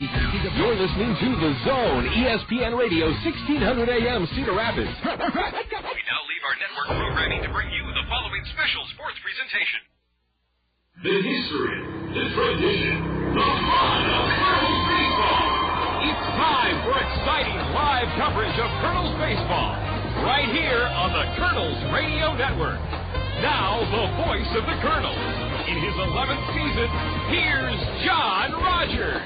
You're listening to The Zone, ESPN Radio, 1600 AM, Cedar Rapids. We now leave our network programming to bring you the following special sports presentation. The history, the tradition, the fun of Kernels baseball. It's time for exciting live coverage of Kernels baseball, right here on the Kernels Radio Network. Now, the voice of the Kernels. In his 11th season, here's John Rogers.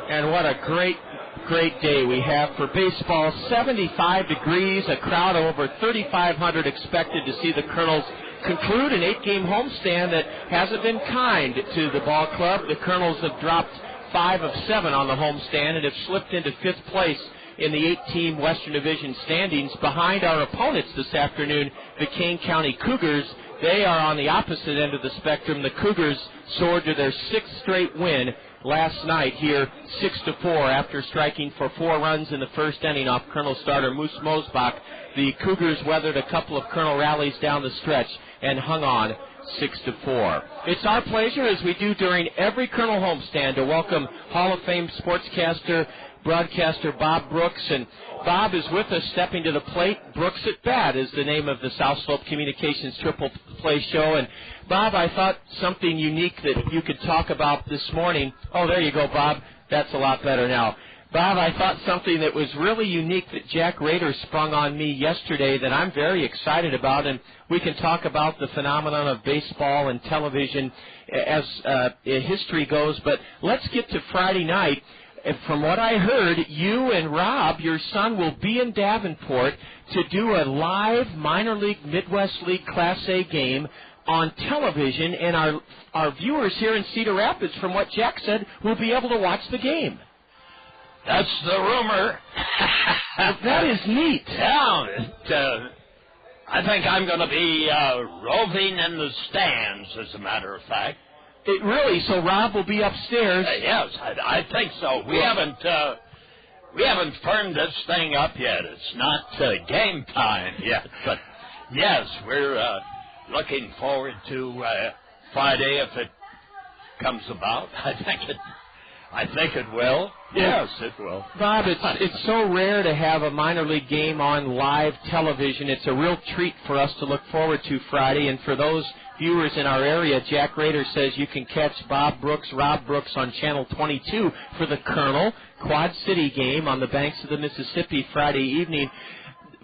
And what a great day we have for baseball. 75 degrees, a crowd of over 3,500 expected to see the Kernels conclude an 8-game homestand that hasn't been kind to the ball club. The Kernels have dropped 5 of 7 on the homestand and have slipped into 5th place in the 8-team Western Division standings behind our opponents this afternoon, the Kane County Cougars. They are on the opposite end of the spectrum. The Cougars soared to their 6th straight win last night here, 6-4, after striking for 4 runs in the first inning off Kernel starter Moose Mosbach. The Cougars weathered a couple of Kernel rallies down the stretch and hung on 6-4. It's our pleasure, as we do during every Kernel homestand, to welcome Hall of Fame sportscaster, broadcaster Bob Brooks. And Bob is with us, stepping to the plate. Brooks at Bat is the name of the South Slope Communications Triple Play Show. And Bob, I thought something unique that you could talk about this morning. Oh, there you go, Bob. That's a lot better now. Bob, I thought something that was really unique that Jack Rader sprung on me yesterday that I'm very excited about, and we can talk about the phenomenon of baseball and television as history goes. But let's get to Friday night. From what I heard, you and Rob, your son, will be in Davenport to do a live minor league Midwest League Class A game on television, and our viewers here in Cedar Rapids, from what Jack said, will be able to watch the game. That's the rumor. That is neat. Yeah, I think I'm going to be roving in the stands, as a matter of fact. Really? So Rob will be upstairs? Yes, I think so. We haven't firmed this thing up yet. It's not game time yet, but yes, we're looking forward to Friday if it comes about. I think it will. Yes, it will. Bob, it's so rare to have a minor league game on live television. It's a real treat for us to look forward to Friday. And for those viewers in our area, Jack Rader says you can catch Bob Brooks, Rob Brooks on Channel 22 for the Kernel Quad City game on the banks of the Mississippi Friday evening.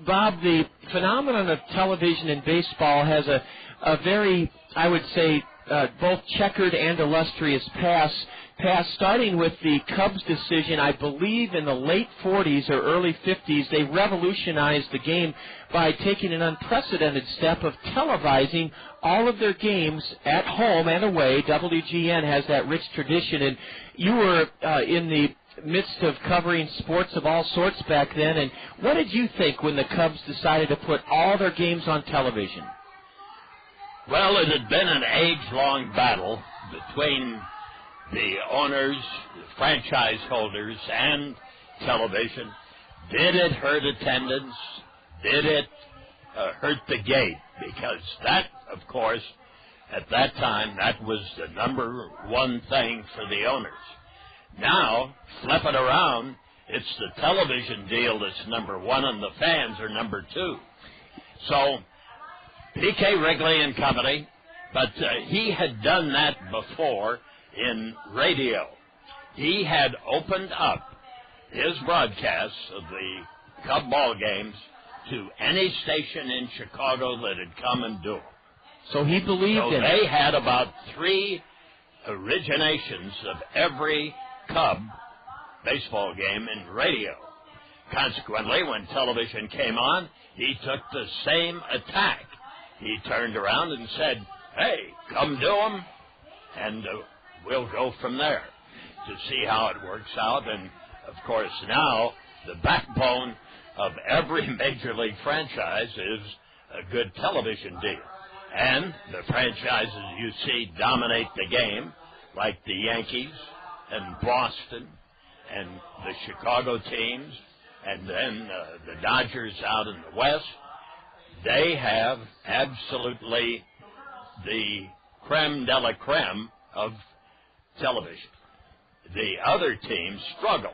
Bob, the phenomenon of television and baseball has a very, I would say, both checkered and illustrious past, starting with the Cubs decision, I believe in the late 40s or early 50s. They revolutionized the game by taking an unprecedented step of televising all of their games at home and away. WGN has that rich tradition, and you were in the midst of covering sports of all sorts back then. And what did you think when the Cubs decided to put all their games on television? Well, it had been an age-long battle between the owners, the franchise holders, and television. Did it hurt attendance? Did it hurt the gate? Because that, of course, at that time, that was the number one thing for the owners. Now, flip it around, it's the television deal that's number one, and the fans are number two. So, P.K. Wrigley and company, but he had done that before in radio. He had opened up his broadcasts of the Cub ball games to any station in Chicago that had come and do it. So he believed in it. They had about 3 originations of every Cub baseball game in radio. Consequently, when television came on, he took the same attack. He turned around and said, hey, come do them, and we'll go from there to see how it works out. And, of course, now the backbone of every Major League franchise is a good television deal. And the franchises you see dominate the game, like the Yankees and Boston and the Chicago teams, and then the Dodgers out in the West, they have absolutely the creme de la creme of television. the other teams struggle.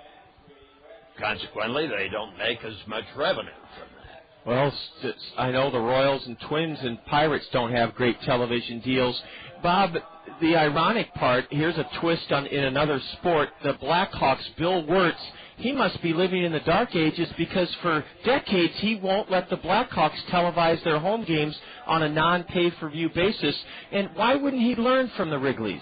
Consequently, they don't make as much revenue from that. Well, I know the Royals and Twins and Pirates don't have great television deals. Bob, the ironic part, here's a twist in another sport. The Blackhawks, Bill Wirtz, he must be living in the dark ages because for decades he won't let the Blackhawks televise their home games on a non-pay-per-view basis. And why wouldn't he learn from the Wrigleys?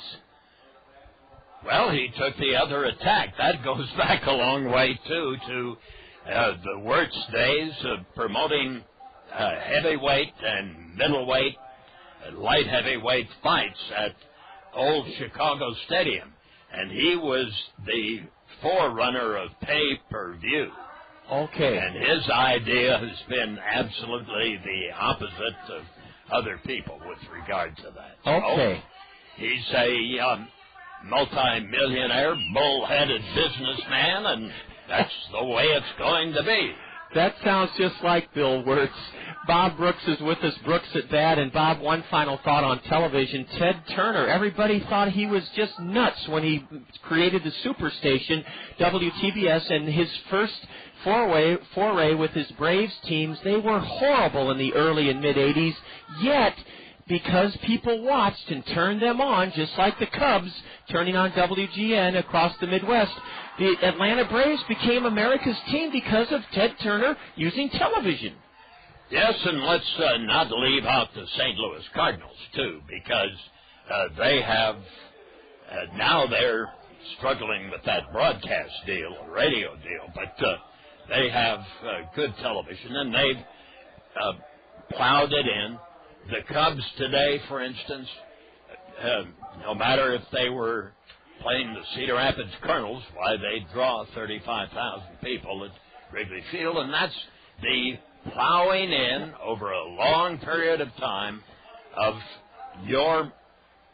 Well, he took the other attack. That goes back a long way, too, to the Wirtz days of promoting heavyweight and middleweight, light heavyweight fights at old Chicago Stadium. And he was the forerunner of pay-per-view. Okay. And his idea has been absolutely the opposite of other people with regard to that. Okay. So he's a multi-millionaire, bull-headed businessman, and that's the way it's going to be. That sounds just like Bill Wirtz. Bob Brooks is with us, Brooks at Bat. And Bob, one final thought on television. Ted Turner, everybody thought he was just nuts when he created the superstation, WTBS, and his first foray with his Braves teams. They were horrible in the early and mid-'80s, yet because people watched and turned them on, just like the Cubs turning on WGN across the Midwest, the Atlanta Braves became America's team because of Ted Turner using television. Yes, and let's not leave out the St. Louis Cardinals, too, because they have, now they're struggling with that broadcast deal, radio deal, but they have good television, and they've plowed it in. The Cubs today, for instance, no matter if they were playing the Cedar Rapids Kernels, why they draw 35,000 people at Wrigley Field, and that's the plowing in over a long period of time of your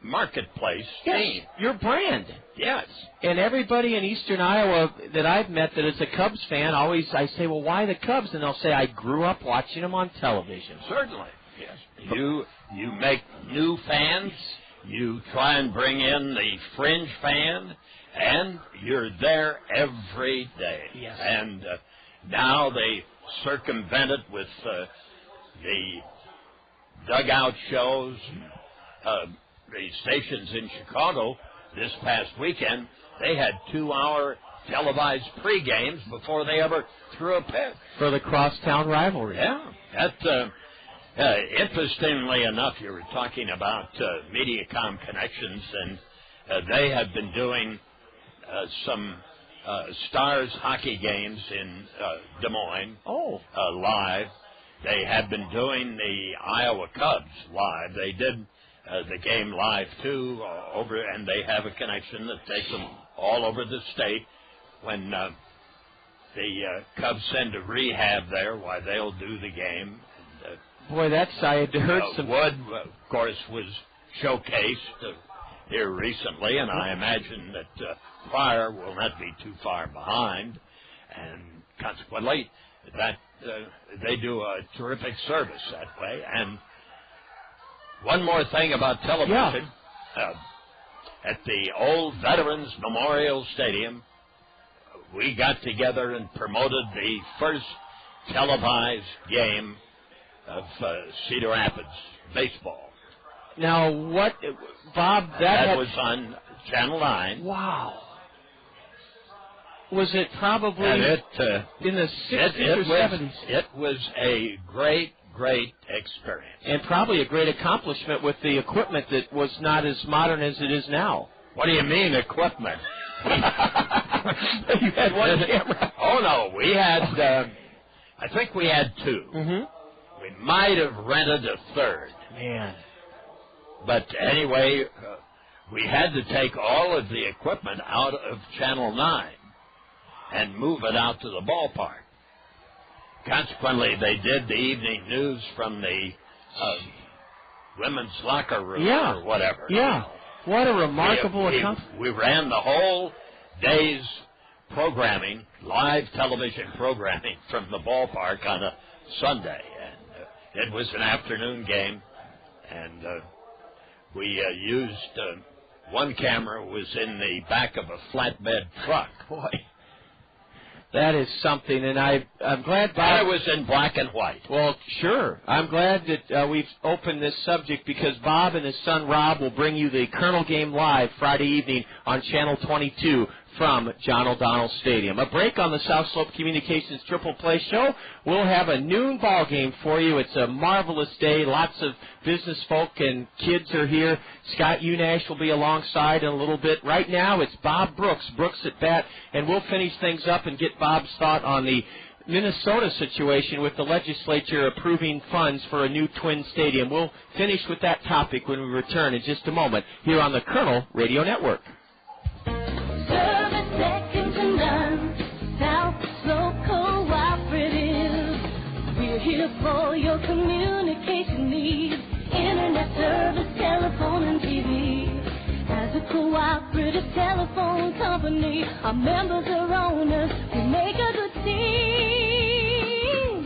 marketplace team. Your brand. Yes. And everybody in eastern Iowa that I've met that is a Cubs fan, I say, well, why the Cubs? And they'll say, I grew up watching them on television. Certainly. Yes. You make new fans, you try and bring in the fringe fan, and you're there every day. Yes. And now they circumvent it with the dugout shows. The stations in Chicago this past weekend, they had 2-hour televised pre-games before they ever threw a pitch. For the crosstown rivalry. Yeah. That, interestingly enough, you were talking about Mediacom connections, and they have been doing some Stars hockey games in Des Moines live. They have been doing the Iowa Cubs live. They did the game live, too, and they have a connection that takes them all over the state. When the Cubs send to rehab there, why they'll do the game. Boy, I had heard some... Wood, of course, was showcased here recently, and I imagine that Pryor will not be too far behind, and consequently, that they do a terrific service that way. And one more thing about television. Yeah. At the old Veterans Memorial Stadium, we got together and promoted the first televised game of Cedar Rapids baseball. Now, what, Bob, that was on Channel 9. Wow. Was it probably in the 60s or 70s? It was a great experience. And probably a great accomplishment with the equipment that was not as modern as it is now. What do you mean, equipment? You had one camera. Oh, no. We had, I think we had two. Mm-hmm. We might have rented a third. Man. But anyway, we had to take all of the equipment out of Channel 9 and move it out to the ballpark. Consequently, they did the evening news from the women's locker room or whatever. Yeah. What a remarkable accomplishment. We ran the whole day's programming, live television programming from the ballpark on a Sunday. And it was an afternoon game, and we used one camera was in the back of a flatbed truck. Boy, that is something, and I'm glad Bob... It was in black and white. Well, sure. I'm glad that we've opened this subject because Bob and his son Rob will bring you the Kernel game live Friday evening on Channel 22 from John O'Donnell Stadium. A break on the South Slope Communications Triple Play Show. We'll have a noon ball game for you. It's a marvelous day. Lots of business folk and kids are here. Scott Unash will be alongside in a little bit. Right now, it's Bob Brooks at bat, and we'll finish things up and get Bob's thought on the Minnesota situation with the legislature approving funds for a new Twin Stadium. We'll finish with that topic when we return in just a moment here on the Kernel Radio Network. Service second to none, South Slope Cooperative. We're here for your communication needs, internet service, telephone, and TV. As a cooperative telephone company, our members are owners, we make a good team.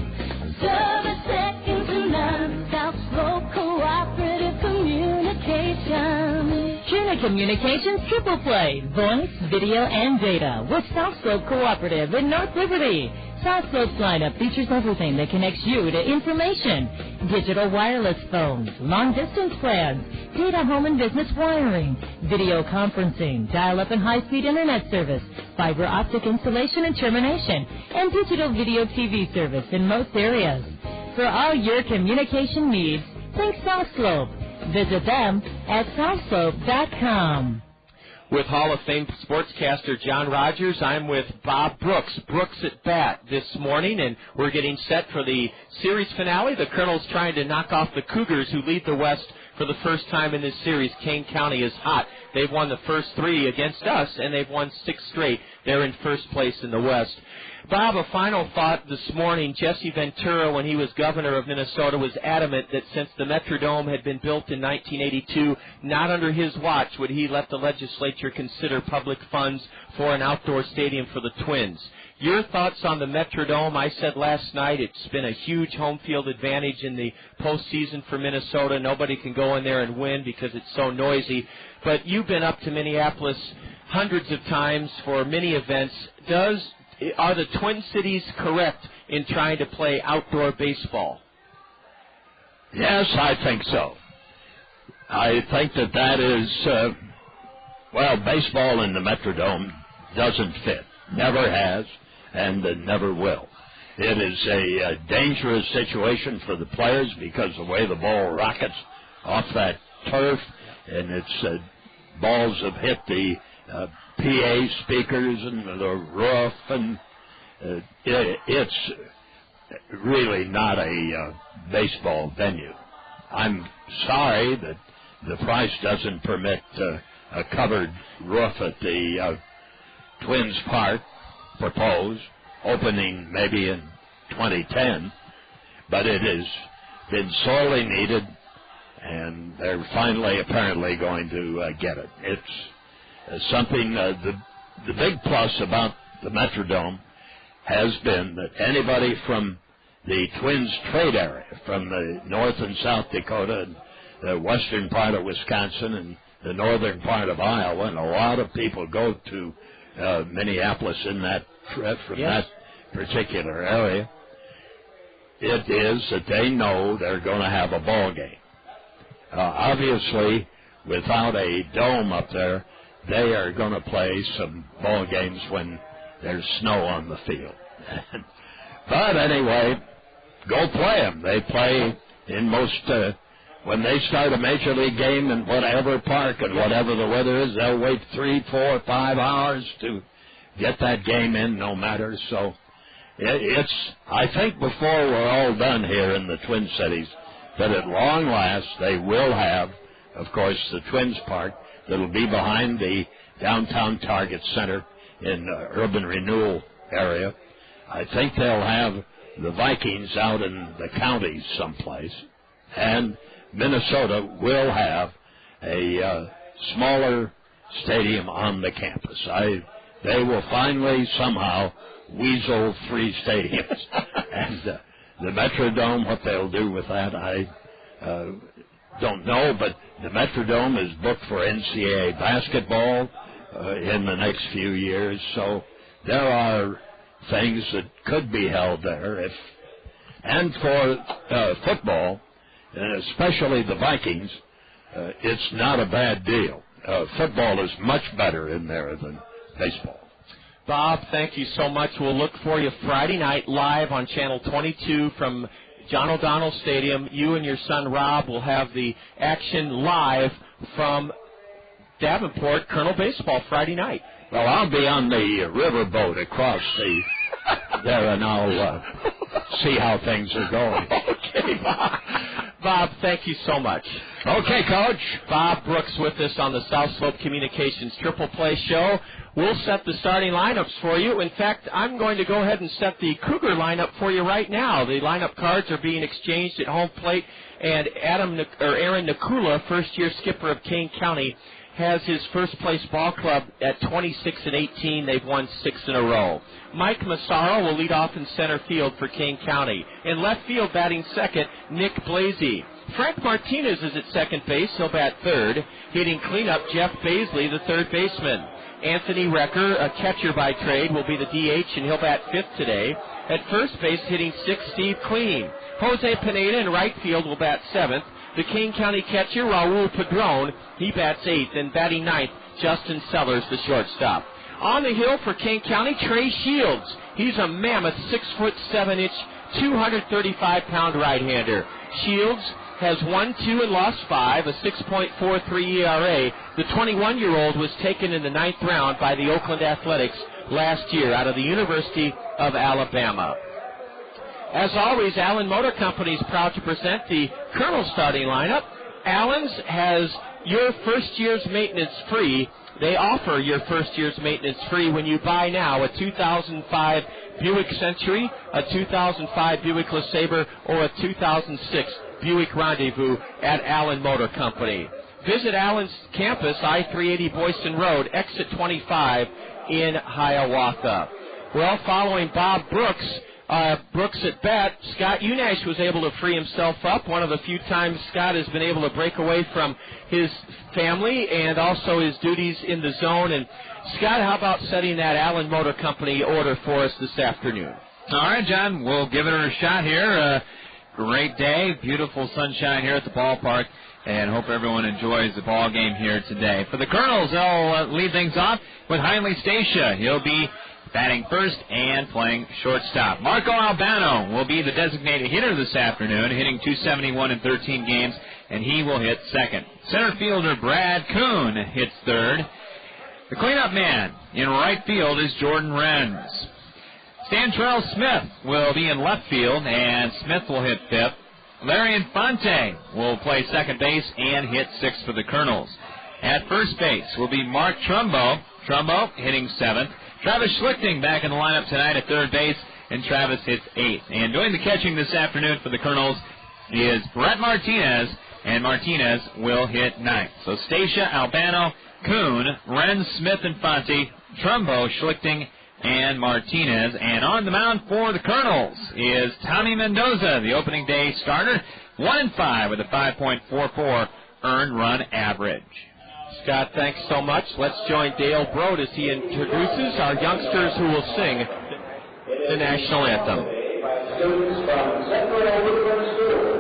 Service second to none, South Slope Cooperative Communications. Communications Triple Play, voice, video, and data with South Slope Cooperative in North Liberty. South Slope's lineup features everything that connects you to information. Digital wireless phones, long-distance plans, data home and business wiring, video conferencing, dial-up and high-speed internet service, fiber optic installation and termination, and digital video TV service in most areas. For all your communication needs, think South Slope. Visit them at southslope.com. With Hall of Fame sportscaster John Rogers, I'm with Bob Brooks at bat this morning, and we're getting set for the series finale. The Kernels trying to knock off the Cougars, who lead the West for the first time in this series. Kane County is hot. They've won the first 3 against us, and they've won 6 straight. They're in first place in the West. Bob, a final thought this morning. Jesse Ventura, when he was governor of Minnesota, was adamant that since the Metrodome had been built in 1982, not under his watch would he let the legislature consider public funds for an outdoor stadium for the Twins. Your thoughts on the Metrodome? I said last night it's been a huge home field advantage in the postseason for Minnesota. Nobody can go in there and win because it's so noisy. But you've been up to Minneapolis hundreds of times for many events. Are the Twin Cities correct in trying to play outdoor baseball? Yes, I think so. I think that is, baseball in the Metrodome doesn't fit. Never has, and never will. It is a dangerous situation for the players because of the way the ball rockets off that turf, and its balls have hit the PA speakers and the roof, and it's really not a baseball venue. I'm sorry that the price doesn't permit a covered roof at the Twins Park, proposed, opening maybe in 2010, but it has been sorely needed, and they're finally apparently going to get it. It's something, the big plus about the Metrodome has been that anybody from the Twins trade area, from the North and South Dakota, and the western part of Wisconsin, and the northern part of Iowa, and a lot of people go to Minneapolis in that trip from that particular area, it is that they know they're going to have a ball game. Obviously, without a dome up there, they are going to play some ball games when there's snow on the field. But anyway, go play them. They play in most, when they start a major league game in whatever park and whatever the weather is, they'll wait 3, 4, 5 hours to get that game in no matter. So it's, I think before we're all done here in the Twin Cities, that at long last they will have, of course, the Twins Park that'll be behind the downtown Target Center in urban renewal area. I think they'll have the Vikings out in the counties someplace, and Minnesota will have a smaller stadium on the campus. They will finally somehow weasel 3 stadiums. And the Metrodome, what they'll do with that, don't know, but the Metrodome is booked for NCAA basketball in the next few years, so there are things that could be held there. And for football, and especially the Vikings, it's not a bad deal. Football is much better in there than baseball. Bob, thank you so much. We'll look for you Friday night live on Channel 22 from John O'Donnell Stadium. You and your son Rob will have the action live from Davenport Colonel Baseball Friday night. Well, I'll be on the riverboat across there, and I'll see how things are going. Okay, Bob. Bob, thank you so much. Okay, Coach. Bob Brooks with us on the South Slope Communications Triple Play Show. We'll set the starting lineups for you. In fact, I'm going to go ahead and set the Cougar lineup for you right now. The lineup cards are being exchanged at home plate, and Aaron Nakula, first-year skipper of Kane County, has his first-place ball club at 26-18. They've won 6 in a row. Mike Mazzaro will lead off in center field for Kane County. In left field, batting second, Nick Blasey. Frank Martinez is at second base. He'll bat third. Hitting cleanup, Jeff Baisley, the third baseman. Anthony Recker, a catcher by trade, will be the DH, and he'll bat fifth today. At first base, hitting sixth, Steve Clean. Jose Pineda in right field will bat seventh. The Kane County catcher, Raul Padron, he bats eighth. And batting ninth, Justin Sellers, the shortstop. On the hill for Kane County, Trey Shields. He's a mammoth 6'7", 235-pound right-hander. Shields has won 2 and lost 5, a 6.43 ERA. The 21-year-old was taken in the 9th round by the Oakland Athletics last year out of the University of Alabama. As always, Allen Motor Company is proud to present the Kernels starting lineup. Allen's has your first year's maintenance free. They offer your first year's maintenance free when you buy now a 2005 Buick Century, a 2005 Buick LeSabre, or a 2006 Buick Rendezvous at Allen Motor Company. Visit Allen's campus, I-380 Boyston Road, exit 25 in Hiawatha. Well, following Bob Brooks at bat, Scott Unash was able to free himself up. One of the few times Scott has been able to break away from his family and also his duties in the zone. And Scott, how about setting that Allen Motor Company order for us this afternoon? All right, John, we'll give it a shot here. Great day, beautiful sunshine here at the ballpark, and hope everyone enjoys the ball game here today. For the Kernels, they'll lead things off with Heinley Stacia. He'll be batting first and playing shortstop. Marco Albano will be the designated hitter this afternoon, hitting .271 in 13 games, and he will hit second. Center fielder Brad Kuhn hits third. The cleanup man in right field is Jordan Renz. Stantrell Smith will be in left field, and Smith will hit fifth. Larry Infante will play second base and hit sixth for the Kernels. At first base will be Mark Trumbo. Trumbo hitting seventh. Travis Schlichting back in the lineup tonight at third base, and Travis hits eighth. And doing the catching this afternoon for the Kernels is Brett Martinez, and Martinez will hit ninth. So Stacia, Albano, Kuhn, Renz, Smith, Infante, Trumbo, Schlichting, and Martinez. And on the mound for the Kernels is Tommy Mendoza, the opening day starter, 1-5 with a 5.44 earned run average. Scott, thanks so much. Let's join Dale Broad as he introduces our youngsters who will sing the national anthem. Students from Central Lutheran Schools.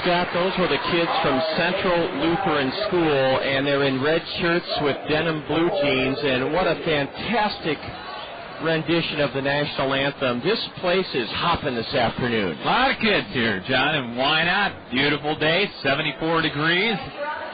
Scott, those were the kids from Central Lutheran School, and they're in red shirts with denim blue jeans, and what a fantastic rendition of the national anthem. This place is hopping this afternoon. A lot of kids here, John, and why not? Beautiful day, 74 degrees,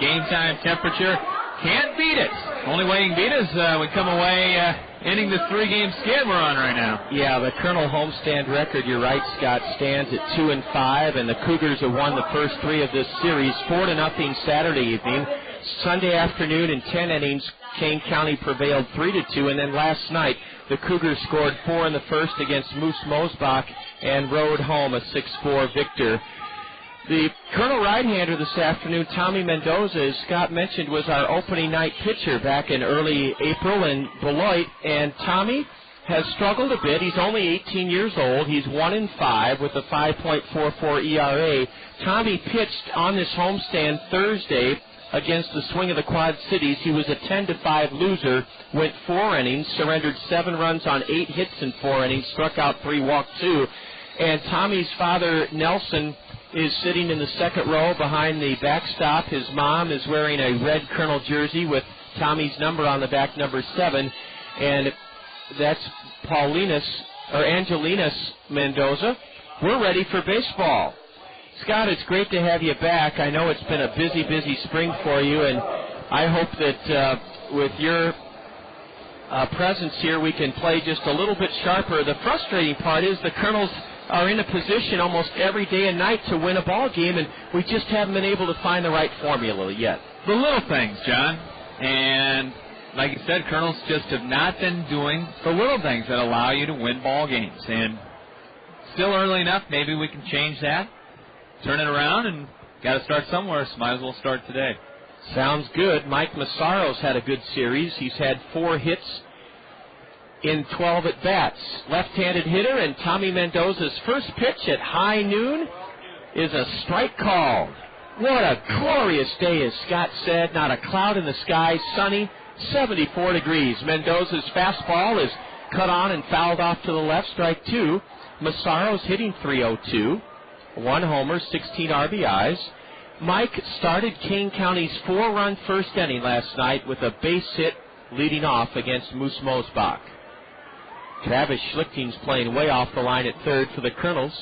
game time temperature. Can't beat it. Only way you can beat it is we come away ending this 3-game skid we're on right now. Yeah, the Kernel homestand record, you're right, Scott, stands at 2-5, and the Cougars have won the first 3 of this series, 4-0 Saturday evening. Sunday afternoon in 10 innings, Kane County prevailed 3-2, and then last night the Cougars scored 4 in the first against Moose Mosbach and rode home a 6-4 victor. The Colonel right-hander this afternoon, Tommy Mendoza, as Scott mentioned, was our opening night pitcher back in early April in Beloit, and Tommy has struggled a bit. He's only 18 years old. He's 1-5 with a 5.44 ERA. Tommy pitched on this homestand Thursday against the Swing of the Quad Cities. He was a 10-5 loser, went 4 innings, surrendered 7 runs on 8 hits in 4 innings, struck out 3, walked 2. And Tommy's father, Nelson, is sitting in the second row behind the backstop. His mom is wearing a red Colonel jersey with Tommy's number on the back, number 7. And that's Angelina Mendoza. We're ready for baseball. Scott, it's great to have you back. I know it's been a busy, busy spring for you, and I hope that with your presence here we can play just a little bit sharper. The frustrating part is the Colonels are in a position almost every day and night to win a ball game, and we just haven't been able to find the right formula yet. The little things, John. And like you said, Colonels just have not been doing the little things that allow you to win ball games. And still early enough, maybe we can change that, turn it around, and got to start somewhere, so might as well start today. Sounds good. Mike Massaro's had a good series. He's had 4 hits in 12 at-bats. Left-handed hitter, and Tommy Mendoza's first pitch at high noon is a strike call. What a glorious day, as Scott said. Not a cloud in the sky, sunny, 74 degrees. Mendoza's fastball is cut on and fouled off to the left, strike 2. Massaro's hitting .302, 1 homer, 16 RBIs. Mike started Kane County's 4-run first inning last night with a base hit leading off against Moose Mosbach. Travis Schlichting's playing way off the line at third for the Kernels.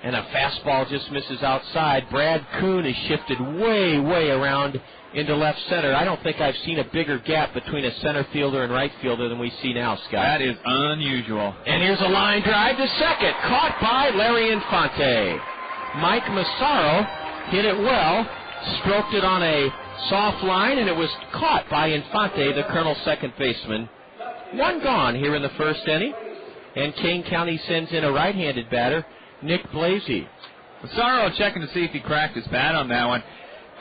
And a fastball just misses outside. Brad Kuhn is shifted way, way around into left center. I don't think I've seen a bigger gap between a center fielder and right fielder than we see now, Scott. That is unusual. And here's a line drive to second, caught by Larry Infante. Mike Massaro hit it well, stroked it on a soft line, and it was caught by Infante, the Colonel's second baseman. 1 gone here in the first inning, and Kane County sends in a right-handed batter, Nick Blasey. Massaro checking to see if he cracked his bat on that one.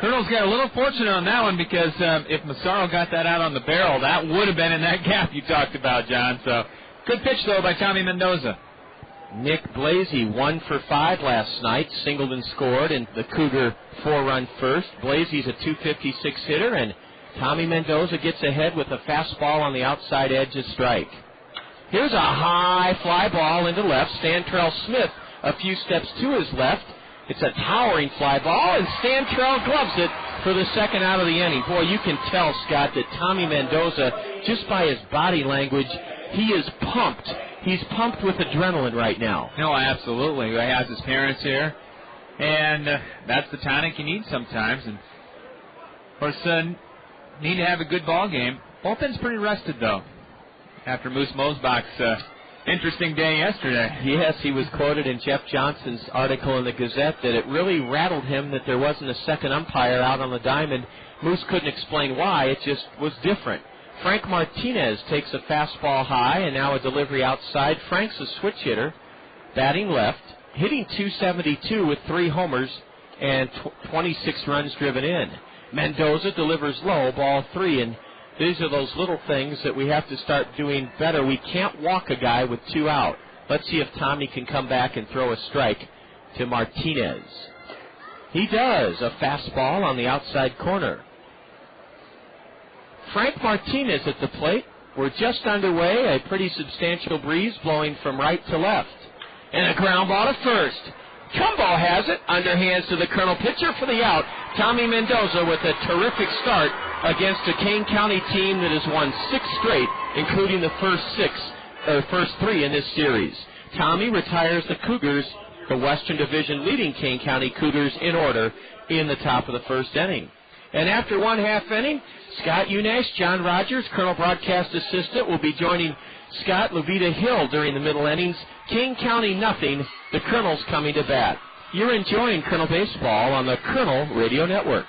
Colonel's got a little fortunate on that one because if Massaro got that out on the barrel, that would have been in that gap you talked about, John. So good pitch, though, by Tommy Mendoza. Nick Blasey 1 for 5 last night, singled and scored in the Cougar 4-run first. Blasey's a .256 hitter, and Tommy Mendoza gets ahead with a fastball on the outside edge of strike. Here's a high fly ball into left. Stantrell Smith a few steps to his left. It's a towering fly ball, and Stantrell gloves it for the second out of the inning. Boy, you can tell, Scott, that Tommy Mendoza, just by his body language, he is pumped. He's pumped with adrenaline right now. No, absolutely. He has his parents here, and that's the tonic you need sometimes. And of course, need to have a good ball game. Bullpen's pretty rested, though, after Moose Mosbach's interesting day yesterday. Yes, he was quoted in Jeff Johnson's article in the Gazette that it really rattled him that there wasn't a second umpire out on the diamond. Moose couldn't explain why. It just was different. Frank Martinez takes a fastball high and now a delivery outside. Frank's a switch hitter, batting left, hitting .272 with 3 homers and 26 runs driven in. Mendoza delivers low, ball 3, and these are those little things that we have to start doing better. We can't walk a guy with 2 out. Let's see if Tommy can come back and throw a strike to Martinez. He does. A fastball on the outside corner. Frank Martinez at the plate. We're just underway. A pretty substantial breeze blowing from right to left. And a ground ball to first. Trumbo has it. Underhands to the Colonel pitcher for the out. Tommy Mendoza with a terrific start against a Kane County team that has won 6 straight, including the first 3 in this series. Tommy retires the Cougars, the Western Division leading Kane County Cougars, in order in the top of the first inning. And after 1/2 inning, Scott Unash, John Rogers, Colonel Broadcast Assistant, will be joining Scott Levita Hill during the middle innings. Kane County nothing, the Kernels coming to bat. You're enjoying Kernel Baseball on the Kernel Radio Network.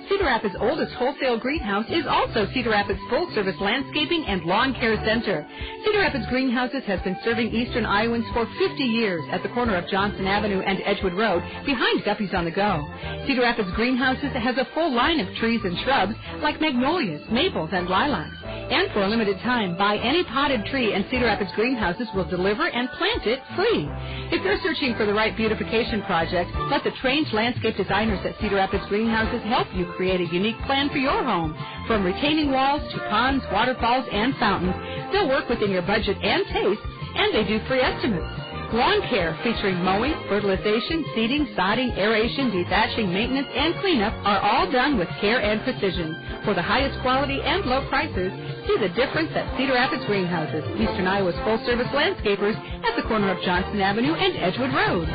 Cedar Rapids' oldest wholesale greenhouse is also Cedar Rapids' full-service landscaping and lawn care center. Cedar Rapids Greenhouses has been serving eastern Iowans for 50 years at the corner of Johnson Avenue and Edgewood Road, behind Guppy's on the Go. Cedar Rapids Greenhouses has a full line of trees and shrubs like magnolias, maples, and lilacs. And for a limited time, buy any potted tree and Cedar Rapids Greenhouses will deliver and plant it free. If you're searching for the right beautification project, let the trained landscape designers at Cedar Rapids Greenhouses help you create a unique plan for your home. From retaining walls to ponds, waterfalls, and fountains, they'll work within your budget and taste, and they do free estimates. Lawn care featuring mowing, fertilization, seeding, sodding, aeration, dethatching, maintenance, and cleanup are all done with care and precision. For the highest quality and low prices, see the difference at Cedar Rapids Greenhouses, Eastern Iowa's full-service landscapers at the corner of Johnson Avenue and Edgewood Road.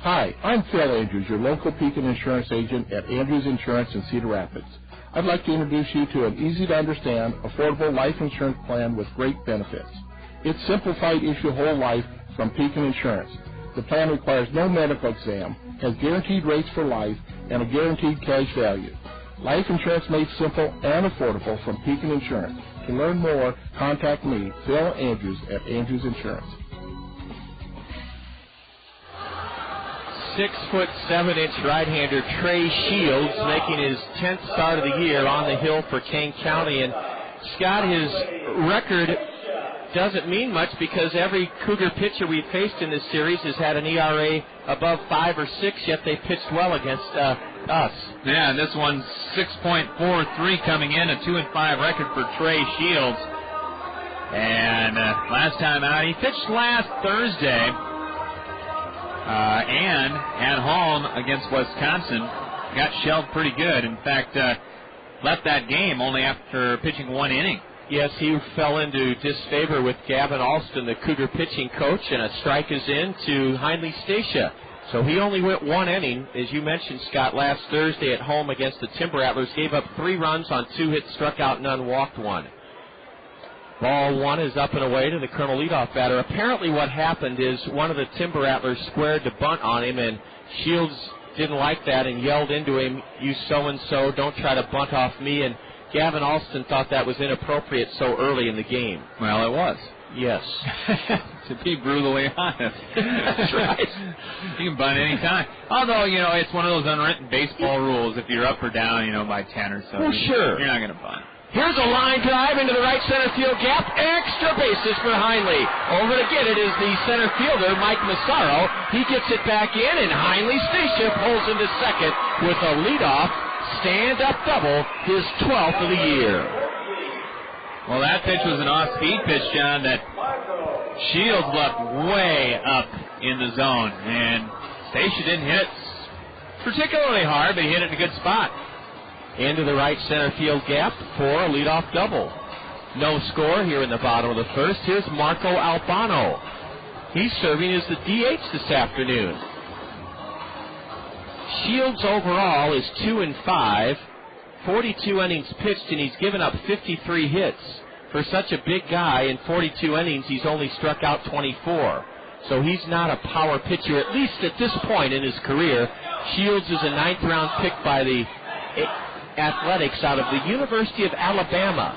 Hi, I'm Phil Andrews, your local Pekin insurance agent at Andrews Insurance in Cedar Rapids. I'd like to introduce you to an easy-to-understand, affordable life insurance plan with great benefits. It's simplified issue whole life from Pekin Insurance. The plan requires no medical exam, has guaranteed rates for life, and a guaranteed cash value. Life insurance made simple and affordable from Pekin Insurance. To learn more, contact me, Phil Andrews, at Andrews Insurance. 6'7" right-hander Trey Shields making his 10th start of the year on the hill for Kane County. And Scott, his record doesn't mean much because every Cougar pitcher we've faced in this series has had an ERA above 5 or 6, yet they pitched well against us. Yeah, and this one's 6.43 coming in, a 2-5 record for Trey Shields. And last time out, he pitched last Thursday. And at home against Wisconsin, got shelled pretty good. In fact, left that game only after pitching 1 inning. Yes, he fell into disfavor with Gavin Alston, the Cougar pitching coach, and a strike is in to Heinley Stacia. So he only went 1 inning. As you mentioned, Scott, last Thursday at home against the Timber Rattlers, gave up 3 runs on 2 hits, struck out none, walked 1. Ball 1 is up and away to the Colonel leadoff batter. Apparently what happened is one of the Timber Rattlers squared to bunt on him, and Shields didn't like that and yelled into him, "You so-and-so, don't try to bunt off me." And Gavin Alston thought that was inappropriate so early in the game. Well, it was. Yes. To be brutally honest. That's right. You can bunt any time. Although, it's one of those unwritten baseball rules. If you're up or down, by 10 or so. Well, sure. You're not going to bunt. Here's a line drive into the right center field gap. Extra bases for Heinley. Over to get it is the center fielder, Mike Mazzaro. He gets it back in, and Heinley Stacia pulls into second with a leadoff stand-up double, his 12th of the year. Well, that pitch was an off-speed pitch, John, that Shields left way up in the zone. And Stacia didn't hit it particularly hard, but he hit it in a good spot. Into the right center field gap for a leadoff double. No score here in the bottom of the first. Here's Marco Albano. He's serving as the DH this afternoon. Shields overall is 2-5, 42 innings pitched, and he's given up 53 hits. For such a big guy, in 42 innings, he's only struck out 24. So he's not a power pitcher, at least at this point in his career. Shields is a 9th-round pick by the Athletics out of the University of Alabama.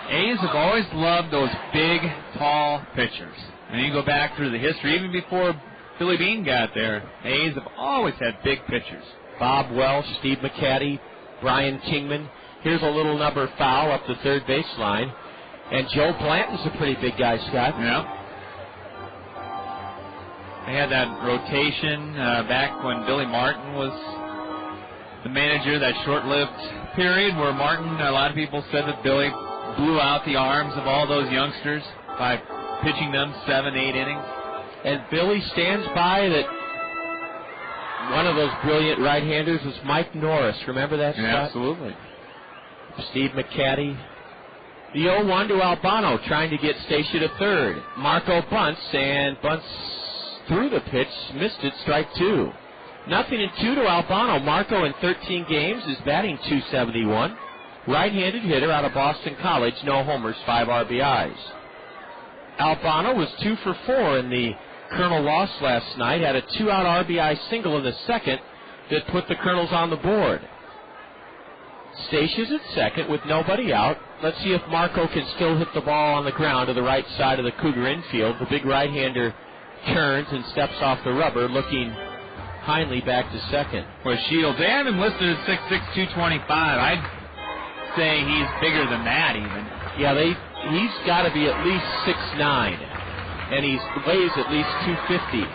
A's have always loved those big, tall pitchers. And you go back through the history, even before Billy Bean got there, A's have always had big pitchers. Bob Welsh, Steve McCaddy, Brian Kingman. Here's a little number foul up the third baseline. And Joe Blanton's a pretty big guy, Scott. Yeah. They had that rotation back when Billy Martin was the manager, that short-lived period where Martin, a lot of people said that Billy blew out the arms of all those youngsters by pitching them 7-8 innings. And Billy stands by that one of those brilliant right-handers was Mike Norris. Remember that, Scott? Absolutely. Steve McCaddy. The 0-1 to Albano, trying to get Stacia to third. Marco bunts through the pitch, missed it, strike 2. 0-2 to Albano. Marco in 13 games is batting .271. Right-handed hitter out of Boston College, no homers, 5 RBIs. Albano was 2 for 4 in the Colonel loss last night, had a 2-out RBI single in the second that put the Colonels on the board. Stacey's at second with nobody out. Let's see if Marco can still hit the ball on the ground to the right side of the Cougar infield. The big right-hander turns and steps off the rubber, looking kindly back to second. For Shields, they have him listed at 6'6", 225. I'd say he's bigger than that even. Yeah, he's got to be at least 6'9", and he weighs at least 250.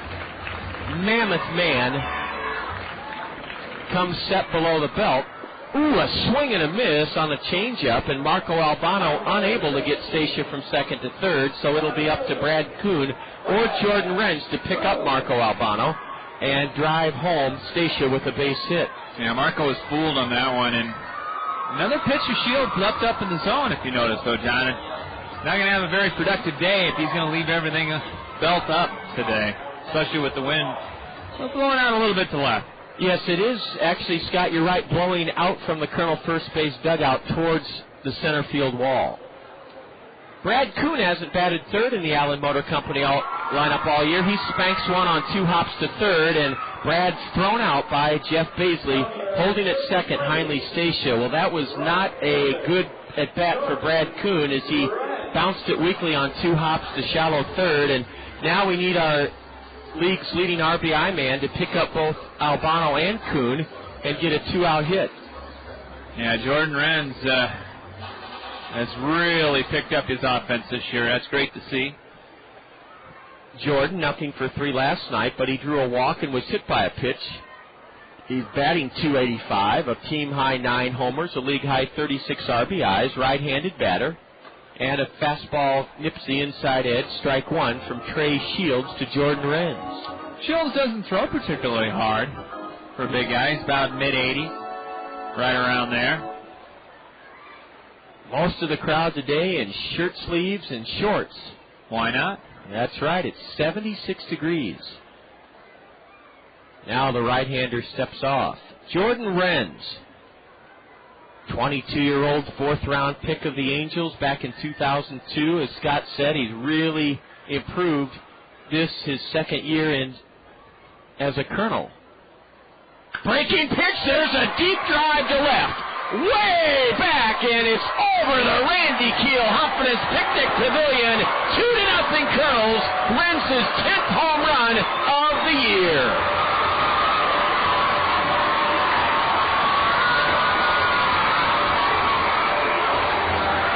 Mammoth Man comes set below the belt. Ooh, a swing and a miss on the changeup, and Marco Albano unable to get Stacia from second to third, so it'll be up to Brad Kuhn or Jordan Wrench to pick up Marco Albano and drive home Stacia with a base hit. Yeah, Marco was fooled on that one, and another pitch of Shields left up in the zone, if you notice, though, John. Not going to have a very productive day if he's going to leave everything belt up today, especially with the wind blowing out a little bit to left. Yes, it is actually, Scott, you're right, blowing out from the Colonel first base dugout towards the center field wall. Brad Kuhn hasn't batted third in the Allen Motor Company lineup all year. He spanks one on 2 hops to third, and Brad's thrown out by Jeff Baisley, holding at second, Heinley Stacia. Well, that was not a good at-bat for Brad Kuhn as he bounced it weakly on 2 hops to shallow third, and now we need our league's leading RBI man to pick up both Albano and Kuhn and get a 2-out hit. Yeah, Jordan Wrenz has really picked up his offense this year. That's great to see. Jordan, nothing for 3 last night, but he drew a walk and was hit by a pitch. He's batting .285, a team-high 9 homers, a league-high 36 RBIs, right-handed batter, and a fastball nipsy inside edge, strike 1 from Trey Shields to Jordan Wrenz. Shields doesn't throw particularly hard for a big guy. He's about mid-80s, right around there. Most of the crowd today in shirt sleeves and shorts. Why not? That's right, it's 76 degrees. Now the right-hander steps off. Jordan Wrenz, 22-year-old 4th-round pick of the Angels back in 2002. As Scott said, he's really improved his second year as a Colonel. Breaking pitch, there's a deep drive to left. Way back, and it's over the Randy Keel Humphrey's Picnic Pavilion. 2-0 Colonels. Wrentz's 10th home run of the year.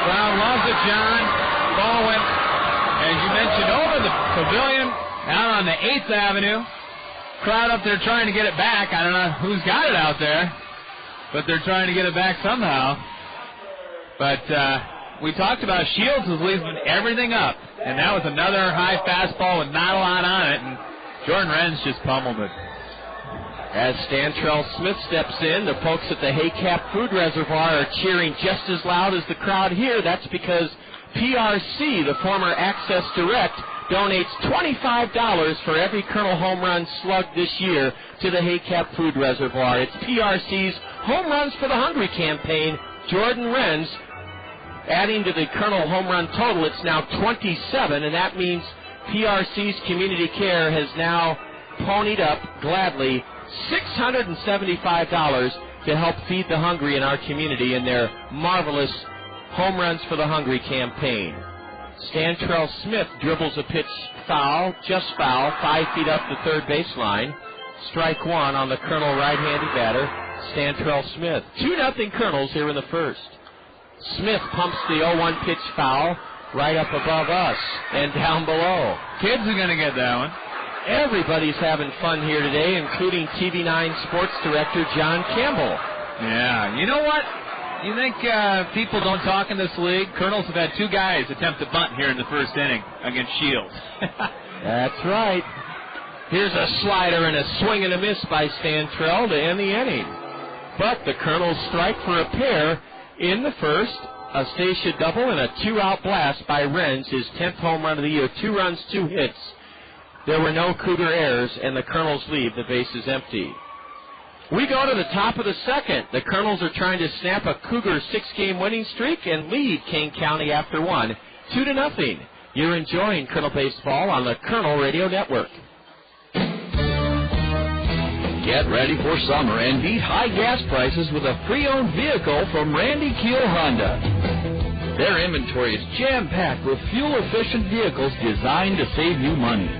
Crowd loves it, John. Ball went, as you mentioned, over the pavilion, out on the 8th Avenue. Crowd up there trying to get it back. I don't know who's got it out there, but they're trying to get it back somehow. But we talked about Shields was leaving everything up, and that was another high fastball with not a lot on it, and Jordan Wrenz just pummeled it. As Stantrell Smith steps in, the folks at the Haycap Food Reservoir are cheering just as loud as the crowd here. That's because PRC, the former Access Direct, donates $25 for every Colonel home run slugged this year to the Haycap Food Reservoir. It's PRC's Home Runs for the Hungry campaign. Jordan Wrenz adding to the Colonel home run total. It's now 27, and that means PRC's Community Care has now ponied up gladly $675 to help feed the hungry in our community in their marvelous Home Runs for the Hungry campaign. Stantrell Smith dribbles a pitch foul, just foul, 5 feet up the third baseline. Strike 1 on the Colonel right-handed batter, Stantrell Smith. 2-0 Colonels here in the first. Smith pumps the 0-1 pitch foul right up above us and down below. Kids are going to get that one. Everybody's having fun here today, including TV9 Sports Director John Campbell. Yeah, you know what? You think people don't talk in this league? Kernels have had 2 guys attempt to bunt here in the first inning against Shields. That's right. Here's a slider and a swing and a miss by Stantrell to end the inning. But the Kernels strike for a pair in the first. A Stacia double and a 2-out blast by Renz, his 10th home run of the year. 2 runs, 2 hits. There were no Cougar errors, and the Kernels leave the bases empty. We go to the top of the second. The Kernels are trying to snap a Cougar 6-game winning streak and lead Kane County after 1, 2-0. You're enjoying Kernel Baseball on the Kernel Radio Network. Get ready for summer and beat high gas prices with a pre-owned vehicle from Randy Keel Honda. Their inventory is jam-packed with fuel-efficient vehicles designed to save you money.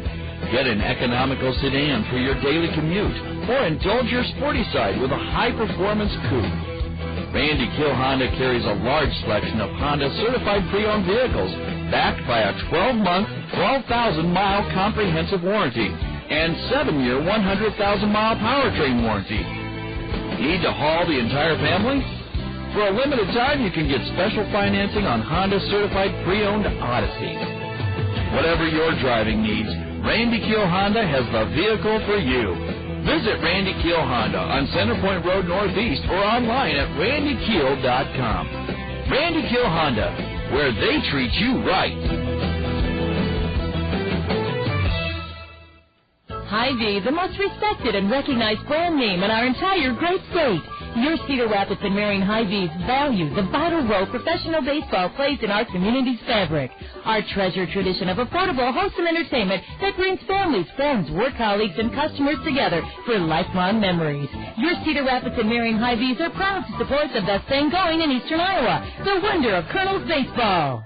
Get an economical sedan for your daily commute, or indulge your sporty side with a high-performance coupe. Randy Keel Honda carries a large selection of Honda certified pre-owned vehicles, backed by a 12-month, 12,000-mile comprehensive warranty and 7-year, 100,000-mile powertrain warranty. Need to haul the entire family? For a limited time, you can get special financing on Honda certified pre-owned Odyssey. Whatever your driving needs, Randy Keel Honda has the vehicle for you. Visit Randy Keel Honda on Centerpoint Road Northeast or online at randykeel.com. Randy Keel Honda, where they treat you right. Hy-Vee, the most respected and recognized brand name in our entire great state. Your Cedar Rapids and Marion Hy-Vees value the vital role professional baseball plays in our community's fabric. Our treasured tradition of affordable, wholesome entertainment that brings families, friends, work colleagues, and customers together for lifelong memories. Your Cedar Rapids and Marion Hy-Vees are proud to support the best thing going in eastern Iowa, the wonder of Kernels baseball.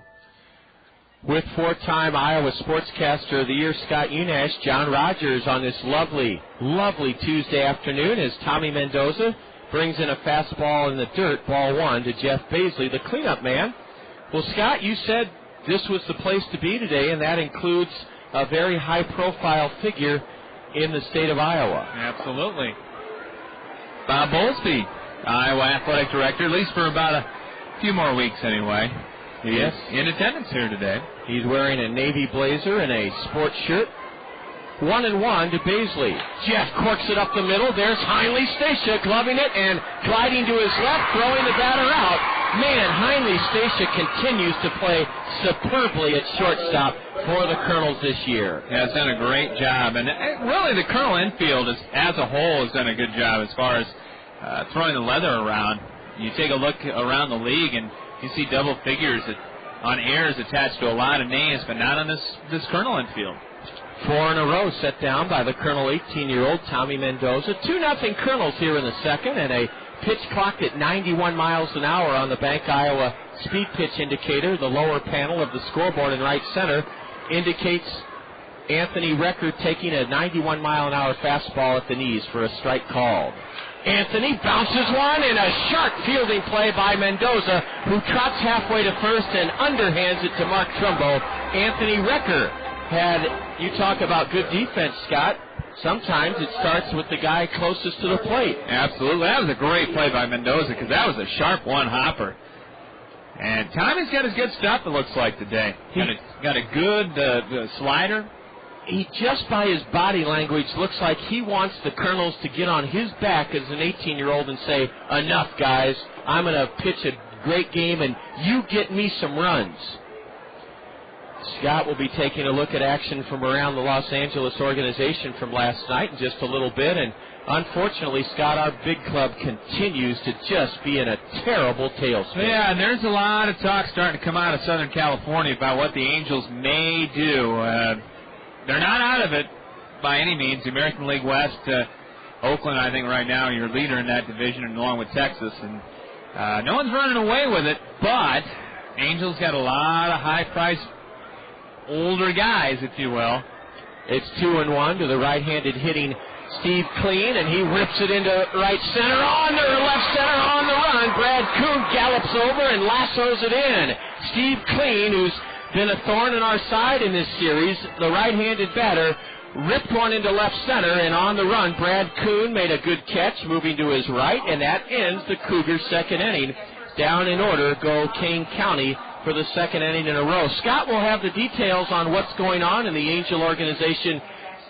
With 4-time Iowa Sportscaster of the Year Scott Unash, John Rogers on this lovely, lovely Tuesday afternoon as Tommy Mendoza brings in a fastball in the dirt, ball 1 to Jeff Baisley, the cleanup man. Well, Scott, you said this was the place to be today, and that includes a very high-profile figure in the state of Iowa. Absolutely. Bob Bowlesby, Iowa Athletic Director, at least for about a few more weeks anyway. He is in attendance here today. He's wearing a navy blazer and a sports shirt. 1-1 to Baisley. Jeff corks it up the middle. There's Heinley Stacia gloving it and gliding to his left, throwing the batter out. Man, Heinley Stacia continues to play superbly at shortstop for the Kernels this year. Yeah, has done a great job. And really the Kernel infield as a whole has done a good job as far as throwing the leather around. You take a look around the league and you see double figures on errors attached to a lot of names, but not on this Kernel infield. 4 in a row set down by the Kernel 18-year-old Tommy Mendoza. 2-0 Kernels here in the second, and a pitch clocked at 91 miles an hour on the Bank Iowa speed pitch indicator. The lower panel of the scoreboard in right center indicates Anthony Recker taking a 91-mile-an-hour fastball at the knees for a strike called. Anthony bounces one in a sharp fielding play by Mendoza, who trots halfway to first and underhands it to Mark Trumbo. Anthony Recker you talk about good defense, Scott. Sometimes it starts with the guy closest to the plate. Absolutely. That was a great play by Mendoza because that was a sharp one-hopper. And Tommy's got his good stuff, it looks like, today. Got a good slider. He, just by his body language, looks like he wants the Kernels to get on his back as an 18-year-old and say, enough, guys. I'm going to pitch a great game, and you get me some runs. Scott will be taking a look at action from around the Los Angeles organization from last night in just a little bit. And unfortunately, Scott, our big club continues to just be in a terrible tailspin. Yeah, and there's a lot of talk starting to come out of Southern California about what the Angels may do. They're not out of it by any means. The American League West, Oakland, I think right now, your leader in that division, along with Texas. And no one's running away with it, but Angels got a lot of high-priced older guys, if you will. It's 2-1 to the right-handed hitting Steve Kane, and he rips it into right center, on to left center, on the run. Brad Kuhn gallops over and lassos it in. Steve Kane, who's been a thorn in our side in this series, the right-handed batter, ripped one into left center, and on the run, Brad Kuhn made a good catch, moving to his right, and that ends the Cougars' second inning. Down in order go Kane County for the second inning in a row. Scott will have the details on what's going on in the Angel organization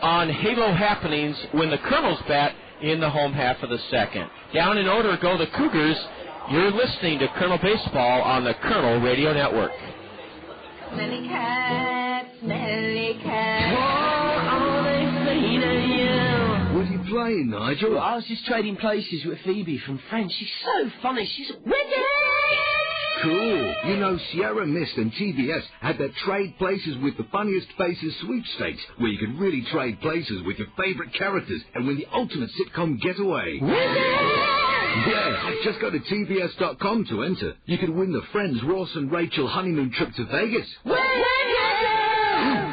on Halo happenings when the Kernels bat in the home half of the second. Down in order go the Cougars. You're listening to Kernel Baseball on the Kernel Radio Network. Smelly cat, smelly cat. What are they saying to you? What are you playing, Nigel? Well, I was just trading places with Phoebe from Friends. She's so funny. She's wicked. Cool. You know, Sierra Mist and TBS had their Trade Places with the Funniest Faces sweepstakes, where you could really trade places with your favorite characters and win the ultimate sitcom getaway. Yeah, just go to TBS.com to enter. You could win the Friends Ross and Rachel honeymoon trip to Vegas.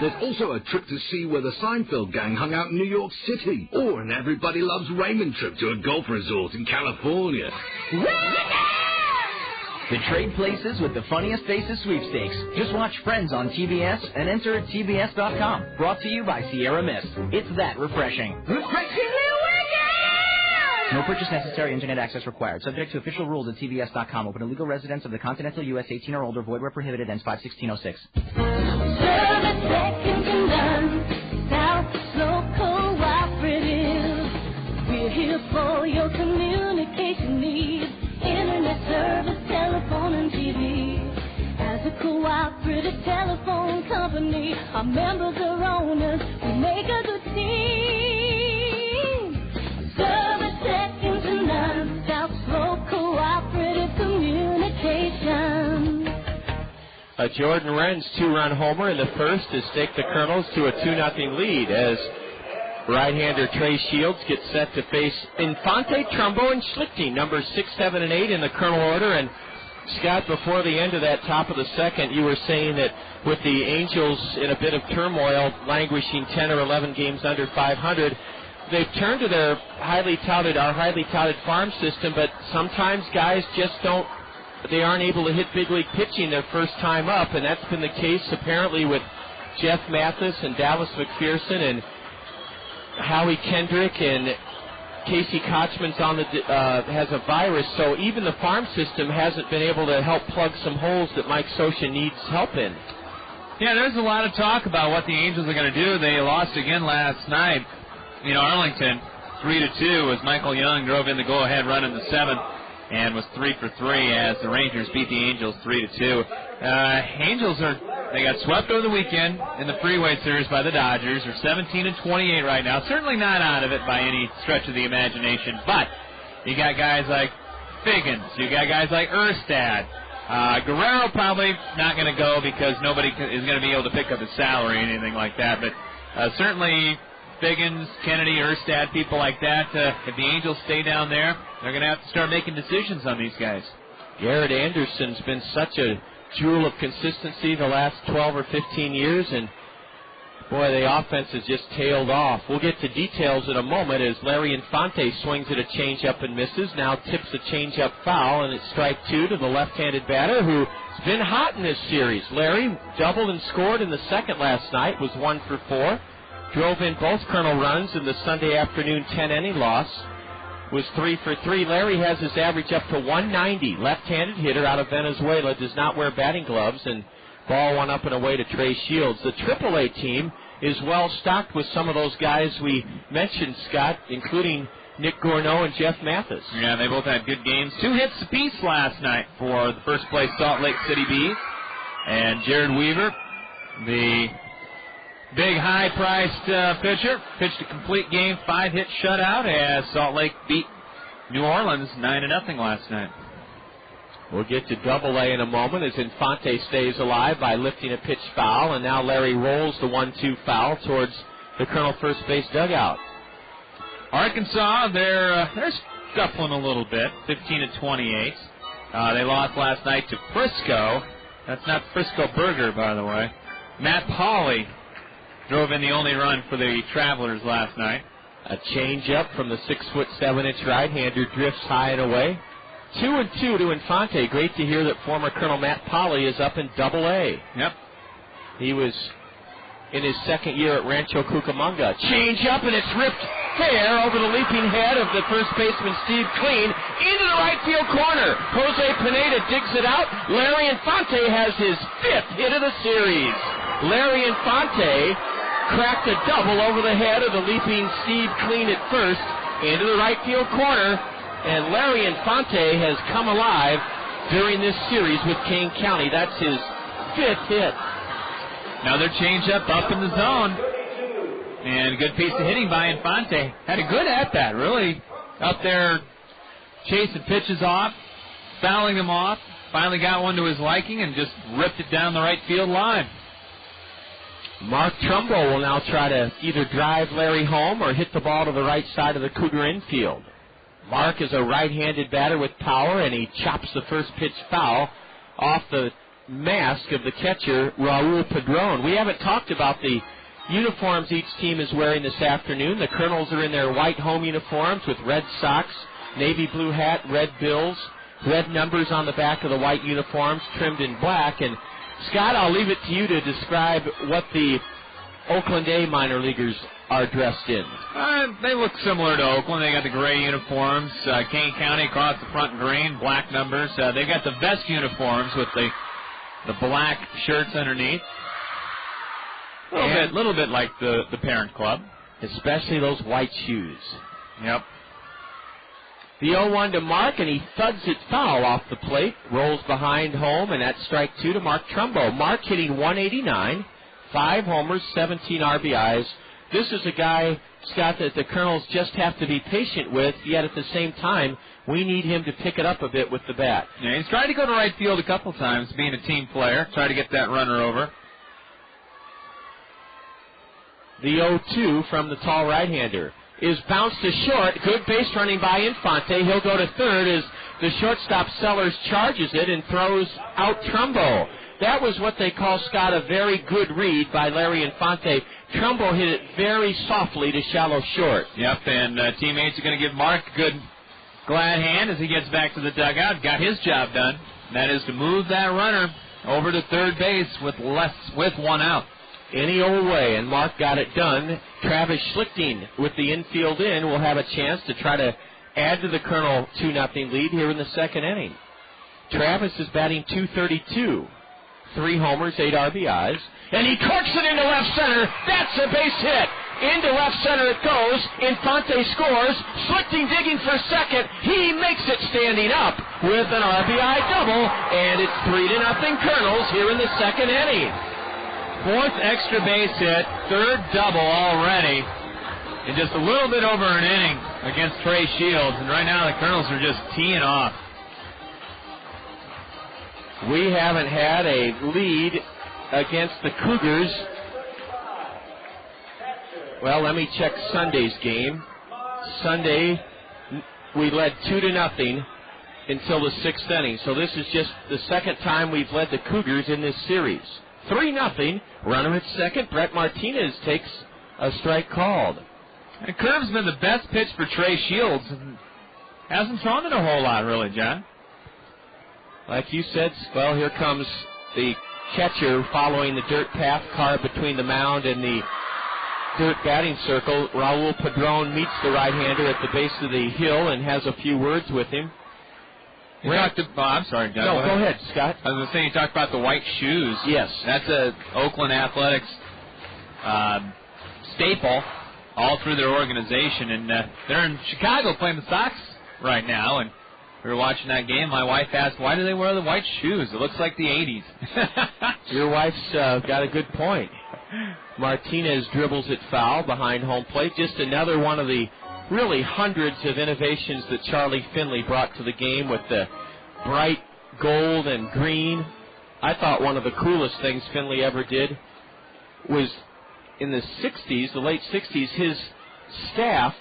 There's also a trip to see where the Seinfeld gang hung out in New York City. Or an Everybody Loves Raymond trip to a golf resort in California. The Trade Places with the Funniest Faces sweepstakes. Just watch Friends on TBS and enter at TBS.com. Brought to you by Sierra Mist. It's that refreshing. No purchase necessary. Internet access required. Subject to official rules at TBS.com. Open to legal residents of the continental U.S. 18 or older. Void where prohibited. Ends 5/16/06. Service second to none. South Slope Cooperative. We're here for your communication needs. Internet service, telephone, and TV. As a cooperative telephone company, our members are owners. We make a good team. Service second to none. South Slope Cooperative Communications. Jordan Wren's 2-run homer in the first has taken the Kernels to a 2-0 lead as right-hander Trey Shields gets set to face Infante, Trumbo, and Schlichting, numbers 6, 7, and 8 in the Kernel order. And Scott, before the end of that top of the second, you were saying that with the Angels in a bit of turmoil, languishing 10 or 11 games under 500, they've turned to their highly touted farm system, but sometimes guys just they aren't able to hit big league pitching their first time up, and that's been the case apparently with Jeff Mathis and Dallas McPherson and Howie Kendrick, and Casey Kochman's has a virus, so even the farm system hasn't been able to help plug some holes that Mike Scioscia needs help in. Yeah, there's a lot of talk about what the Angels are going to do. They lost again last night in Arlington, 3-2, as Michael Young drove in the go-ahead run in the seventh and was 3 for 3 as the Rangers beat the Angels 3-2. Angels they got swept over the weekend in the Freeway Series by the Dodgers. They're 17-28 right now. Certainly not out of it by any stretch of the imagination, but you got guys like Figgins, you got guys like Erstad. Guerrero probably not going to go because nobody is going to be able to pick up his salary or anything like that, but certainly Figgins, Kennedy, Erstad, people like that, if the Angels stay down there, they're going to have to start making decisions on these guys. Garrett Anderson's been such a jewel of consistency the last 12 or 15 years, and boy, the offense has just tailed off. We'll get to details in a moment as Larry Infante swings at a changeup and misses, now tips a changeup foul, and it's strike 2 to the left-handed batter who's been hot in this series. Larry doubled and scored in the second last night, was 1 for 4, drove in both Kernel runs in the Sunday afternoon 10-inning loss, was 3 for 3. Larry has his average up to 190. Left-handed hitter out of Venezuela, does not wear batting gloves, and ball one up and away to Trey Shields. The AAA team is well stocked with some of those guys we mentioned, Scott, including Nick Gourneau and Jeff Mathis. Yeah, they both had good games. 2 hits apiece last night for the first place Salt Lake City Bees. And Jared Weaver, the big high-priced pitcher, pitched a complete game, 5-hit shutout as Salt Lake beat New Orleans 9-0 last night. We'll get to Double-A in a moment as Infante stays alive by lifting a pitch foul, and now Larry rolls the 1-2 foul towards the Kernel first base dugout. Arkansas, they're scuffling a little bit, 15-28. They lost last night to Frisco. That's not Frisco Burger, by the way. Matt Pauley drove in the only run for the Travelers last night. A changeup from the 6'7" right-hander drifts high and away. 2-2 to Infante. Great to hear that former Colonel Matt Pauley is up in Double-A. Yep. He was in his second year at Rancho Cucamonga. Changeup, and it's ripped fair over the leaping head of the first baseman, Steve Kane, into the right field corner. Jose Pineda digs it out. Larry Infante has his 5th hit of the series. Larry Infante cracked a double over the head of the leaping Steve Kane at first into the right field corner, and Larry Infante has come alive during this series with Kane County. That's his 5th hit. Another changeup up in the zone. And a good piece of hitting by Infante. Had a good at-bat, really. Up there chasing pitches off, fouling them off. Finally got one to his liking and just ripped it down the right field line. Mark Trumbo will now try to either drive Larry home or hit the ball to the right side of the Cougar infield. Mark is a right-handed batter with power, and he chops the first pitch foul off the mask of the catcher, Raul Padron. We haven't talked about the uniforms each team is wearing this afternoon. The Kernels are in their white home uniforms with red socks, navy blue hat, red bills, red numbers on the back of the white uniforms trimmed in black. And Scott, I'll leave it to you to describe what the Oakland A minor leaguers are dressed in. They look similar to Oakland. They got the gray uniforms. Kane County across the front green, black numbers. They got the vest uniforms with the black shirts underneath. A little bit like the parent club. Especially those white shoes. Yep. The 0-1 to Mark, and he thuds it foul off the plate. Rolls behind home, and that's strike 2 to Mark Trumbo. Mark hitting 189, 5 homers, 17 RBIs. This is a guy, Scott, that the Kernels just have to be patient with, yet at the same time, we need him to pick it up a bit with the bat. Yeah, he's tried to go to right field a couple times, being a team player, try to get that runner over. The 0-2 from the tall right-hander is bounced to short. Good base running by Infante. He'll go to third as the shortstop Sellers charges it and throws out Trumbo. That was what they call, Scott, a very good read by Larry Infante. Trumbo hit it very softly to shallow short. Yep, and teammates are going to give Mark a good glad hand as he gets back to the dugout. Got his job done. That is to move that runner over to third base with one out. Any old way, and Mark got it done. Travis Schlichting with the infield in will have a chance to try to add to the Colonel 2-0 lead here in the second inning. Travis is batting .232, 3 homers, 8 RBIs, and he corks it into left center. That's a base hit. Into left center it goes. Infante scores. Schlichting digging for second. He makes it standing up with an RBI double, and it's 3-0 Colonels here in the second inning. 4th extra base hit, 3rd double already, in just a little bit over an inning against Trey Shields, and right now the Kernels are just teeing off. We haven't had a lead against the Cougars. Well, let me check Sunday's game. Sunday, we led 2-0 until the 6th inning, so this is just the second time we've led the Cougars in this series. 3-0, runner at second. Brett Martinez takes a strike called. The curve's been the best pitch for Trey Shields. And hasn't thrown it a whole lot, really, John. Like you said, well, here comes the catcher following the dirt path carved between the mound and the dirt batting circle. Raul Padron meets the right-hander at the base of the hill and has a few words with him. I'm sorry, John. No, go ahead, Scott. I was going to say, you talked about the white shoes. Yes. That's a Oakland Athletics staple all through their organization. And they're in Chicago playing the Sox right now. And we were watching that game. My wife asked, why do they wear the white shoes? It looks like the 80s. Your wife's got a good point. Martinez dribbles it foul behind home plate. Just another one of the really hundreds of innovations that Charlie Finley brought to the game with the bright gold and green. I thought one of the coolest things Finley ever did was in the 60s, the late 60s, his staff,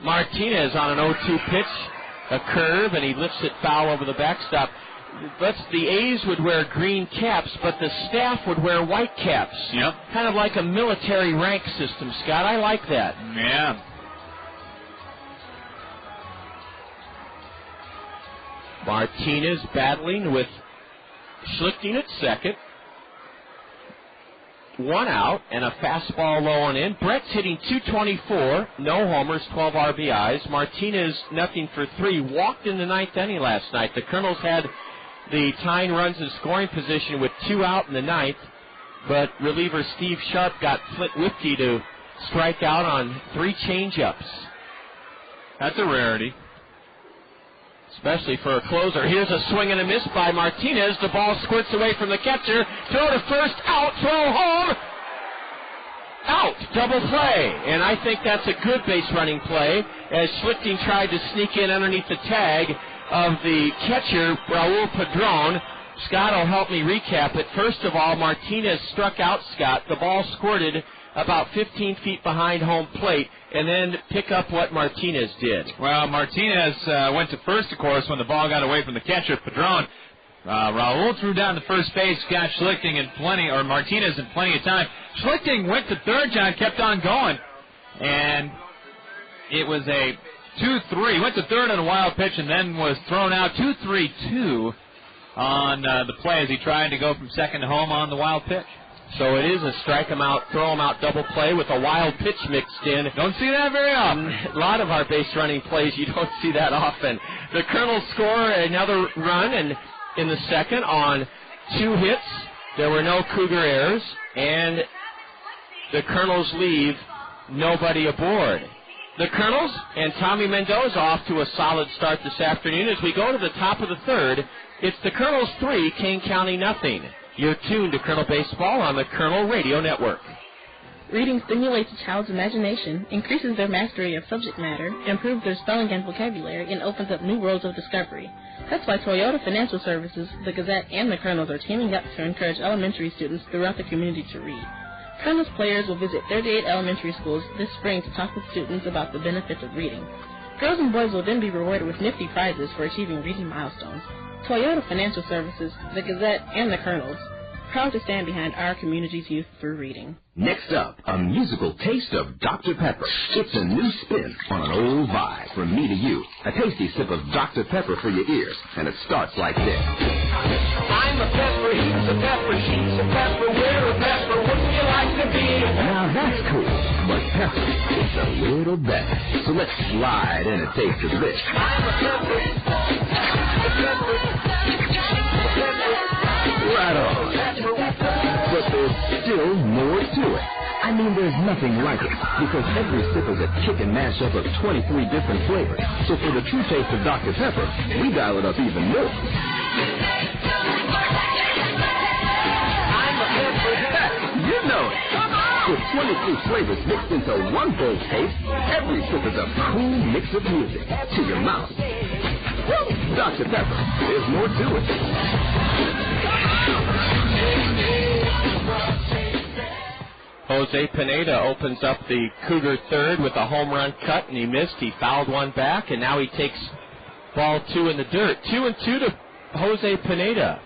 Martinez on an 0-2 pitch, a curve, and he lifts it foul over the backstop. The A's would wear green caps, but the staff would wear white caps. Yep. Kind of like a military rank system, Scott. I like that. Yeah. Martinez battling with Schlichting at second. one out, and a fastball low and in. Brett's hitting .224, no homers, 12 RBIs. Martinez, nothing for 3, walked in the ninth inning last night. The Kernels had the tying runs in scoring position with 2 out in the ninth, but reliever Steve Sharp got Flint Whiskey to strike out on 3 changeups. That's a rarity, especially for a closer. Here's a swing and a miss by Martinez. The ball squirts away from the catcher. Throw to first, out, throw home. Out, double play. And I think that's a good base running play as Schlichting tried to sneak in underneath the tag of the catcher, Raul Padron. Scott will help me recap it. First of all, Martinez struck out Scott. The ball squirted about 15 feet behind home plate, and then pick up what Martinez did. Well, Martinez went to first, of course, when the ball got away from the catcher, Padron. Raul threw down to first base, got Schlichting in Martinez in plenty of time. Schlichting went to third, John, kept on going, and it was a 2-3. Went to third on a wild pitch and then was thrown out 2-3-2 on the play as he tried to go from second to home on the wild pitch. So it is a strike him out, throw him out double play with a wild pitch mixed in. Don't see that very often. A lot of our base running plays, you don't see that often. The Kernels score another run, and in the second on 2 hits. There were no Cougar errors, and the Kernels leave nobody aboard. The Kernels and Tommy Mendoza off to a solid start this afternoon. As we go to the top of the third, it's the Kernels 3, Kane County nothing. You're tuned to Kernel Baseball on the Kernel Radio Network. Reading stimulates a child's imagination, increases their mastery of subject matter, improves their spelling and vocabulary, and opens up new worlds of discovery. That's why Toyota Financial Services, the Gazette, and the Kernels are teaming up to encourage elementary students throughout the community to read. Kernels players will visit 38 elementary schools this spring to talk with students about the benefits of reading. Girls and boys will then be rewarded with nifty prizes for achieving reading milestones. Toyota Financial Services, the Gazette, and the Kernels, proud to stand behind our community's youth through reading. Next up, a musical taste of Dr. Pepper. It's a new spin on an old vibe from me to you. A tasty sip of Dr. Pepper for your ears, and it starts like this. I'm a pepper, he's a pepper, she's a pepper, we're a pepper, wouldn't you like to be? Now that's cool, but pepper is a little better. So let's slide in a taste of this. I'm a pepper, Right on. But there's still more to it. I mean, there's nothing like it, because every sip is a chicken mashup of 23 different flavors. So for the true taste of Dr. Pepper, we dial it up even more. I'm a pepper. You know it. With 23 flavors mixed into one bold taste, every sip is a cool mix of music to your mouth. Woo! Dr. Pepper, there's more to it. Jose Pineda opens up the Cougar third with a home run cut, and he missed. He fouled one back, and now he takes ball 2 in the dirt. 2-2 to Jose Pineda.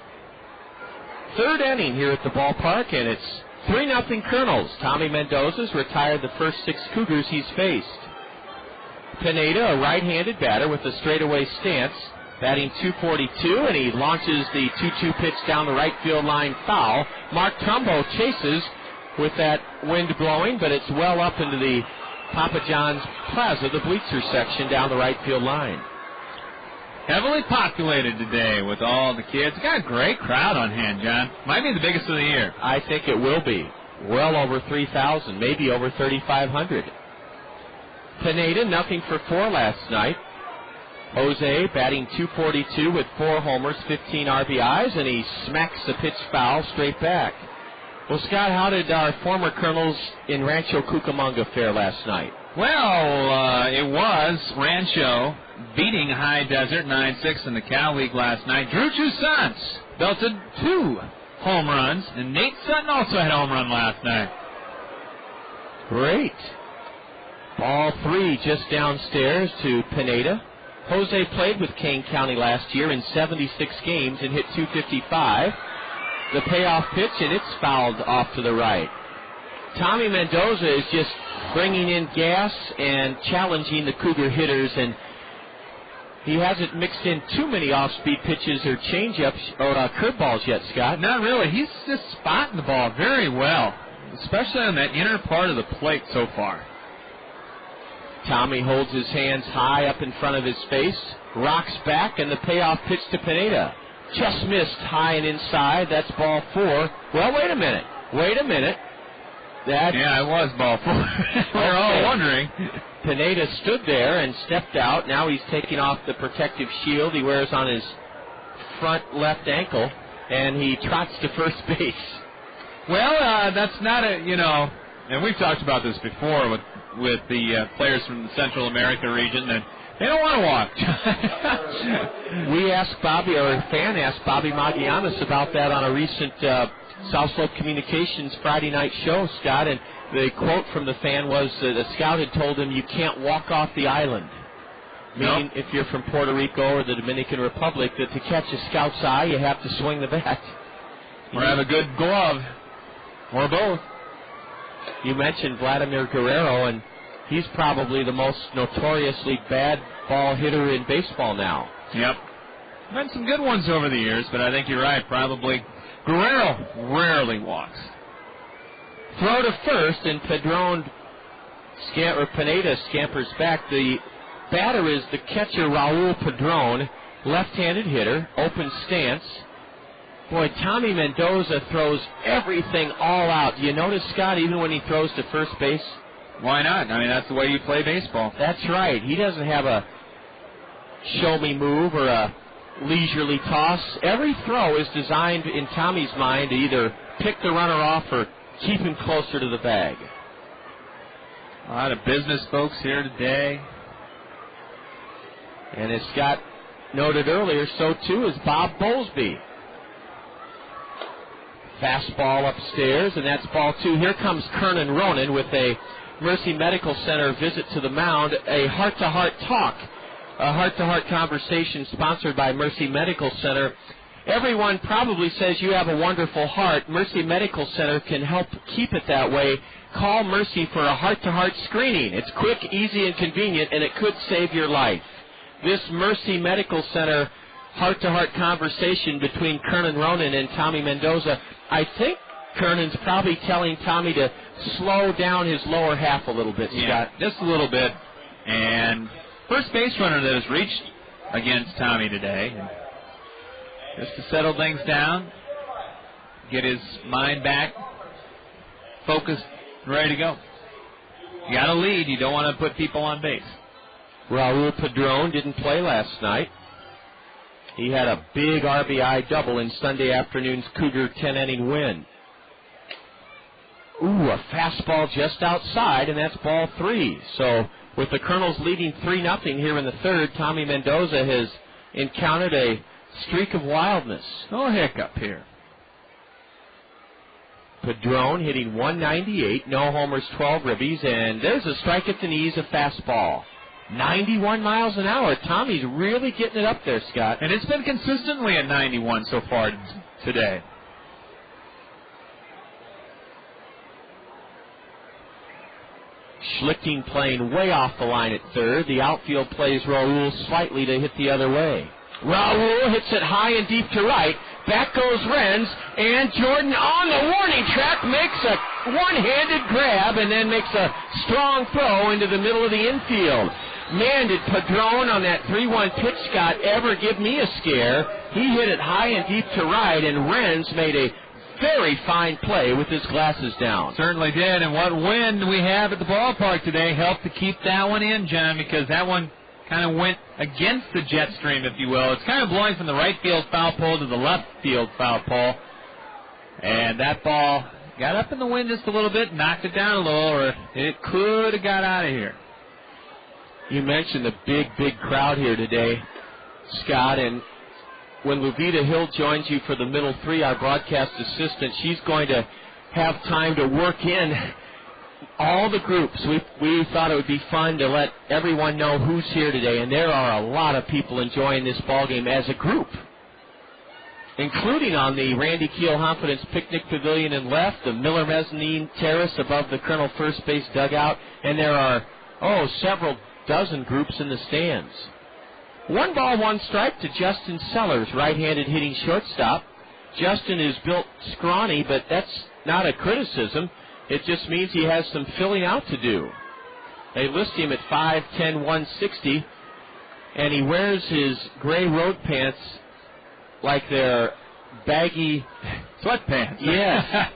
Third inning here at the ballpark, and it's 3-0 Kernels. Tommy Mendoza's retired the first 6 Cougars he's faced. Pineda, a right-handed batter with a straightaway stance, batting .242, and he launches the 2-2 pitch down the right field line foul. Mark Trumbo chases with that wind blowing, but it's well up into the Papa John's Plaza, the bleacher section down the right field line. Heavily populated today with all the kids. Got a great crowd on hand, John. Might be the biggest of the year. I think it will be. Well over 3,000, maybe over 3,500. Pineda, 0 for 4 last night. Jose batting .242 with 4 homers, 15 RBIs, and he smacks the pitch foul straight back. Well, Scott, how did our former Kernels in Rancho Cucamonga fare last night? Well, it was Rancho beating High Desert 9-6 in the Cal League last night. Drew Toussaint belted 2 home runs, and Nate Sutton also had a home run last night. Great. Ball 3 just downstairs to Pineda. Jose played with Kane County last year in 76 games and hit .255. The payoff pitch, and it's fouled off to the right. Tommy Mendoza is just bringing in gas and challenging the Cougar hitters, and he hasn't mixed in too many off-speed pitches or change-ups or curveballs yet, Scott. Not really. He's just spotting the ball very well. especially on that inner part of the plate so far. Tommy holds his hands high up in front of his face, rocks back, and the payoff pitch to Pineda. Just missed high and inside. That's ball 4. Well, wait a minute. Yeah, it was ball 4. We're all wondering. Pineda stood there and stepped out. Now he's taking off the protective shield he wears on his front left ankle, and he trots to first base. Well, that's not and we've talked about this before with the players from the Central America region, that they don't want to walk. We asked Bobby, or a fan asked Bobby Magianis about that on a recent South Slope Communications Friday night show, Scott, and the quote from the fan was that a scout had told him you can't walk off the island. Meaning, if you're from Puerto Rico or the Dominican Republic, that to catch a scout's eye, you have to swing the bat. Or have a good glove. Or both. You mentioned Vladimir Guerrero, and he's probably the most notoriously bad ball hitter in baseball now. Yep. Been some good ones over the years, but I think you're right. Probably Guerrero rarely walks. Throw to first, and Pineda scampers back. The batter is the catcher, Raul Padron, left-handed hitter, open stance. Boy, Tommy Mendoza throws everything all out. You notice, Scott, even when he throws to first base? Why not? I mean, that's the way you play baseball. That's right. He doesn't have a show-me move or a leisurely toss. Every throw is designed, in Tommy's mind, to either pick the runner off or keep him closer to the bag. A lot of business folks here today. And as Scott noted earlier, so too is Bob Bowlesby. Fastball upstairs, and that's ball 2. Here comes Kernan Ronan with a Mercy Medical Center visit to the mound, a heart-to-heart talk, a heart-to-heart conversation sponsored by Mercy Medical Center. Everyone probably says you have a wonderful heart. Mercy Medical Center can help keep it that way. Call Mercy for a heart-to-heart screening. It's quick, easy, and convenient, and it could save your life. This Mercy Medical Center heart-to-heart conversation between Kernan Ronan and Tommy Mendoza, I think Kernan's probably telling Tommy to slow down his lower half a little bit, Scott. Yeah, just a little bit. And first base runner that has reached against Tommy today. Just to settle things down, get his mind back, focused, ready to go. You got a lead. You don't want to put people on base. Raul Padron didn't play last night. He had a big RBI double in Sunday afternoon's Cougar 10-inning win. Ooh, a fastball just outside, and that's ball 3. So with the Kernels leading 3-0 here in the third, Tommy Mendoza has encountered a streak of wildness. No hiccup here. Padron hitting 198, no homers, 12 ribbies, and there's a strike at the knees, a fastball. 91 miles an hour. Tommy's really getting it up there, Scott. And it's been consistently at 91 so far today. Schlichting playing way off the line at third. The outfield plays Raul slightly to hit the other way. Raul hits it high and deep to right. Back goes Renz, and Jordan on the warning track makes a one-handed grab and then makes a strong throw into the middle of the infield. Man, did Padron on that 3-1 pitch, Scott, ever give me a scare. He hit it high and deep to right, and Renz made a very fine play with his glasses down. Certainly did, and what wind we have at the ballpark today helped to keep that one in, John, because that one kind of went against the jet stream, if you will. It's kind of blowing from the right field foul pole to the left field foul pole, and that ball got up in the wind just a little bit, knocked it down a little, or it could have got out of here. You mentioned the big crowd here today, Scott, and when Luvita Hill joins you for the middle 3, our broadcast assistant, she's going to have time to work in all the groups. We thought it would be fun to let everyone know who's here today, and there are a lot of people enjoying this ballgame as a group, including on the Randy Keel Confidence Picnic Pavilion in left, the Miller Mezzanine Terrace above the Colonel first base dugout, and there are, several dozen groups in the stands. 1 ball, 1 strike to Justin Sellers, right-handed hitting shortstop. Justin is built scrawny, but that's not a criticism. it just means he has some filling out to do. They list him at 5'10", 160, and he wears his gray road pants like they're baggy sweatpants. Yeah.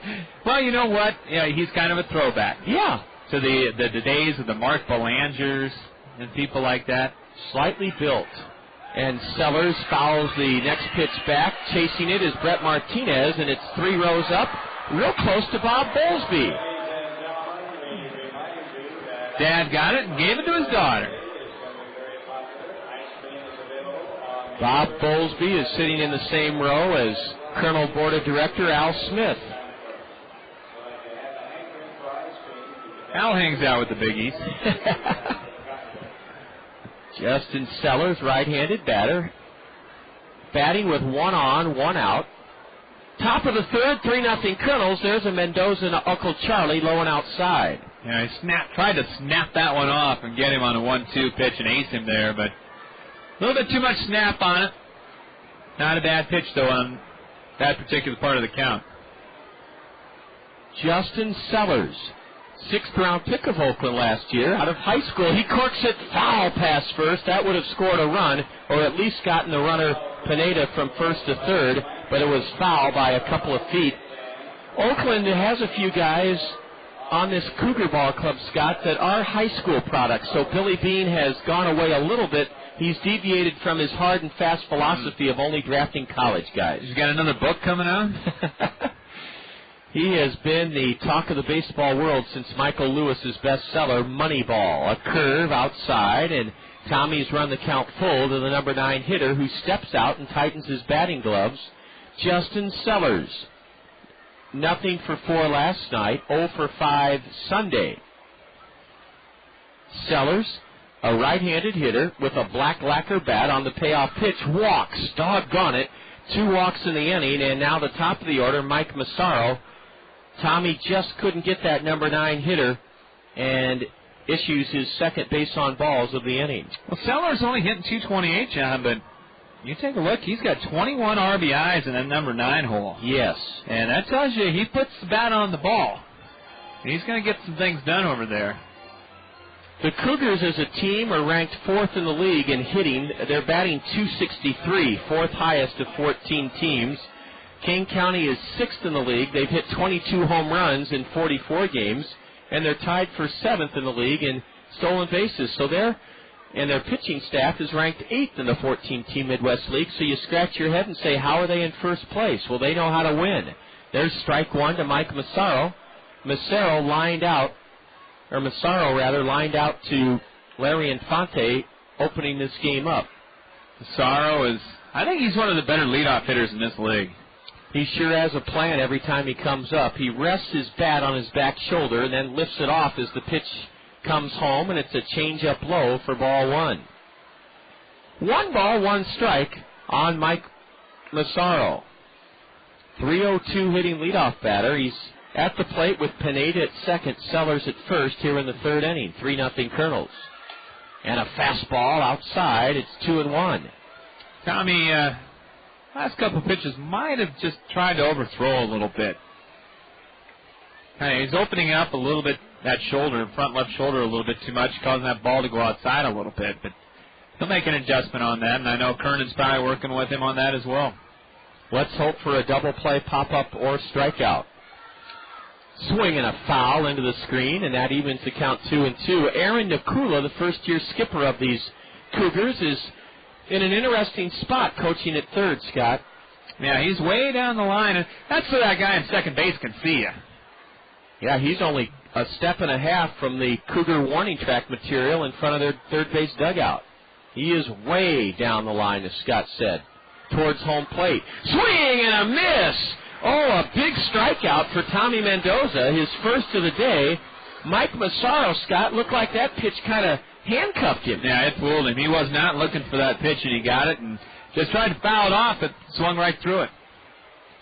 Well, you know what? Yeah, he's kind of a throwback. Yeah. To the days of the Mark Belangers and people like that. Slightly built. And Sellers fouls the next pitch back. Chasing it is Brett Martinez, and it's 3 rows up, real close to Bob Bowlesby. Dad got it and gave it to his daughter. Bob Bowlesby is sitting in the same row as Colonel Board of Director Al Smith. Al hangs out with the biggies. Justin Sellers, right-handed batter, batting with 1 on, 1 out. Top of the third, 3-0 Kernels. There's a Mendoza and Uncle Charlie low and outside. Yeah, I tried to snap that one off and get him on a 1-2 pitch and ace him there, but a little bit too much snap on it. Not a bad pitch, though, on that particular part of the count. Justin Sellers, 6th-round pick of Oakland last year. Out of high school, he corks it foul past first. That would have scored a run, or at least gotten the runner Pineda from first to third, but it was foul by a couple of feet. Oakland has a few guys on this Cougar Ball Club, Scott, that are high school products. So Billy Bean has gone away a little bit. He's deviated from his hard and fast philosophy of only drafting college guys. He's got another book coming out? He has been the talk of the baseball world since Michael Lewis's bestseller, Moneyball. A curve outside, and Tommy's run the count full to the number 9 hitter, who steps out and tightens his batting gloves, Justin Sellers. 0 for 4 last night, 0 for 5 Sunday. Sellers, a right-handed hitter with a black lacquer bat on the payoff pitch, walks, doggone it, 2 walks in the inning, and now the top of the order, Mike Massaro. Tommy just couldn't get that number 9 hitter and issues his second base on balls of the inning. Well, Sellers only hitting 228, John, but you take a look, he's got 21 RBIs in that number 9 hole. Yes. And that tells you he puts the bat on the ball. He's going to get some things done over there. The Cougars as a team are ranked 4th in the league in hitting. They're batting .263, 4th highest of 14 teams. Kane County is 6th in the league. They've hit 22 home runs in 44 games, and they're tied for 7th in the league in stolen bases. So their pitching staff is ranked 8th in the 14-team Midwest League. So you scratch your head and say, how are they in first place? Well, they know how to win. There's strike 1 to Mike Massaro. Massaro lined out to Larry Infante, opening this game up. Massaro I think he's one of the better leadoff hitters in this league. He sure has a plan every time he comes up. He rests his bat on his back shoulder and then lifts it off as the pitch comes home, and it's a change-up low for ball 1. 1 ball, 1 strike on Mike Massaro. 302 hitting leadoff batter. He's at the plate with Pineda at second, Sellers at first here in the 3rd inning. 3-0 Kernels. And a fastball outside. It's 2-1. Tommy, last couple of pitches might have just tried to overthrow a little bit. He's opening up a little bit, that shoulder, front left shoulder a little bit too much, causing that ball to go outside a little bit. But he'll make an adjustment on that, and I know Kernan's probably working with him on that as well. Let's hope for a double play, pop-up, or strikeout. Swing and a foul into the screen, and that evens the count 2-2. Aaron Nakula, the first-year skipper of these Cougars, is in an interesting spot coaching at third, Scott. Yeah, he's way down the line, and that's so that guy in second base can see you. Yeah, he's only a step and a half from the Cougar warning track material in front of their third base dugout. He is way down the line, as Scott said, towards home plate. Swing and a miss! Oh, a big strikeout for Tommy Mendoza, his first of the day. Mike Massaro, Scott, looked like that pitch kind of handcuffed him. Yeah, it fooled him. He was not looking for that pitch, and he got it, and just tried to foul it off, but swung right through it.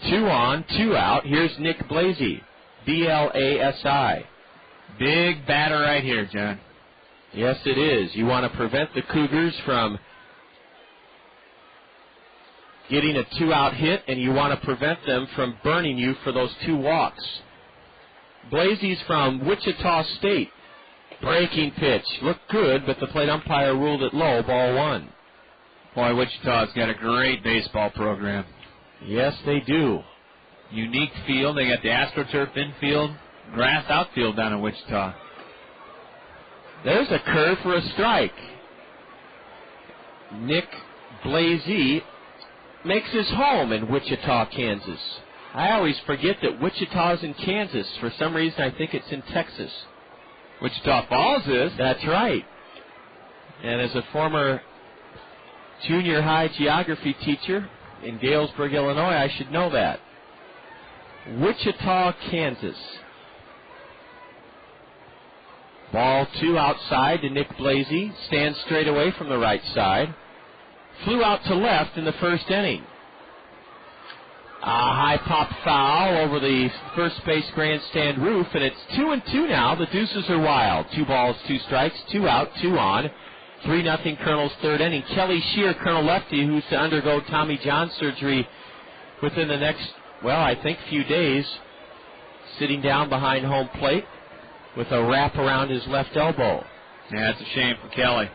2 on, 2 out. Here's Nick Blasey, B-L-A-S-I. Big batter right here, John. Yes, it is. You want to prevent the Cougars from getting a 2-out hit, and you want to prevent them from burning you for those 2 walks. Baisley's from Wichita State. Breaking pitch. Looked good, but the plate umpire ruled it low, ball one. Boy, Wichita's got a great baseball program. Yes, they do. Unique field. They got the AstroTurf infield, grass outfield down in Wichita. There's a curve for a strike. Nick Baisley makes his home in Wichita, Kansas. I always forget that Wichita's in Kansas. For some reason, I think it's in Texas. Wichita Falls is. That's right. And as a former junior high geography teacher in Galesburg, Illinois, I should know that. Wichita, Kansas. Ball 2 outside to Nick Baisley. Stands straight away from the right side. Flew out to left in the first inning. A high pop foul over the first base grandstand roof, and it's 2-2 now. The deuces are wild. 2 balls, 2 strikes, 2 out, 2 on. 3-0 Kernels third inning. Kelly Shear, Colonel Lefty, who's to undergo Tommy John surgery within the next, I think few days, sitting down behind home plate with a wrap around his left elbow. Yeah, it's a shame for Kelly.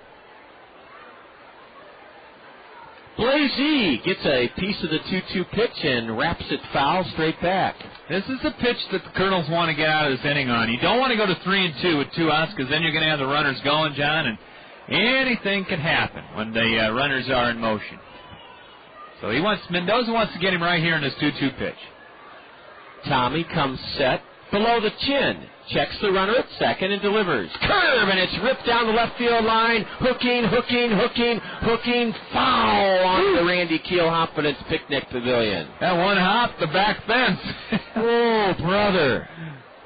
Baisley gets a piece of the 2-2 pitch and wraps it foul straight back. This is a pitch that the Kernels want to get out of this inning on. You don't want to go to 3-2 with 2 outs because then you're going to have the runners going, John, and anything can happen when the runners are in motion. So Mendoza wants to get him right here in this 2-2 pitch. Tommy comes set below the chin. Checks the runner at second and delivers. Curve, and it's ripped down the left field line. Hooking, foul on the Randy Keel Confidence Picnic Pavilion. That one hopped the back fence. Oh, brother.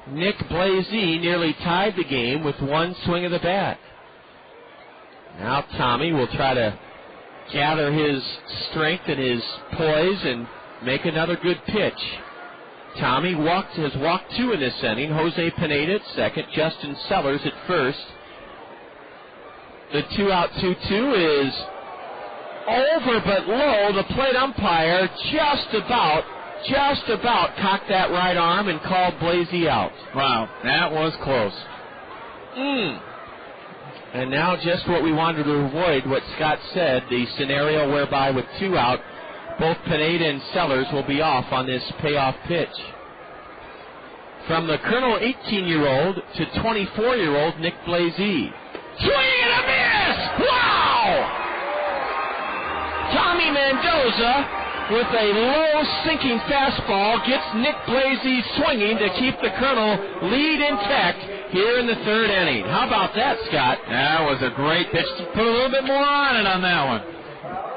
Nick Baisley nearly tied the game with one swing of the bat. Now Tommy will try to gather his strength and his poise and make another good pitch. Tommy has walked 2 in this inning. Jose Pineda at second, Justin Sellers at first. The 2-out 2-2 is over but low. The plate umpire just about cocked that right arm and called Baisley out. Wow, that was close. And now just what we wanted to avoid, what Scott said, the scenario whereby with 2 out, both Pineda and Sellers will be off on this payoff pitch. From the Colonel 18-year-old to 24-year-old Nick Baisley. Swing and a miss! Wow! Tommy Mendoza with a low sinking fastball gets Nick Baisley swinging to keep the Colonel lead intact here in the third inning. How about that, Scott? That was a great pitch. Put a little bit more on it on that one.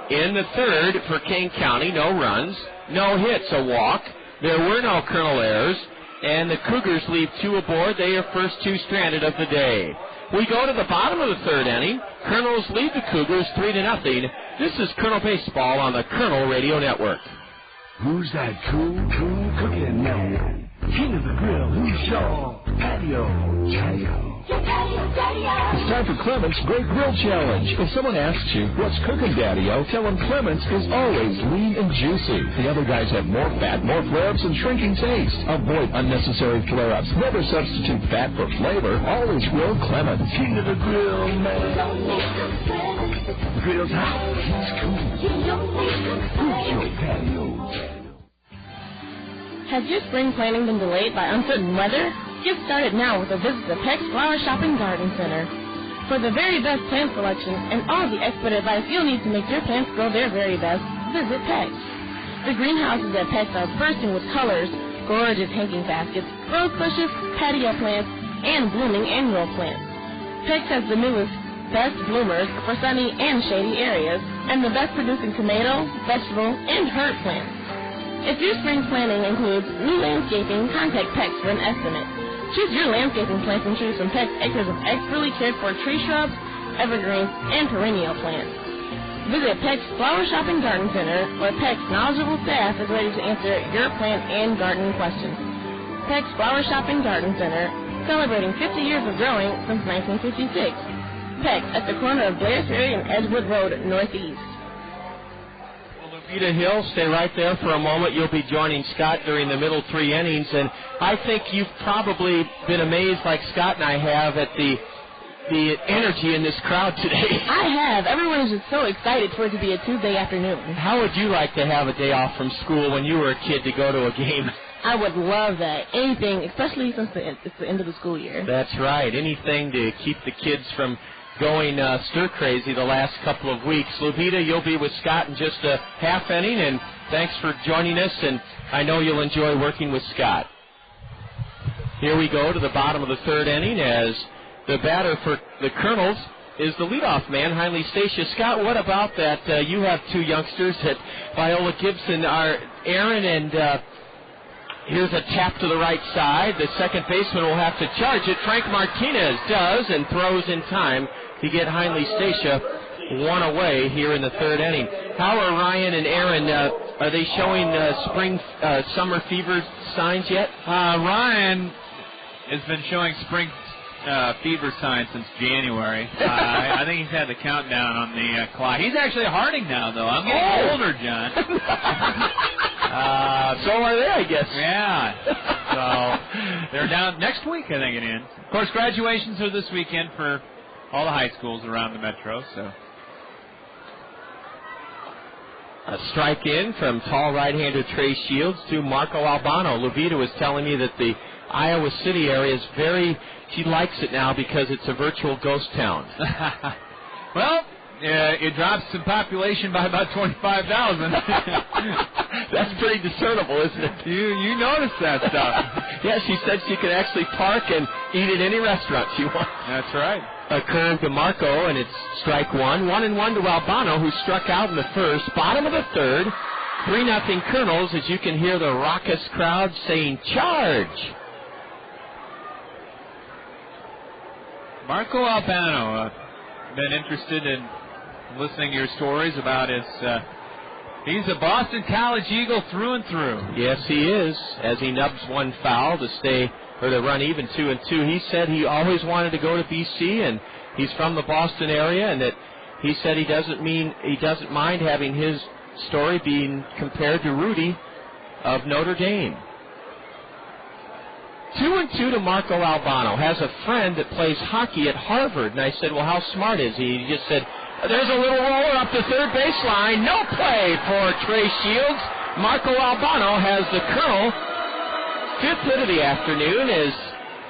In the third for Kane County, no runs, no hits, a walk. There were no Colonel errors, and the Cougars leave 2 aboard. They are first 2 stranded of the day. We go to the bottom of the third inning. Kernels lead the Cougars 3-0. This is Colonel Baseball on the Kernel Radio Network. Who's that cool cooking man? King of the grill, who's your patio? It's time for Clement's Great Grill Challenge. If someone asks you, what's cooking, Daddy-O, tell them Clement's is always lean and juicy. The other guys have more fat, more flare-ups, and shrinking taste. Avoid unnecessary flare-ups. Never substitute fat for flavor. Always grill Clement's. King of the grill, man. The grill's hot. He's cool. Who's your patio? Has your spring planning been delayed by uncertain weather? Get started now with a visit to Peck's Flower Shopping Garden Center. For the very best plant selection and all the expert advice you'll need to make your plants grow their very best, visit Peck's. The greenhouses at Peck's are bursting with colors, gorgeous hanging baskets, rose bushes, patio plants, and blooming annual plants. Peck's has the newest, best bloomers for sunny and shady areas, and the best producing tomato, vegetable, and herb plants. If your spring planning includes new landscaping, contact Peck's for an estimate. Choose your landscaping plants and trees from Peck's acres of expertly cared for tree shrubs, evergreens, and perennial plants. Visit Peck's Flower Shopping Garden Center, where Peck's knowledgeable staff is ready to answer your plant and gardening questions. Peck's Flower Shopping Garden Center, celebrating 50 years of growing since 1956. Peck's at the corner of Blair Ferry and Edgewood Road, Northeast. Lupita Hill, stay right there for a moment. You'll be joining Scott during the middle 3 innings, and I think you've probably been amazed, like Scott and I have, at the energy in this crowd today. I have. Everyone is just so excited for it to be a Tuesday afternoon. How would you like to have a day off from school when you were a kid to go to a game? I would love that. Anything, especially since it's the end of the school year. That's right. Anything to keep the kids from going stir-crazy the last couple of weeks. Lupita, you'll be with Scott in just a half inning, and thanks for joining us, and I know you'll enjoy working with Scott. Here we go to the bottom of the 3rd inning as the batter for the Kernels is the leadoff man, Heinley Stacia. Scott, what about that? You have 2 youngsters at Viola Gibson, are Aaron, and here's a tap to the right side. The second baseman will have to charge it. Frank Martinez does and throws in time to get Heinley Stacia 1 away here in the 3rd inning. How are Ryan and Aaron? Are they showing summer fever signs yet? Ryan has been showing spring fever signs since January. I think he's had the countdown on the clock. He's actually Harding now, though. I'm getting older, John. So are they, I guess. Yeah. So they're down next week, I think it is. Of course, graduations are this weekend for all the high schools around the metro. So a strike in from tall right-hander Trey Shields to Marco Albano. Lupita was telling me that the Iowa City area is she likes it now because it's a virtual ghost town. Well, it drops in population by about 25,000. That's pretty discernible, isn't it? You notice that stuff. Yeah, she said she could actually park and eat at any restaurant she wants. That's right. A curve to Marco, and it's strike 1. 1-1 to Albano, who struck out in the 1st. Bottom of the 3rd. 3-0 Kernels, as you can hear the raucous crowd saying, "Charge!" Marco Albano, been interested in listening to your stories about his. He's a Boston College Eagle through and through. Yes, he is. As he nubs one foul to run even 2-2. He said he always wanted to go to BC, and he's from the Boston area, and that he said he doesn't mind having his story being compared to Rudy of Notre Dame. 2-2 to Marco Albano. Has a friend that plays hockey at Harvard. And I said, well, how smart is he? He just said, there's a little roller up the 3rd baseline. No play for Trey Shields. Marco Albano has the Colonel 5th hit of the afternoon as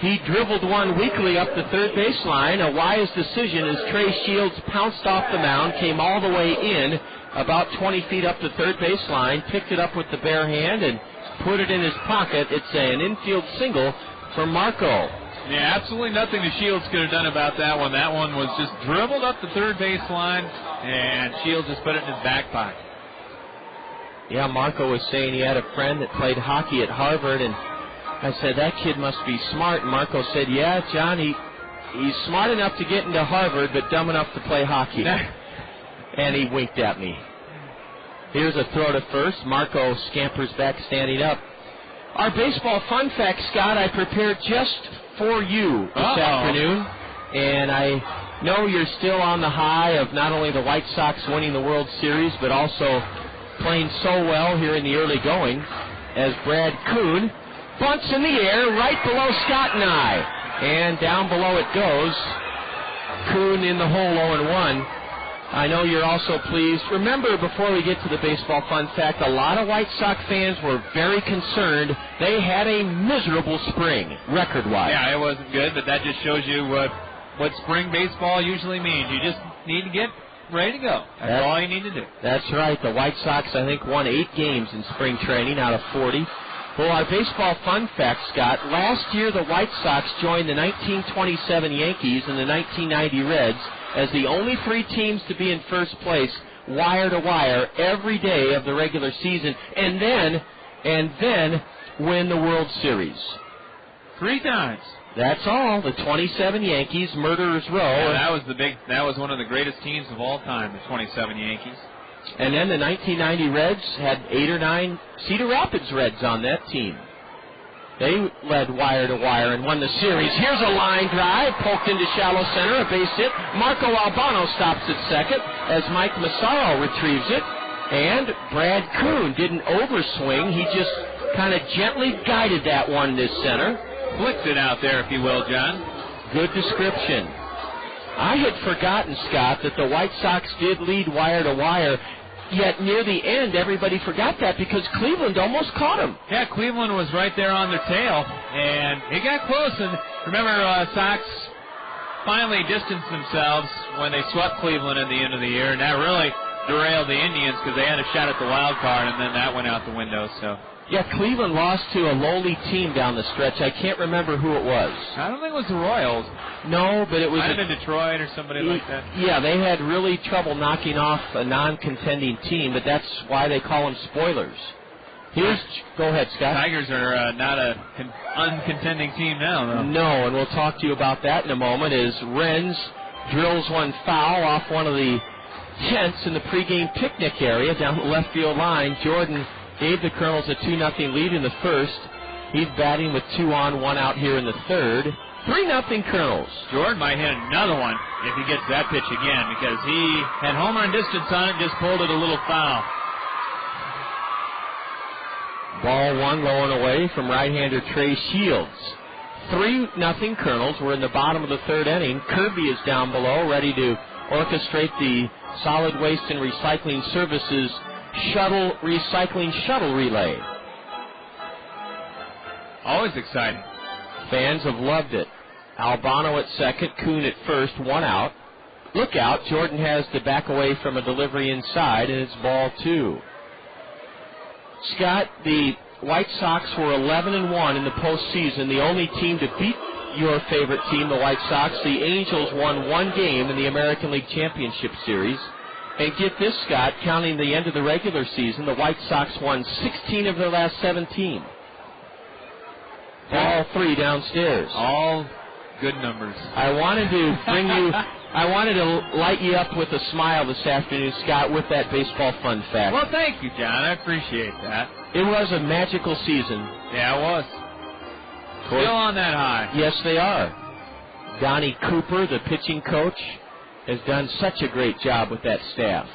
he dribbled one weakly up the 3rd baseline. A wise decision as Trey Shields pounced off the mound, came all the way in, about 20 feet up the 3rd baseline, picked it up with the bare hand, and put it in his pocket. It's an infield single for Marco. Yeah, absolutely nothing the Shields could have done about that one. That one was just dribbled up the 3rd baseline, and Shields just put it in his back pocket. Yeah, Marco was saying he had a friend that played hockey at Harvard, and I said, that kid must be smart. And Marco said, yeah, John, he's smart enough to get into Harvard, but dumb enough to play hockey. And he winked at me. Here's a throw to first. Marco scampers back, standing up. Our baseball fun fact, Scott, I prepared just for you this afternoon. And I know you're still on the high of not only the White Sox winning the World Series, but also playing so well here in the early going as Brad Kuhn bunts in the air right below Scott and I. And down below it goes. Kuhn in the hole 0-1. I know you're also pleased. Remember, before we get to the baseball fun fact, a lot of White Sox fans were very concerned. They had a miserable spring, record-wise. Yeah, it wasn't good, but that just shows you what spring baseball usually means. You just need to get ready to go. That's all you need to do. That's right. The White Sox, I think, won 8 games in spring training out of 40. Well, our baseball fun fact, Scott, last year the White Sox joined the 1927 Yankees and the 1990 Reds as the only 3 teams to be in first place, wire to wire, every day of the regular season, and then win the World Series. 3 times. That's all. The 27 Yankees, Murderers Row. Yeah, that was one of the greatest teams of all time, the 27 Yankees. And then the 1990 Reds had 8 or 9 Cedar Rapids Reds on that team. They led wire to wire and won the series. Here's a line drive, poked into shallow center, a base hit. Marco Albano stops at second as Mike Mazzaro retrieves it. And Brad Kuhn didn't overswing. He just kind of gently guided that one to center. Flicked it out there, if you will, John. Good description. I had forgotten, Scott, that the White Sox did lead wire to wire, yet near the end everybody forgot that because Cleveland almost caught him. Yeah, Cleveland was right there on their tail, and it got close. And remember, Sox finally distanced themselves when they swept Cleveland at the end of the year, and that really derailed the Indians because they had a shot at the wild card, and then that went out the window. So. Yeah, Cleveland lost to a lowly team down the stretch. I can't remember who it was. I don't think it was the Royals. No, but it was... Might have been Detroit or somebody like that. Yeah, they had really trouble knocking off a non-contending team, but that's why they call them spoilers. Go ahead, Scott. Tigers are not a uncontending team now, though. No, and we'll talk to you about that in a moment as Renz drills one foul off one of the tents in the pregame picnic area down the left field line. Jordan gave the Kernels a 2-0 lead in the first. He's batting with 2 on, 1 out here in the third. 3-0 Kernels. Jordan might hit another one if he gets that pitch again because he had home run distance on it, just pulled it a little foul. Ball one low and away from right-hander Trey Shields. 3-0 Kernels. We're in the bottom of the third inning. Kirby is down below, ready to orchestrate the Solid Waste and Recycling Services recycling shuttle relay. Always exciting. Fans have loved it. Albano at second, Kuhn at first, 1 out. Look out, Jordan has to back away from a delivery inside, and it's ball 2. Scott, the White Sox were 11-1 in the postseason, the only team to beat your favorite team, the White Sox. The Angels won 1 game in the American League Championship Series. And get this, Scott, counting the end of the regular season, the White Sox won 16 of their last 17. All 3 downstairs. All good numbers. I wanted to light you up with a smile this afternoon, Scott, with that baseball fun fact. Well, thank you, John. I appreciate that. It was a magical season. Yeah, it was. Still on that high. Yes, they are. Donnie Cooper, the pitching coach, has done such a great job with that staff.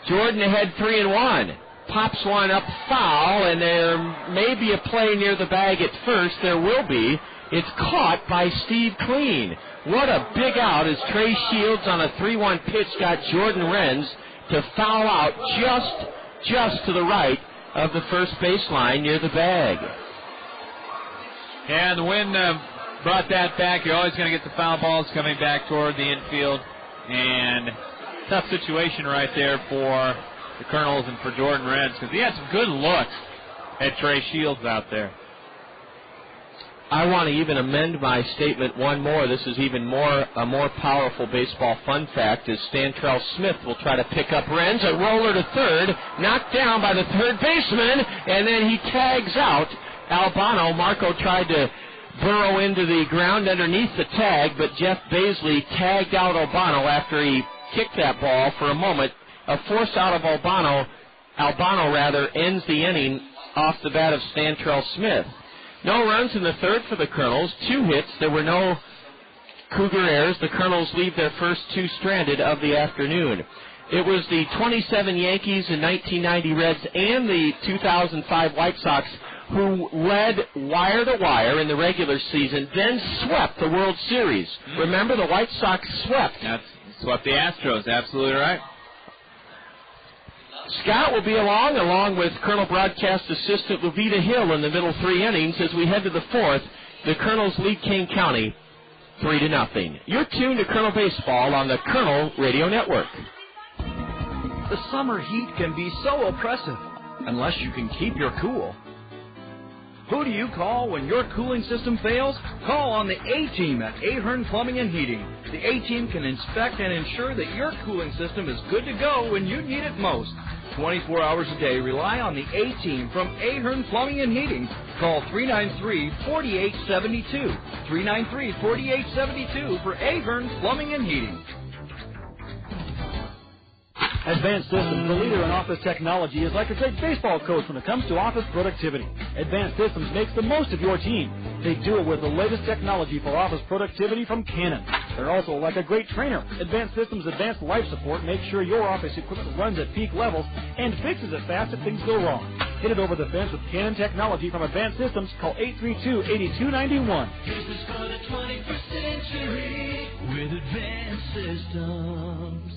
Jordan ahead 3-1. Pops one up foul, and there may be a play near the bag at first. There will be. It's caught by Steve Clean. What a big out as Trey Shields on a 3-1 pitch got Jordan Renz to foul out just to the right of the first baseline near the bag. And the wind brought that back. You're always going to get the foul balls coming back toward the infield. And tough situation right there for the Kernels and for Jordan Renz because he had some good looks at Trey Shields out there. I want to even amend my statement one more. This is even a more powerful baseball fun fact as Stantrell Smith will try to pick up Renz. A roller to third, knocked down by the third baseman, and then he tags out Albano. Marco tried to burrow into the ground underneath the tag, but Jeff Baisley tagged out Albano after he kicked that ball for a moment. A force out of Albano ends the inning off the bat of Stantrell Smith. No runs in the third for the Kernels, 2 hits. There were no Cougar errors. The Kernels leave their first 2 stranded of the afternoon. It was the 27 Yankees and 1990 Reds and the 2005 White Sox who led wire to wire in the regular season, then swept the World Series. Remember, the White Sox swept. Swept the Astros, absolutely right. Scott will be along with Colonel Broadcast Assistant Levita Hill in the middle 3 innings as we head to the 4th. The Kernels lead Kane County 3-0. You're tuned to Kernel Baseball on the Kernel Radio Network. The summer heat can be so oppressive unless you can keep your cool. Who do you call when your cooling system fails? Call on the A-Team at Ahern Plumbing and Heating. The A-Team can inspect and ensure that your cooling system is good to go when you need it most. 24 hours a day, rely on the A-Team from Ahern Plumbing and Heating. Call 393-4872. 393-4872 for Ahern Plumbing and Heating. Advanced Systems, the leader in office technology, is like a great baseball coach when it comes to office productivity. Advanced Systems makes the most of your team. They do it with the latest technology for office productivity from Canon. They're also like a great trainer. Advanced Systems Advanced Life Support makes sure your office equipment runs at peak levels and fixes it fast if things go wrong. Hit it over the fence with Canon technology from Advanced Systems. Call 832-8291. This is for the 21st century with Advanced Systems.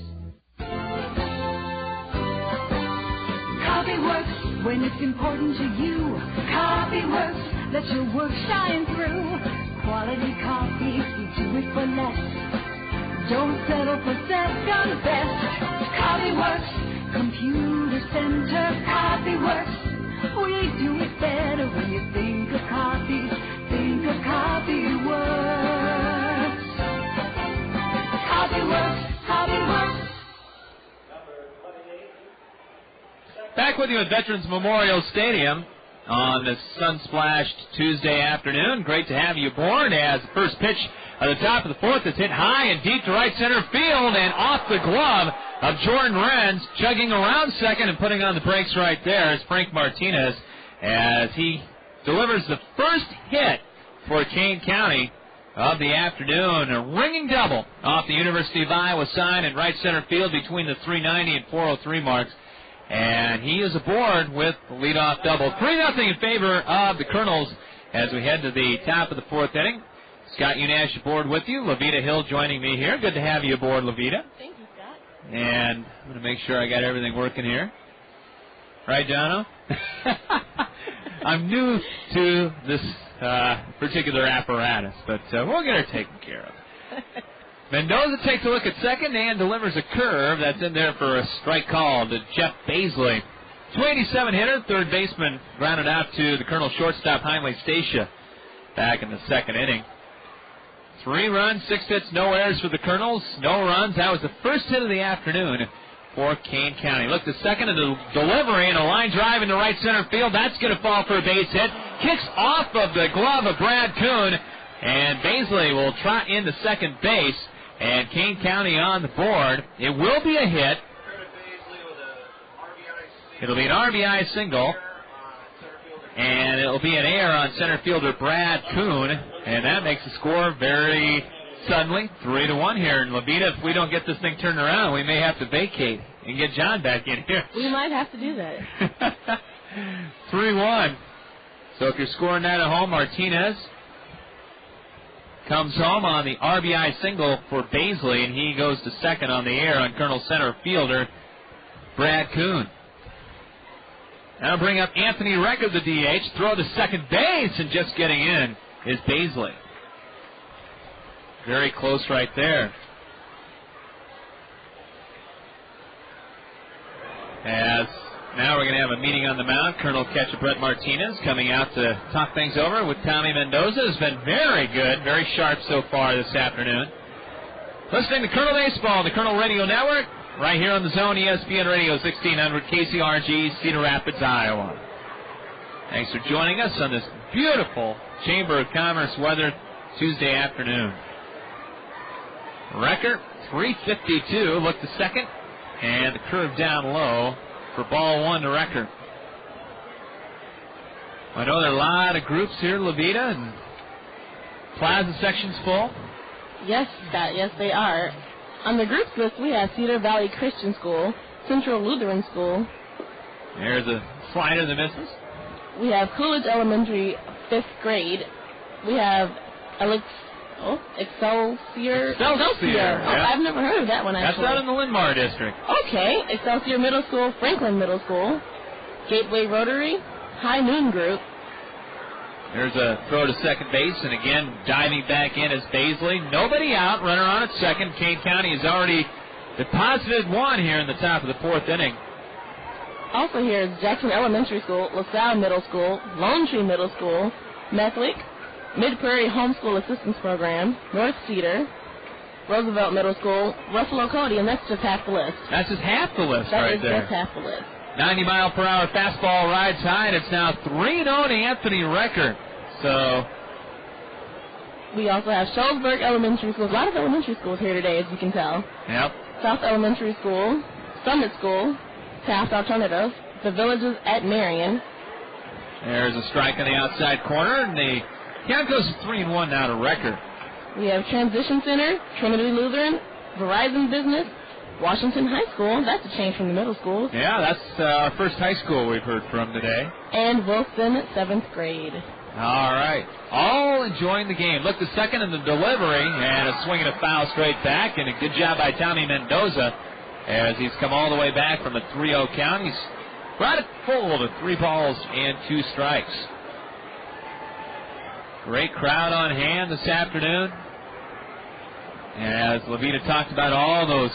Coffee works when it's important to you. Coffee works, let your work shine through. Quality coffee, you do it for less. Don't settle for second best. Coffee works, computer center. Coffee works, we do it better when you think of coffee. Think of Coffee Works. Coffee works, coffee works. Back with you at Veterans Memorial Stadium on this sun-splashed Tuesday afternoon. Great to have you aboard as the first pitch at the top of the fourth is hit high and deep to right center field and off the glove of Jordan Renz, chugging around second and putting on the brakes right there is Frank Martinez as he delivers the first hit for Kane County of the afternoon. A ringing double off the University of Iowa sign in right center field between the 390 and 403 marks. And he is aboard with the leadoff double. 3-0 in favor of the Kernels as we head to the top of the fourth inning. Scott Unash aboard with you. Levita Hill joining me here. Good to have you aboard, Levita. Thank you, Scott. And I'm going to make sure I got everything working here. Right, Jono? I'm new to this particular apparatus, but we'll get her taken care of. Mendoza takes a look at second and delivers a curve that's in there for a strike call to Jeff Baisley. 287 hitter, third baseman grounded out to the Colonel shortstop Heinley Stacia back in the second inning. 3 runs, 6 hits, no errors for the Colonels, no runs. That was the first hit of the afternoon for Kane County. Look, the second of the delivery and a line drive into right center field. That's going to fall for a base hit. Kicks off of the glove of Brad Kuhn, and Baisley will trot into second base. And Kane County on the board. It will be a hit. It'll be an RBI single. And it'll be an error on center fielder Brad Kuhn. And that makes the score very suddenly 3-1 here in Levita. If we don't get this thing turned around, we may have to vacate and get John back in here. We might have to do that. 3-1. So if you're scoring that at home, Martinez comes home on the RBI single for Baisley, and he goes to second on the air on Colonel center fielder Brad Kuhn. Now bring up Anthony Recker, the DH, throw to second base, and just getting in is Baisley. Very close right there. As now we're going to have a meeting on the mound. Colonel catcher Brett Martinez coming out to talk things over with Tommy Mendoza. Has been very good, very sharp so far this afternoon. Listening to Colonel Baseball on the Colonel Radio Network, right here on the Zone, ESPN Radio 1600, KCRG, Cedar Rapids, Iowa. Thanks for joining us on this beautiful Chamber of Commerce weather Tuesday afternoon. Recker, 352, look to second, and the curve down low for ball one to Recker. I know there are a lot of groups here, Levita, and Plaza section's full. Yes, Scott, yes they are. On the groups list, we have Cedar Valley Christian School, Central Lutheran School. There's a slider that misses. We have Coolidge Elementary, 5th grade. We have Excelsior. Yeah. Oh, I've never heard of that one, actually. That's out in the Linn-Mar district. Okay. Excelsior Middle School, Franklin Middle School, Gateway Rotary, High Noon Group. There's a throw to second base, and again, diving back in is Baisley. Nobody out, runner on at second. Kane County has already deposited one here in the top of the fourth inning. Also here is Jackson Elementary School, LaSalle Middle School, Lone Tree Middle School, Methlick, Mid-Prairie Homeschool Assistance Program, North Cedar, Roosevelt Middle School, Russell Cody, and that's just half the list. That's just half the list right there. That is just half the list. 90-mile-per-hour fastball rides high, and it's now 3-0 to Anthony Recker. So we also have Shullsburg Elementary School. A lot of elementary schools here today, as you can tell. Yep. South Elementary School, Summit School, Taft Alternative, The Villages at Marion. There's a strike on the outside corner, and the count goes 3-1 now to Recker. We have Transition Center, Trinity Lutheran, Verizon Business, Washington High School. That's a change from the middle schools. Yeah, that's our first high school we've heard from today. And Wilson, 7th grade. All right. All enjoying the game. Look, the second in the delivery, and a swing and a foul straight back, and a good job by Tommy Mendoza as he's come all the way back from a 3-0 count. He's brought it full to 3 balls and 2 strikes. Great crowd on hand this afternoon. As Levita talked about all those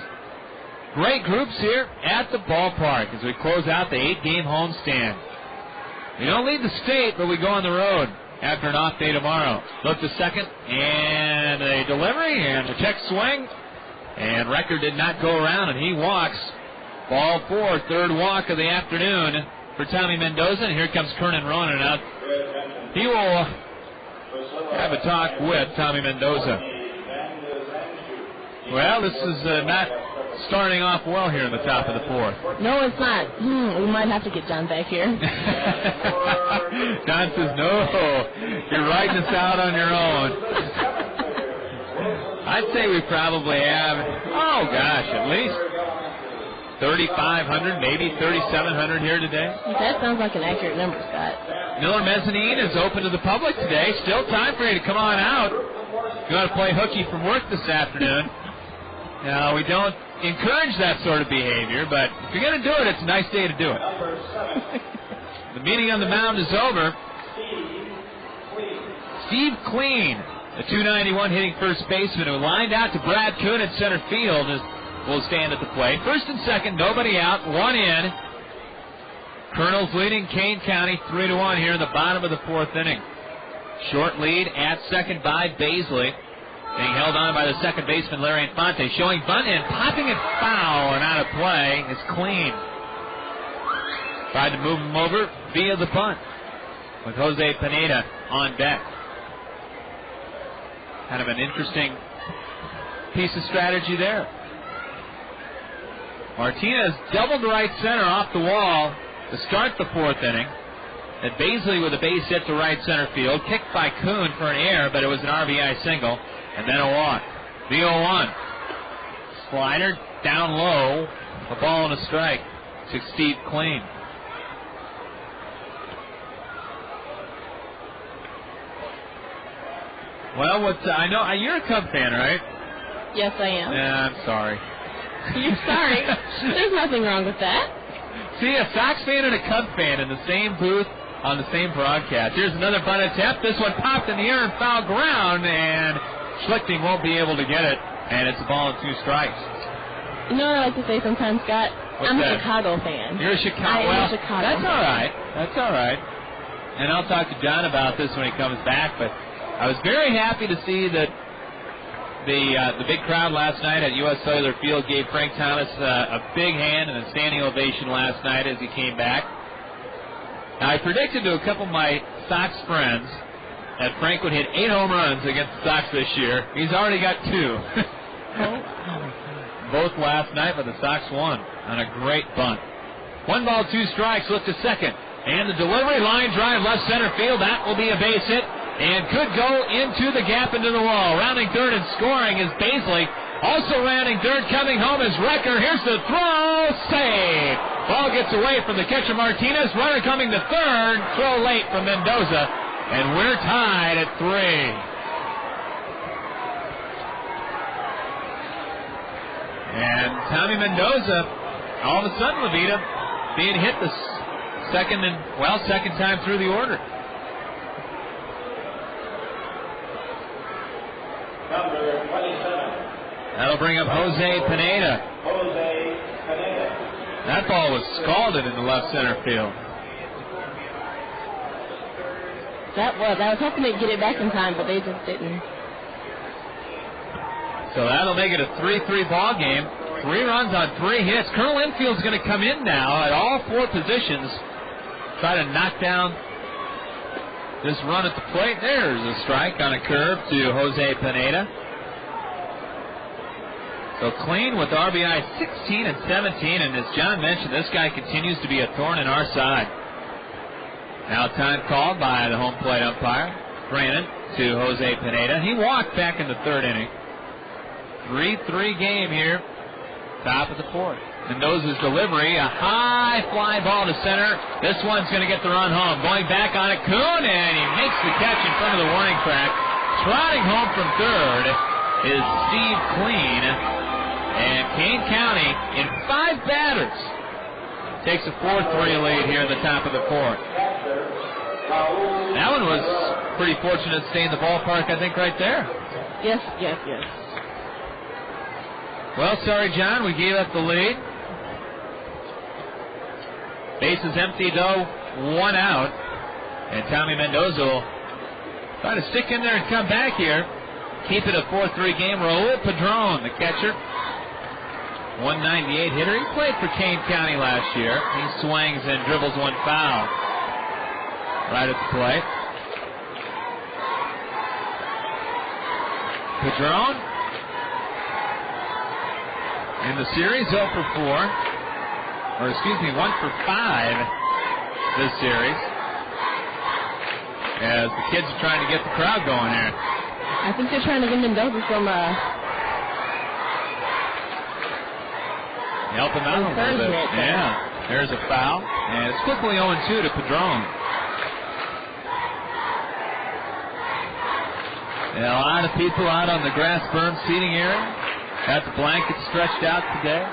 great groups here at the ballpark as we close out the 8-game homestand. We don't lead the state, but we go on the road after an off day tomorrow. Look to second, and a delivery, and a check swing. And Recker did not go around, and he walks. Ball 4, 3rd walk of the afternoon for Tommy Mendoza. And here comes Kernan Ronan out. He will have a talk with Tommy Mendoza. Well, this is not starting off well here in the top of the 4th. No, it's not. We might have to get John back here. John says, no, you're writing this out on your own. I'd say we probably have, at least 3,500, maybe 3,700 here today. That sounds like an accurate number, Scott. Miller Mezzanine is open to the public today. Still time for you to come on out. You want to play hooky from work this afternoon. Now, we don't encourage that sort of behavior, but if you're going to do it, it's a nice day to do it. The meeting on the mound is over. Steve Clean, the .291 hitting first baseman who lined out to Brad Kuhn at center field, will stand at the plate. First and second, nobody out, 1 in. Kernels leading Kane County 3-1 here in the bottom of the 4th inning. Short lead at second by Baisley. Being held on by the second baseman, Larry Infante, showing bunt and popping it foul and out of play is Clean. Tried to move him over via the bunt with Jose Pineda on deck. Kind of an interesting piece of strategy there. Martinez doubled right center off the wall to start the 4th inning. And Baisley with a base hit to right center field. Kicked by Kuhn for an error, but it was an RBI single. And then a walk. The 0-1. Slider down low. A ball and a strike to Steve Clean. Well, I know you're a Cub fan, right? Yes, I am. Yeah, I'm sorry. You're sorry? There's nothing wrong with that. See, a Sox fan and a Cub fan in the same booth on the same broadcast. Here's another bunt attempt. This one popped in the air and foul ground, and Schlichting won't be able to get it, and it's a ball and 2 strikes. You know what I like to say sometimes, Scott? What's I'm that? a Chicago fan. You're a Chicago. I am a Chicago That's fan. all right. That's all right. And I'll talk to John about this when he comes back, but I was very happy to see that the big crowd last night at U.S. Cellular Field gave Frank Thomas a big hand and a standing ovation last night as he came back. Now, I predicted to a couple of my Sox friends that Frank would hit 8 home runs against the Sox this year. He's already got 2. Both last night, but the Sox won on a great bunt. 1 ball, 2 strikes, look to second. And the delivery, line drive, left center field. That will be a base hit and could go into the gap into the wall. Rounding third and scoring is Baisley. Also rounding third, coming home is Recker. Here's the throw, save. Ball gets away from the catcher Martinez. Runner coming to third. Throw late from Mendoza. And we're tied at 3. And Tommy Mendoza, all of a sudden, Levita, being hit the second time through the order. Number 27. That'll bring up Jose Pineda. That ball was scalded in the left center field. I was hoping they'd get it back in time, but they just didn't. So that'll make it a 3-3 ball game. 3 runs on 3 hits. Colonel Enfield's going to come in now at all 4 positions, try to knock down this run at the plate. There's a strike on a curve to Jose Pineda. So Clean with RBI 16 and 17, and as John mentioned, this guy continues to be a thorn in our side. Now time called by the home plate umpire. Brannon to Jose Pineda. He walked back in the third inning. 3-3 game here. Top of the fourth. Mendoza's delivery, a high fly ball to center. This one's going to get the run home. Going back on it, Kuhn, and he makes the catch in front of the warning track. Trotting home from third is Steve Clean. And Kane County, in 5 batters, takes a 4-3 lead here in the top of the fourth. That one was pretty fortunate to stay in the ballpark, I think, right there. Yes. Well, sorry, John, we gave up the lead. Bases empty, though, 1 out. And Tommy Mendoza will try to stick in there and come back here. Keep it a 4-3 game. Raul Padron, the catcher. 198 hitter. He played for Kane County last year. He swings and dribbles one foul. Right at the plate. Padron in the series 0 for 4. Or excuse me, 1 for 5 this series. As the kids are trying to get the crowd going here. I think they're trying to get Mendoza from help him out a little bit. Yeah, there's a foul. And it's quickly 0-2 to Padron. And a lot of people out on the grass berm seating area. Got the blankets stretched out today.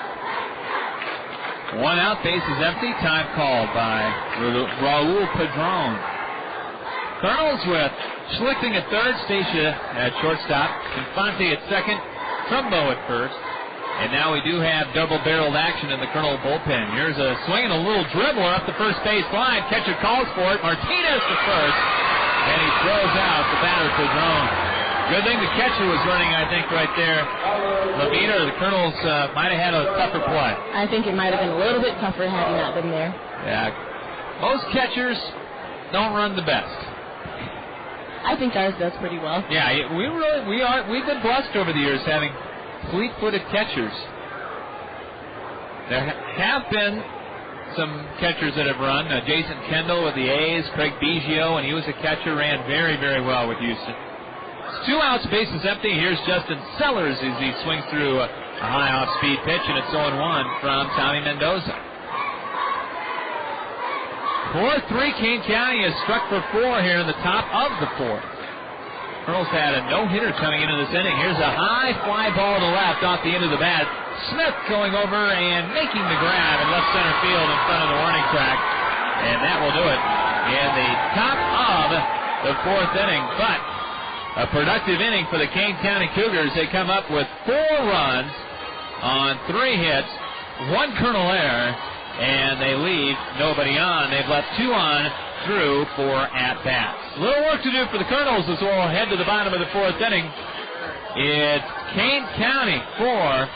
1 out, bases empty. Time called by Raul Padron. Kernels with Schlichting at third, Stacia at shortstop, Infante at second, Trumbo at first. And now we do have double-barreled action in the Kernel bullpen. Here's a swing and a little dribbler up the first base line. Catcher calls for it. Martinez to first. And he throws out the batter, Padron. Good thing the catcher was running, I think, right there. Levita, the Kernels might have had a tougher play. I think it might have been a little bit tougher had he not been there. Yeah. Most catchers don't run the best. I think ours does pretty well. Yeah, we've been blessed over the years having fleet-footed catchers. There have been some catchers that have run. Jason Kendall with the A's, Craig Biggio, when he was a catcher, ran very, very well with Houston. It's 2 outs, bases empty. Here's Justin Sellers as he swings through a high off-speed pitch, and it's 0-1 from Tommy Mendoza. 4-3, Kane County has struck for 4 here in the top of the fourth. Kernels had a no-hitter coming into this inning. Here's a high fly ball to left off the end of the bat. Smith going over and making the grab in left center field in front of the warning track. And that will do it in the top of the fourth inning. But a productive inning for the Kane County Cougars. They come up with 4 runs on 3 hits, 1 Kernel error, and they leave nobody on. They've left 2 on through 4 at-bats. A little work to do for the Kernels as we'll head to the bottom of the fourth inning. It's Kane County 4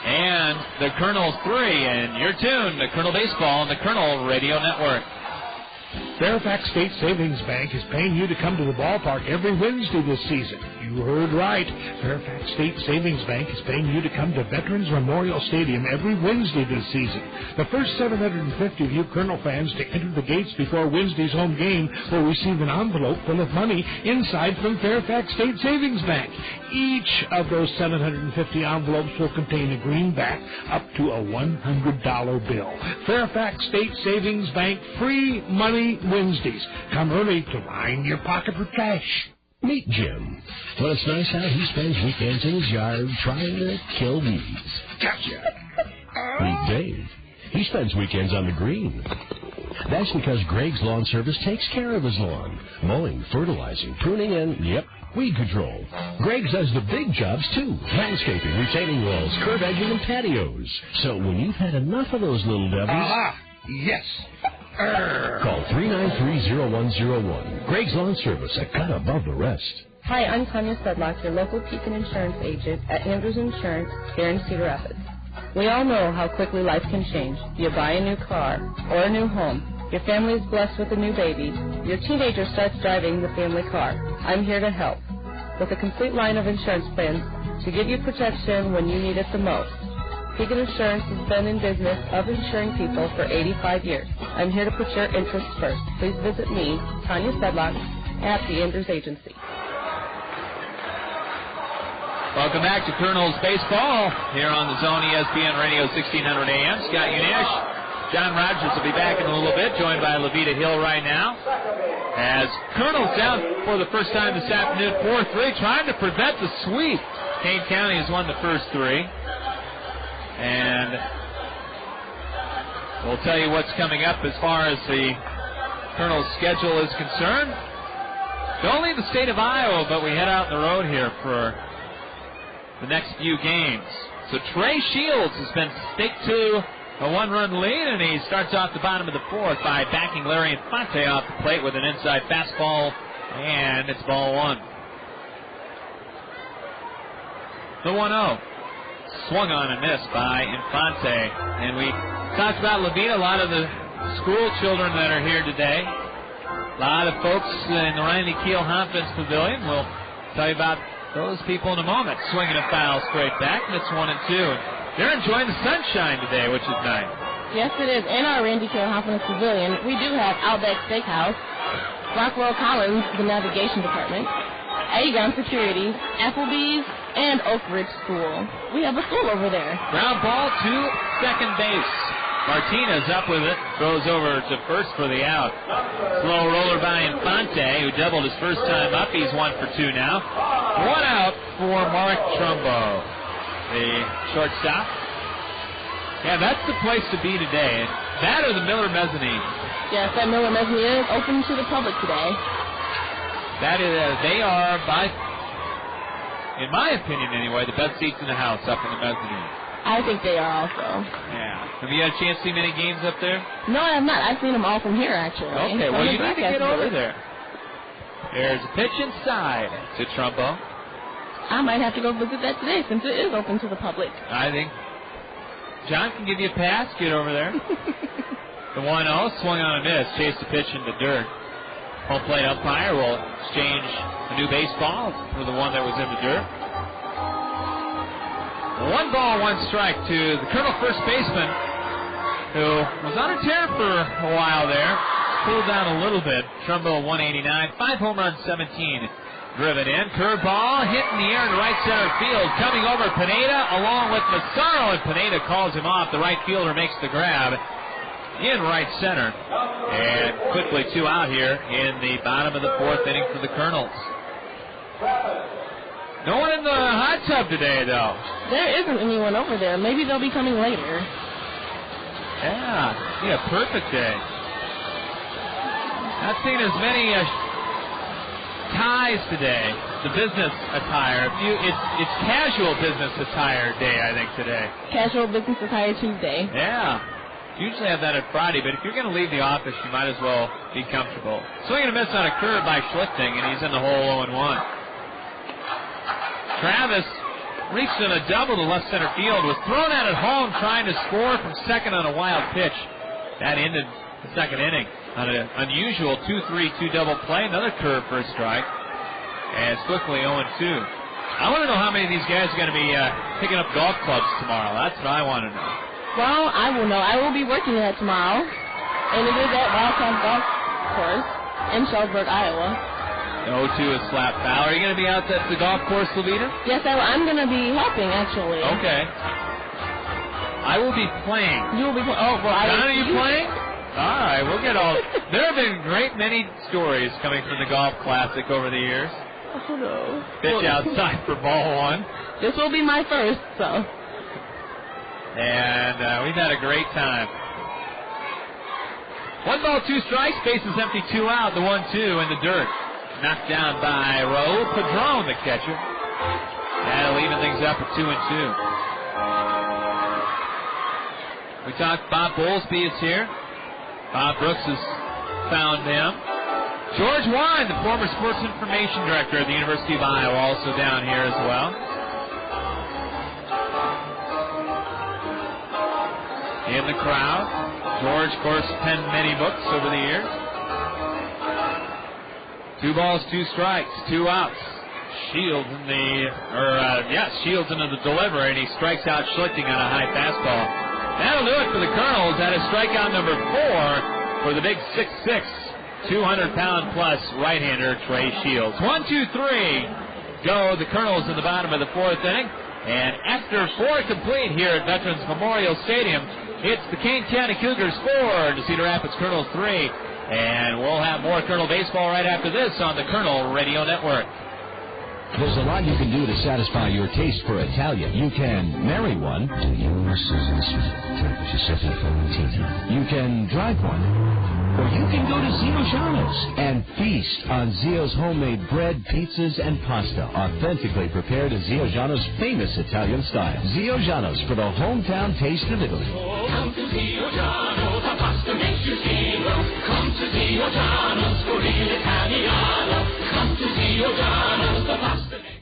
and the Kernels 3, and you're tuned to Kernel Baseball on the Kernel Radio Network. Fairfax State Savings Bank is paying you to come to the ballpark every Wednesday this season. You heard right. Fairfax State Savings Bank is paying you to come to Veterans Memorial Stadium every Wednesday this season. The first 750 of you Kernel fans to enter the gates before Wednesday's home game will receive an envelope full of money inside from Fairfax State Savings Bank. Each of those 750 envelopes will contain a greenback up to a $100 bill. Fairfax State Savings Bank, free money Wednesdays. Come early to line your pocket with cash. Meet Jim. When it's nice out, he spends weekends in his yard trying to kill weeds. Gotcha. Meet Dave. He spends weekends on the green. That's because Greg's Lawn Service takes care of his lawn. Mowing, fertilizing, pruning, and, weed control. Greg's does the big jobs, too. Landscaping, retaining walls, curb edging, and patios. So when you've had enough of those little devils... Yes. Call 393-0101. Greg's Lawn Service, a cut above the rest. Hi, I'm Tanya Sedlock, your local Pekin insurance agent at Andrews Insurance here in Cedar Rapids. We all know how quickly life can change. You buy a new car or a new home. Your family is blessed with a new baby. Your teenager starts driving the family car. I'm here to help with a complete line of insurance plans to give you protection when you need it the most. Pekin Insurance has been in business of insuring people for 85 years. I'm here to put your interests first. Please visit me, Tanya Sedlock, at the Enders Agency. Welcome back to Kernels Baseball here on the Zone ESPN Radio 1600 AM. Scott Unash, John Rogers will be back in a little bit, joined by Levita Hill right now. As Kernels down for the first time this afternoon, 4-3, trying to prevent the sweep. Kane County has won the first three. And we'll tell you what's coming up as far as the Kernels schedule is concerned. Don't leave the state of Iowa, but we head out the road here for the next few games. So Trey Shields has been staked to a one-run lead, and he starts off the bottom of the fourth by backing Larry Infante off the plate with an inside fastball, and it's ball one. The 1-0. Swung on and missed by Infante. And we talked about Levita, a lot of the school children that are here today. A lot of folks in the Randy Keel Confidence Pavilion. We'll tell you about those people in a moment. Swinging a foul straight back, and it's 1-2. They're enjoying the sunshine today, which is nice. Yes, it is. In our Randy Keel Confidence Pavilion, we do have Outback Steakhouse, Rockwell Collins, the navigation department, Aegon Security, Applebee's, and Oak Ridge School. We have a school over there. Ground ball to second base. Martinez up with it, throws over to first for the out. Slow roller by Infante, who doubled his first time up. He's 1 for 2 now. One out for Mark Trumbo, the shortstop. Yeah, that's the place to be today. That or the Miller Mezzanine. Yes, that Miller Mezzanine is open to the public today. That is, they are, in my opinion anyway, the best seats in the house up in the mezzanine. I think they are also. Yeah. Have you had a chance to see many games up there? No, I have not. I've seen them all from here, actually. Okay, well, you need to get over there. There's a pitch inside to Trumbo. I might have to go visit that today since it is open to the public. I think John can give you a pass. Get over there. The 1-0 swung on a miss. Chased the pitch into dirt. Home plate umpire will exchange a new baseball for the one that was in the dirt. 1 ball, 1 strike to the Colonel first baseman, who was on a tear for a while there. Cooled down a little bit. Trumbo 189, 5 home runs, 17 driven in. Curveball hit in the air in right center field. Coming over Pineda along with Mazzaro, and Pineda calls him off. The right fielder makes the grab in right center. And quickly 2 out here in the bottom of the 4th inning for the Kernels. No one in the hot tub today, though. There isn't anyone over there. Maybe they'll be coming later. Yeah, perfect day. Not seen as many ties today. The business attire. It's casual business attire day, I think, today. Casual business attire Tuesday. Yeah. Usually have that on Friday, but if you're going to leave the office, you might as well be comfortable. Swing and a miss on a curve by Schlichting, and he's in the hole 0-1. Travis reached in a double to left center field, was thrown out at home trying to score from second on a wild pitch. That ended the second inning on an unusual 2-3-2 double play. Another curve for a strike. And it's quickly 0-2. I want to know how many of these guys are going to be picking up golf clubs tomorrow. That's what I want to know. Well, I will know. I will be working at tomorrow, and it is at Wildcat Golf Course in Shelburne, Iowa. 0-2 is flat foul. Are you going to be out at the golf course, Levita? Yes, I'm going to be helping, actually. Okay. I will be playing. You will be playing? Oh, well, John, are you playing? All right, we'll get all... There have been great many stories coming from the Golf Classic over the years. Oh, no. Pitch outside for ball 1. This will be my first, so... And we've had a great time. 1 ball, 2 strikes. Bases empty, 2 out. The 1-2 in the dirt. Knocked down by Raul Padron, the catcher. That'll even things up at 2-2. We talked Bob Bowlesby is here. Bob Brooks has found him. George Wine, the former sports information director at the University of Iowa, also down here as well. In the crowd. George, of course, penned many books over the years. 2 balls, 2 strikes, 2 outs. Shields Shields into the delivery, and he strikes out Schlichting on a high fastball. That'll do it for the Kernels. That is strikeout number 4 for the big 6'6" 200-pound-plus right-hander Trey Shields. 1-2-3 go the Kernels in the bottom of the fourth inning. And after 4 complete here at Veterans Memorial Stadium, it's the Kane County Cougars 4 to Cedar Rapids Kernels 3. And we'll have more Kernel baseball right after this on the Kernel Radio Network. There's a lot you can do to satisfy your taste for Italian. You can marry one. Do you, Susan Smith, Giuseppe Valentino? You can drive one. Or you can go to Zio Giano's and feast on Zio's homemade bread, pizzas, and pasta, authentically prepared in Zio Giano's famous Italian style. Zio Giano's for the hometown taste of Italy. Come to Zio Giano's, the pasta makes you zero. Come to Zio Giano's for real Italiano. Come to Zio Giano's, the pasta makes.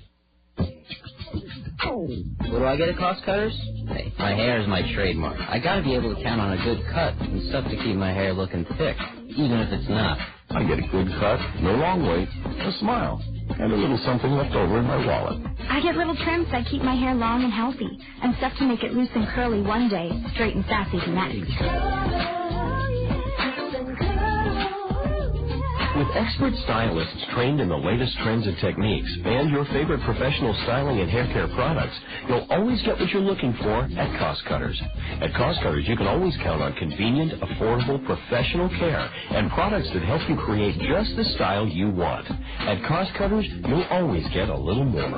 What do I get at Cost Cutters? Hey, my hair is my trademark. I gotta be able to count on a good cut and stuff to keep my hair looking thick, even if it's not. I get a good cut, no long wait, a smile, and a little something left over in my wallet. I get little trims that keep my hair long and healthy, and stuff to make it loose and curly one day, straight and sassy the next. With expert stylists trained in the latest trends and techniques and your favorite professional styling and hair care products, you'll always get what you're looking for at Cost Cutters. At Cost Cutters, you can always count on convenient, affordable, professional care and products that help you create just the style you want. At Cost Cutters, you'll always get a little more.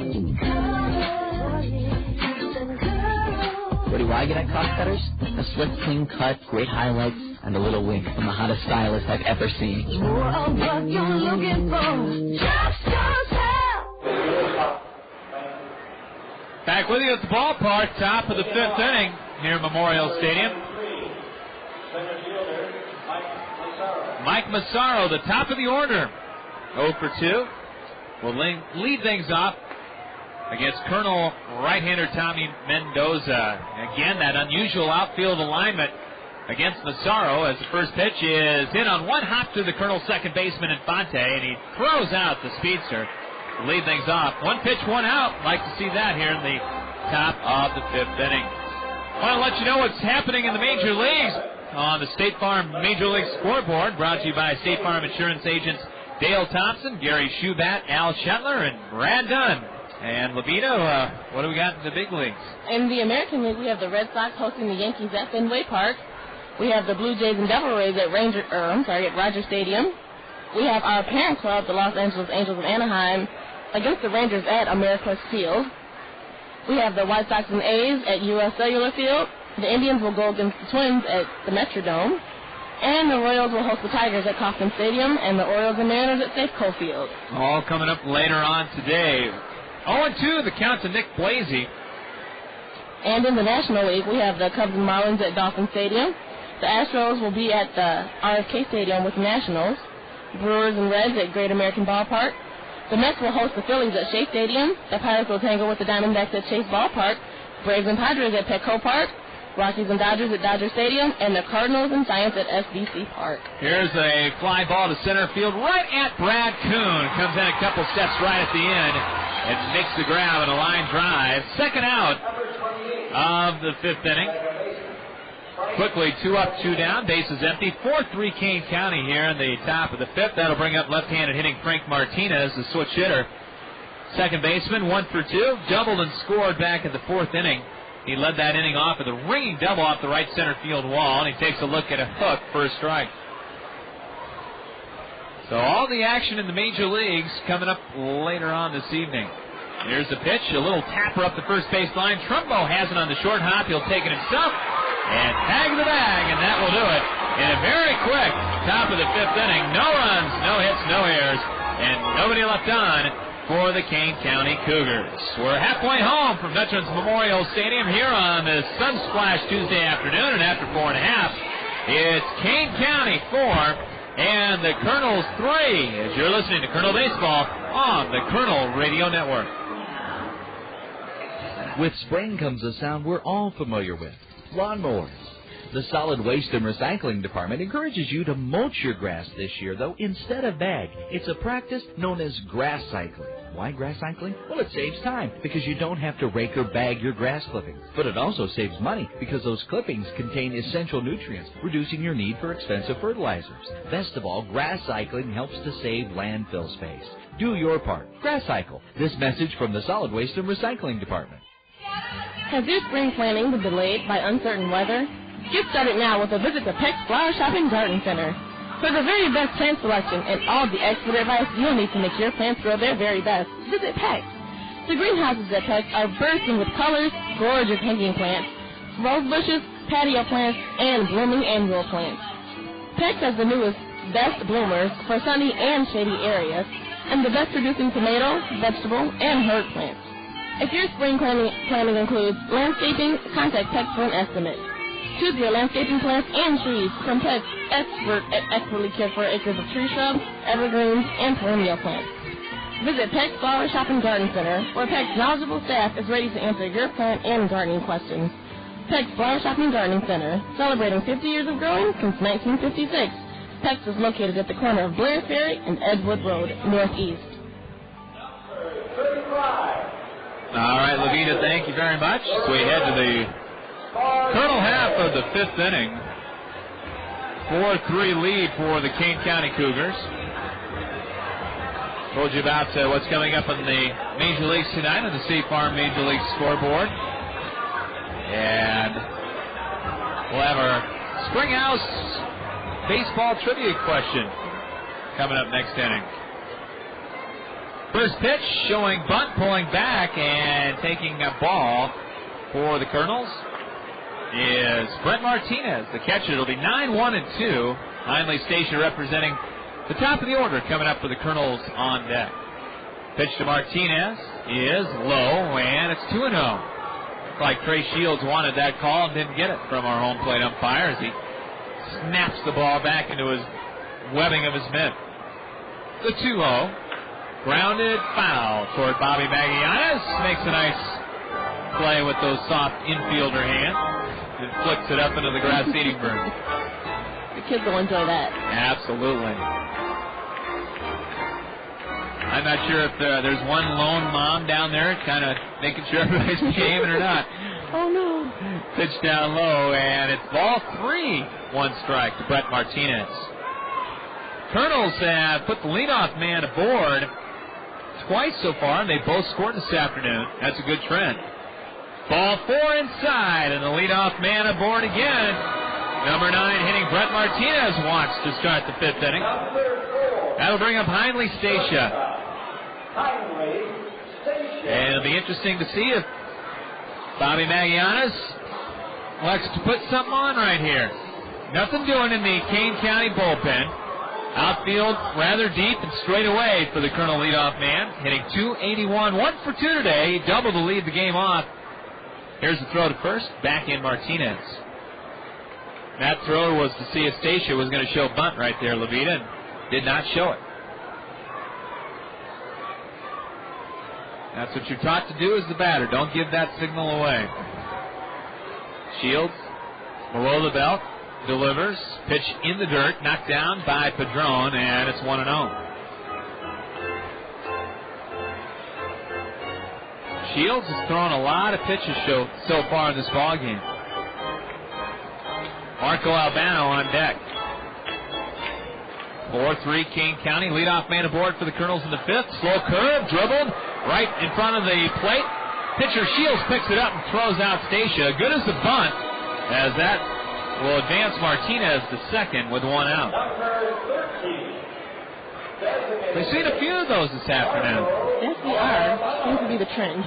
What do I get at Cost Cutters? A slick, clean cut, great highlights, and a little wink from the hottest stylist I've ever seen. More of what you're looking for. Just yourself. Back with you at the ballpark, top of the fifth inning here at Memorial Stadium. Mike Mazzaro, the top of the order, 0 for 2, will lead things off against Colonel right-hander Tommy Mendoza. Again, that unusual outfield alignment against Mazzaro as the first pitch is hit on one hop to the Colonel second baseman Infante, and he throws out the speedster to lead things off. 1 pitch, 1 out. Like to see that here in the top of the fifth inning. I want to let you know what's happening in the major leagues on the State Farm Major League Scoreboard, brought to you by State Farm Insurance agents Dale Thompson, Gary Schubat, Al Shetler, and Brad Dunn. And Levita, what do we got in the big leagues? In the American League, we have the Red Sox hosting the Yankees at Fenway Park. We have the Blue Jays and Devil Rays at Rogers Stadium. We have our parent club, the Los Angeles Angels of Anaheim, against the Rangers at Ameriquest Field. We have the White Sox and A's at U.S. Cellular Field. The Indians will go against the Twins at the Metrodome. And the Royals will host the Tigers at Kauffman Stadium, and the Orioles and Mariners at Safeco Field. All coming up later on today. 0-2, the count to Nick Blasey. And in the National League, we have the Cubs and Marlins at Dolphin Stadium. The Astros will be at the RFK Stadium with the Nationals. Brewers and Reds at Great American Ballpark. The Mets will host the Phillies at Shea Stadium. The Pirates will tangle with the Diamondbacks at Chase Ballpark. Braves and Padres at Petco Park. Rockies and Dodgers at Dodger Stadium. And the Cardinals and Giants at SBC Park. Here's a fly ball to center field right at Brad Kuhn. Comes in a couple steps right at the end and makes the grab and a line drive. Second out of the fifth inning. Quickly, 2 up, 2 down, bases empty. 4-3 Kane County here in the top of the fifth. That'll bring up left-handed hitting Frank Martinez, the switch hitter. Second baseman, 1 for 2, doubled and scored back in the fourth inning. He led that inning off with a ringing double off the right center field wall, and he takes a look at a hook for a strike. So all the action in the major leagues coming up later on this evening. Here's the pitch, a little tapper up the first base line. Trumbo has it on the short hop. He'll take it himself and tag the bag, and that will do it. In a very quick top of the fifth inning, no runs, no hits, no errors, and nobody left on for the Kane County Cougars. We're halfway home from Veterans Memorial Stadium here on this Sunsplash Tuesday afternoon, and after 4.5, it's Kane County 4 and the Kernels 3, as you're listening to Kernel Baseball on the Kernel Radio Network. With spring comes a sound we're all familiar with, lawnmowers. The Solid Waste and Recycling Department encourages you to mulch your grass this year, though instead of bag. It's a practice known as grass cycling. Why grass cycling? Well, it saves time because you don't have to rake or bag your grass clippings. But it also saves money because those clippings contain essential nutrients, reducing your need for expensive fertilizers. Best of all, grass cycling helps to save landfill space. Do your part. Grass cycle. This message from the Solid Waste and Recycling Department. Has your spring planning been delayed by uncertain weather? Get started now with a visit to Peck's Flower Shop and Garden Center. For the very best plant selection and all the expert advice you'll need to make your plants grow their very best, visit Peck's. The greenhouses at Peck's are bursting with colors, gorgeous hanging plants, rose bushes, patio plants, and blooming annual plants. Peck's has the newest, best bloomers for sunny and shady areas, and the best producing tomato, vegetable, and herb plants. If your spring planning includes landscaping, contact Peck's for an estimate. Choose your landscaping plants and trees from Peck's expertly cared for acres of tree shrubs, evergreens, and perennial plants. Visit Peck's Flower Shop and Garden Center, where Peck's knowledgeable staff is ready to answer your plant and gardening questions. Peck's Flower Shop and Gardening Center, celebrating 50 years of growing since 1956. Peck's is located at the corner of Blair Ferry and Edgewood Road, northeast. All right, Levita, thank you very much. So we head to the Colonel half of the fifth inning. 4-3 lead for the Kane County Cougars. Told you about what's coming up in the Major Leagues tonight on the State Farm Major League scoreboard. And we'll have our Springhouse baseball trivia question coming up next inning. First pitch showing bunt, pulling back and taking a ball for the Kernels is Brent Martinez, the catcher. It'll be 9-1-2. Hindley Stacia representing the top of the order coming up for the Kernels on deck. Pitch to Martinez is low, and it's 2-0. Looks like Trey Shields wanted that call and didn't get it from our home plate umpire as he snaps the ball back into his webbing of his mitt. The 2-0. Grounded foul toward Bobby Magallanes. Makes a nice play with those soft infielder hands. And flicks it up into the grass eating broom. The kids will enjoy that. Absolutely. I'm not sure if there's one lone mom down there kind of making sure everybody's gaming or not. Oh, no. Pitch down low, and it's ball 3. 1 strike to Brett Martinez. Colonels have put the leadoff man aboard twice so far, and they both scored this afternoon. That's a good trend. Ball 4 inside, and the leadoff man aboard again. Number 9 hitting Brett Martinez wants to start the 5th inning. That'll bring up Hindley Stacia. And it'll be interesting to see if Bobby Magallanes likes to put something on right here. Nothing doing in the Kane County bullpen. Outfield rather deep and straight away for the Colonel leadoff man. Hitting .281, 1 for 2 today. Double to lead the game off. Here's the throw to first. Back in Martinez. That throw was to see if Stacia was going to show bunt right there, Levita, and did not show it. That's what you're taught to do as the batter. Don't give that signal away. Shields below the belt. Delivers. Pitch in the dirt. Knocked down by Padron, and it's 1-0. Shields has thrown a lot of pitches so far in this ballgame. Marco Albano on deck. 4-3 Kane County. Leadoff man aboard for the Colonels in the 5th. Slow curve. Dribbled right in front of the plate. Pitcher Shields picks it up and throws out Stacia. Good as the bunt, as that will advance Martinez to second with 1 out. We've seen a few of those this afternoon. Yes, we are. Seems to be the trend.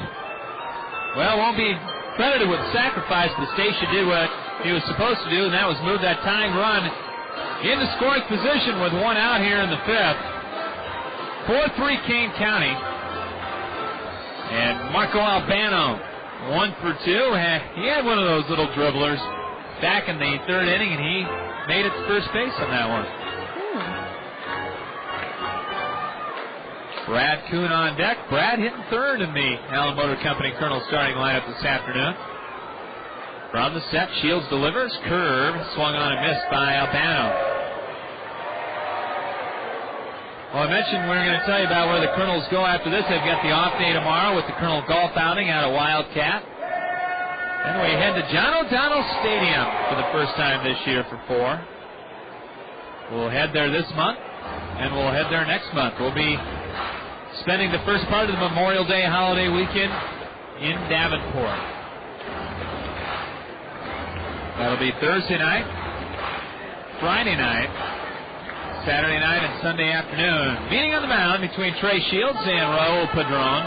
Well, won't be credited with sacrifice, but Stacia did what he was supposed to do, and that was move that tying run into scoring position with 1 out here in the 5th. 4-3 Kane County. And Marco Albano, 1 for 2. He had one of those little dribblers back in the 3rd inning, and he made it to first base on that one. Brad Kuhn on deck. Brad hitting 3rd in the Allen Motor Company Colonel starting lineup this afternoon. From the set, Shields delivers. Curve, swung on and missed by Albano. Well, I mentioned we were going to tell you about where the Kernels go after this. They've got the off day tomorrow with the Kernel golf outing out of Wildcat. Then we head to John O'Donnell Stadium for the first time this year for 4. We'll head there this month, and we'll head there next month. We'll be spending the first part of the Memorial Day holiday weekend in Davenport. That'll be Thursday night, Friday night, Saturday night, and Sunday afternoon. Meeting on the mound between Trey Shields and Raul Padron.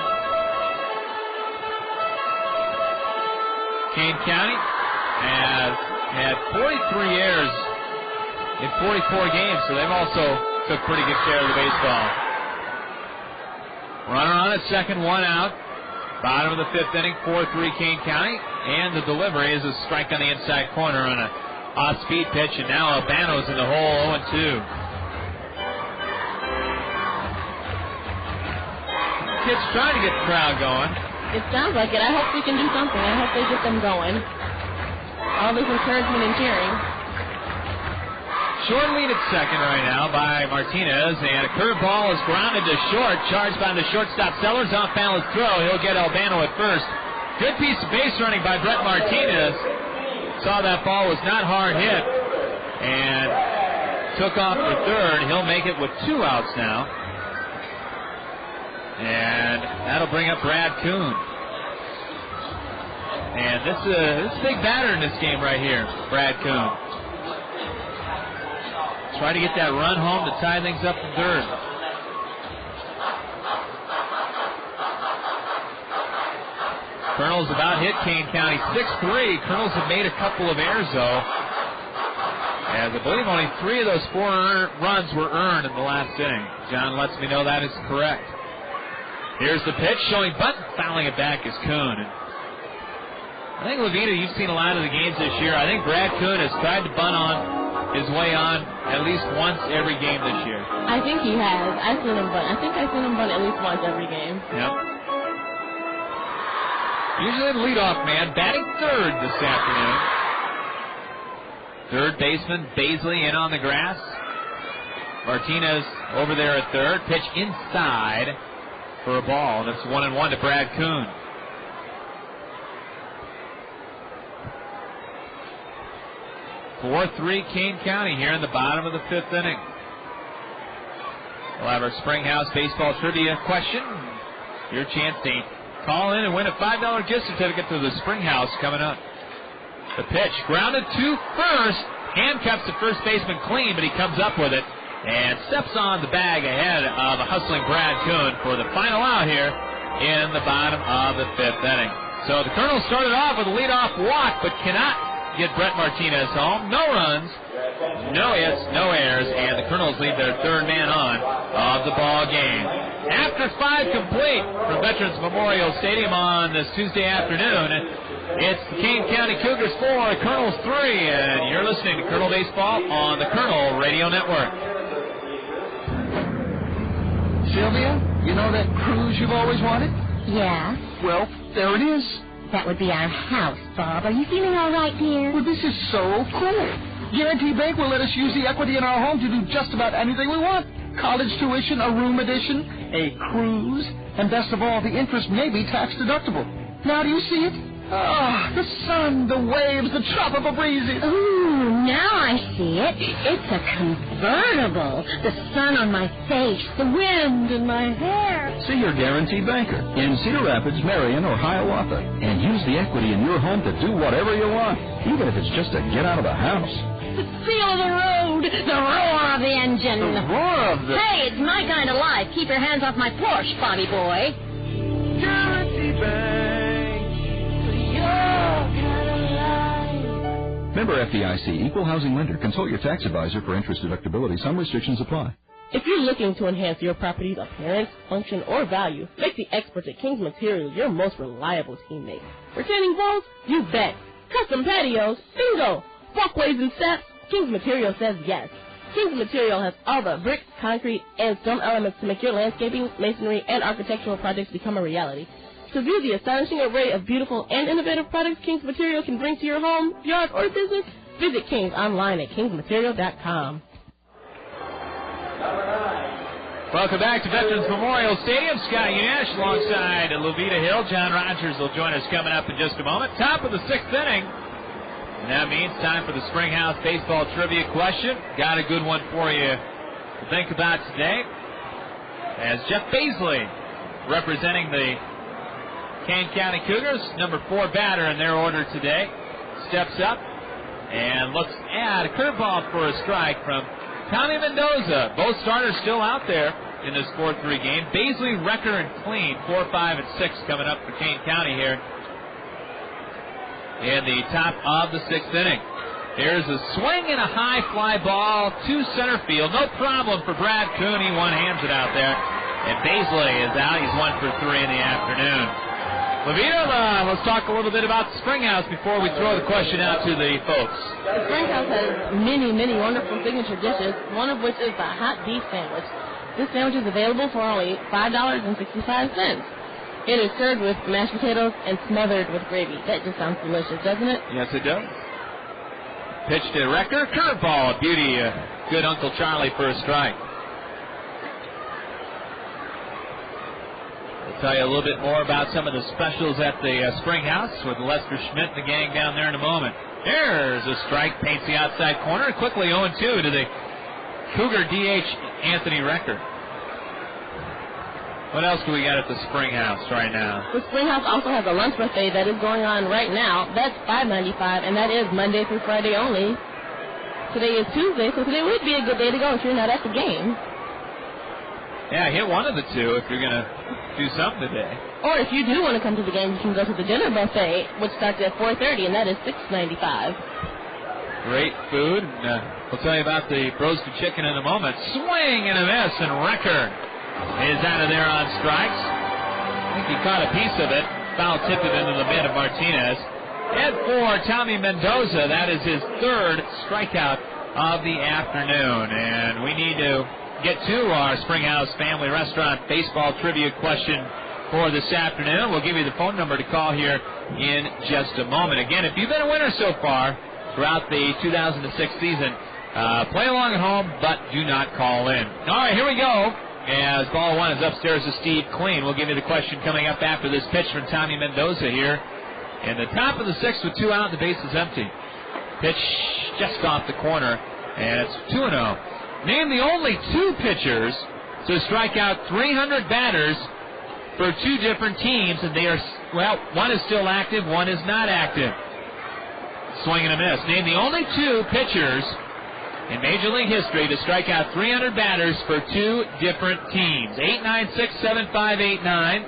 Kane County has had 43 errors in 44 games, so they've also took pretty good care of the baseball. Runner on at second, 1 out. Bottom of the 5th inning, 4-3 Kane County, and the delivery is a strike on the inside corner on a off-speed pitch, and now Albano's in the hole, 0-2. Kids trying to get the crowd going. It sounds like it. I hope we can do something. I hope they get them going. All this encouragement and cheering. Short lead at second right now by Martinez, and a curveball is grounded to short, charged by the shortstop Sellers, off balance throw. He'll get Albano at first. Good piece of base running by Brett Martinez. Saw that ball was not hard hit, and took off for third. He'll make it with 2 outs now. And that'll bring up Brad Kuhn. And this is a big batter in this game right here, Brad Kuhn. Try to get that run home to tie things up in third. Kernels about hit Kane County 6-3. Kernels have made a couple of errors, though. As I believe only 3 of those 4 runs were earned in the last inning. John lets me know that is correct. Here's the pitch, showing bunt, fouling it back is Kuhn. I think, Levita, you've seen a lot of the games this year. I think Brad Kuhn has tried to bunt on his way on at least once every game this year. I think he has. I've seen him bunt. I think I've seen him bunt at least once every game. Yep. Usually the leadoff man, batting third this afternoon. Third baseman, Baisley, in on the grass. Martinez over there at third. Pitch inside for a ball. That's 1-1 to Brad Kuhn. (4-3) Kane County here in the bottom of the 5th inning. We'll have our Springhouse baseball trivia question. Your chance to call in and win a $5 gift certificate to the Springhouse coming up. The pitch grounded to first. Handcuffs the first baseman clean, but he comes up with it and steps on the bag ahead of a hustling Brad Kuhn for the final out here in the bottom of the 5th inning. So the Kernels started off with a leadoff walk, but cannot get Brett Martinez home. No runs, no hits, no errors, and the Kernels lead their 3rd man on of the ball game. After 5 complete from Veterans Memorial Stadium on this Tuesday afternoon, it's the Kane County Cougars 4, Kernels 3, and you're listening to Kernel Baseball on the Kernel Radio Network. Sylvia, you know that cruise you've always wanted? Yeah? Well, there it is. That would be our house, Bob. Are you feeling all right, dear? Well, this is so cool. Guarantee Bank will let us use the equity in our home to do just about anything we want. College tuition, a room addition, a cruise, and best of all, the interest may be tax deductible. Now do you see it? Ah, the sun, the waves, the tropical breezes. Ooh, now I see it. It's a convertible. The sun on my face, the wind in my hair. See your guaranteed banker in Cedar Rapids, Marion, or Hiawatha, and use the equity in your home to do whatever you want, even if it's just to get out of the house. The feel of the road, the roar of the engine. The roar of the... Hey, it's my kind of life. Keep your hands off my Porsche, Bobby boy. Guarantee Bank. Member FDIC, Equal Housing Lender. Consult your tax advisor for interest deductibility. Some restrictions apply. If you're looking to enhance your property's appearance, function, or value, make the experts at King's Materials your most reliable teammate. Retaining walls? You bet. Custom patios? Bingo. Walkways and steps? King's Material says yes. King's Material has all the brick, concrete, and stone elements to make your landscaping, masonry, and architectural projects become a reality. To view the astonishing array of beautiful and innovative products King's Material can bring to your home, yard, or business, visit King's online at kingsmaterial.com. Welcome back to Veterans Memorial Stadium. Scott Nash alongside Levita Hill. John Rogers will join us coming up in just a moment. Top of the 6th inning. And that means time for the Springhouse Baseball Trivia question. Got a good one for you to think about today. As Jeff Baisley, representing the Kane County Cougars, number 4 batter in their order today, steps up and looks at a curveball for a strike from Tommy Mendoza. Both starters still out there in this 4-3 game. Baisley, Recker, and Clean, 4, 5, and 6 coming up for Kane County here in the top of the 6th inning. Here's a swing and a high fly ball to center field. No problem for Brad Kuhn. He one-hands it out there. And Baisley is out. He's 1 for 3 in the afternoon. Levita, let's talk a little bit about the Springhouse before we throw the question out to the folks. The Springhouse has many, many wonderful signature dishes, one of which is the hot beef sandwich. This sandwich is available for only $5.65. It is served with mashed potatoes and smothered with gravy. That just sounds delicious, doesn't it? Yes, it does. Pitch to Recker, curveball, beauty, good Uncle Charlie for a strike. I'll tell you a little bit more about some of the specials at the Springhouse with Lester Schmidt and the gang down there in a moment. There's a strike, paints the outside corner, quickly 0-2 to the Cougar DH Anthony Recker. What else do we got at the Springhouse right now? The Springhouse also has a lunch buffet that is going on right now. That's $5.95, and that is Monday through Friday only. Today is Tuesday, so today would be a good day to go if you're not at the game. Yeah, hit one of the two if you're going to do something today. Or if you do want to come to the game, you can go to the dinner buffet, which starts at 4:30, and that is $6.95. Great food. And, we'll tell you about the roasted chicken in a moment. Swing and a miss, and Recker is out of there on strikes. I think he caught a piece of it. Foul tipped it into the mid of Martinez. And for Tommy Mendoza, that is his 3rd strikeout of the afternoon. And we need to get to our Springhouse Family Restaurant baseball trivia question for this afternoon. We'll give you the phone number to call here in just a moment. Again, if you've been a winner so far throughout the 2006 season, play along at home, but do not call in. All right, here we go. As ball 1 is upstairs to Steve Clean. We'll give you the question coming up after this pitch from Tommy Mendoza here. In the top of the 6th with 2 out, the base is empty. Pitch just off the corner, and it's 2-0. Name the only 2 pitchers to strike out 300 batters for 2 different teams, and they are, well, one is still active, one is not active. Swing and a miss. Name the only 2 pitchers in Major League history to strike out 300 batters for 2 different teams. 896-7589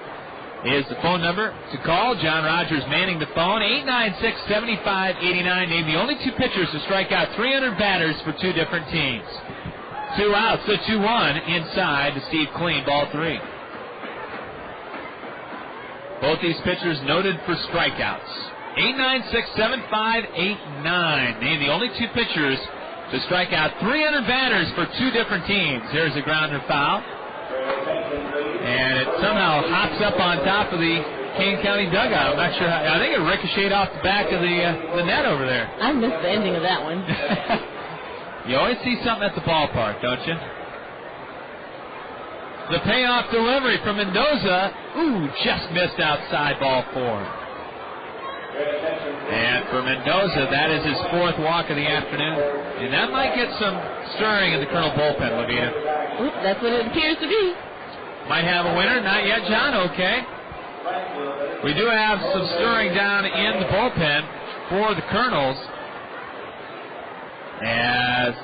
is the phone number to call. John Rogers manning the phone. 896-7589. Name the only 2 pitchers to strike out 300 batters for 2 different teams. 2 outs, the 2-1 inside to Steve Clean, ball 3. Both these pitchers noted for strikeouts. 896-7589. Name the only 2 pitchers to strike out 300 batters for 2 different teams. Here's a grounder foul. And it somehow hops up on top of the Kane County dugout. I'm not sure how. I think it ricocheted off the back of the net over there. I missed the ending of that one. You always see something at the ballpark, don't you? The payoff delivery from Mendoza. Ooh, just missed outside, ball 4. And for Mendoza, that is his 4th walk of the afternoon. And that might get some stirring in the Colonel bullpen, Levita. Oops, that's what it appears to be. Might have a winner. Not yet, John. Okay. We do have some stirring down in the bullpen for the Kernels, as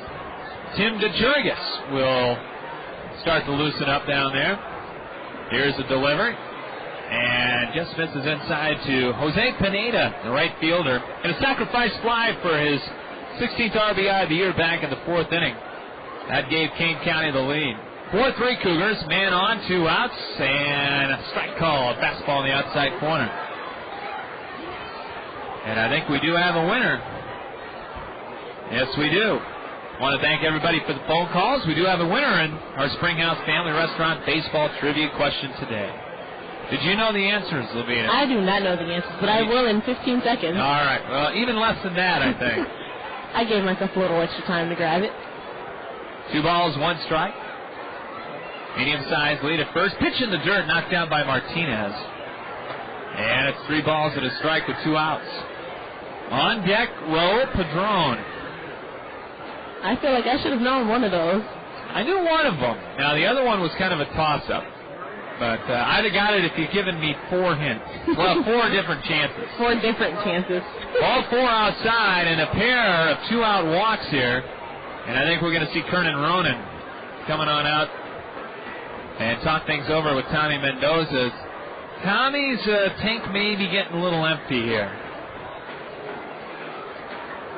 Tim DeJurgis will start to loosen up down there. Here's the delivery. And just misses inside to Jose Pineda, the right fielder. And a sacrifice fly for his 16th RBI of the year back in the 4th inning. That gave Kane County the lead. 4-3 Cougars, man on, 2 outs, and a strike call, a fastball in the outside corner. And I think we do have a winner. Yes, we do. Want to thank everybody for the phone calls. We do have a winner in our Springhouse Family Restaurant baseball trivia question today. Did you know the answers, Lavina? I do not know the answers, but I will in 15 seconds. All right. Well, even less than that, I think. I gave myself a little extra time to grab it. 2 balls, 1 strike. Medium-sized lead at first. Pitch in the dirt, knocked down by Martinez. And it's 3 balls and a strike with 2 outs. On deck, Raul Padron. I feel like I should have known one of those. I knew one of them. Now, the other one was kind of a toss-up. But I'd have got it if you'd given me 4 hints. Well, 4 different chances. 4 different chances. All 4 outside and a pair of 2-out walks here. And I think we're going to see Kernan Ronan coming on out and talk things over with Tommy Mendoza. Tommy's tank may be getting a little empty here.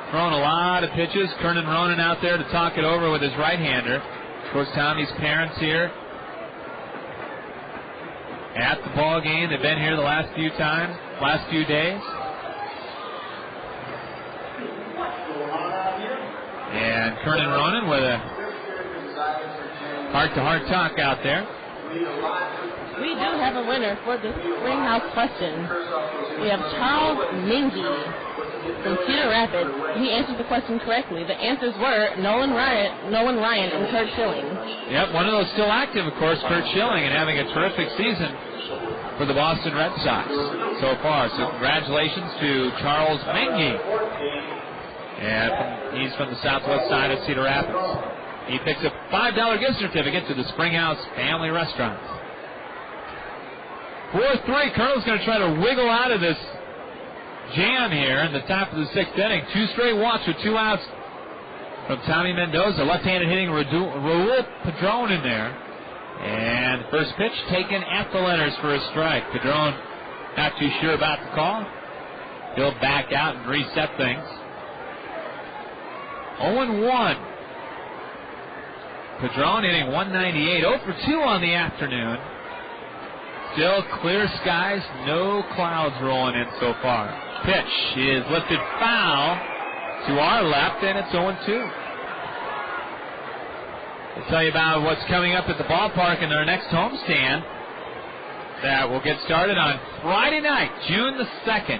Throwing a lot of pitches. Kernan Ronan out there to talk it over with his right-hander. Of course, Tommy's parents here at the ball game. They've been here the last few days. And Kernan Ronan with a heart-to-heart talk out there. We do have a winner for the Springhouse question. We have Charles Mingy from Cedar Rapids. He answered the question correctly. The answers were Nolan Ryan, and Kurt Schilling. Yep, one of those still active, of course, Kurt Schilling, and having a terrific season for the Boston Red Sox so far. So congratulations to Charles Mingy. And he's from the southwest side of Cedar Rapids. He picks up a $5 gift certificate to the Springhouse Family Restaurant. 4-3. Kernel's going to try to wiggle out of this jam here in the top of the 6th inning. 2 straight walks with 2 outs from Tommy Mendoza. Left-handed hitting Raul Padron in there. And first pitch taken at the letters for a strike. Padron not too sure about the call. He'll back out and reset things. 0-1. Padron hitting 198. 0 for 2 on the afternoon. Still clear skies, no clouds rolling in so far. Pitch is lifted foul to our left, and it's 0-2. We'll tell you about what's coming up at the ballpark in our next homestand. That will get started on Friday night, June the 2nd.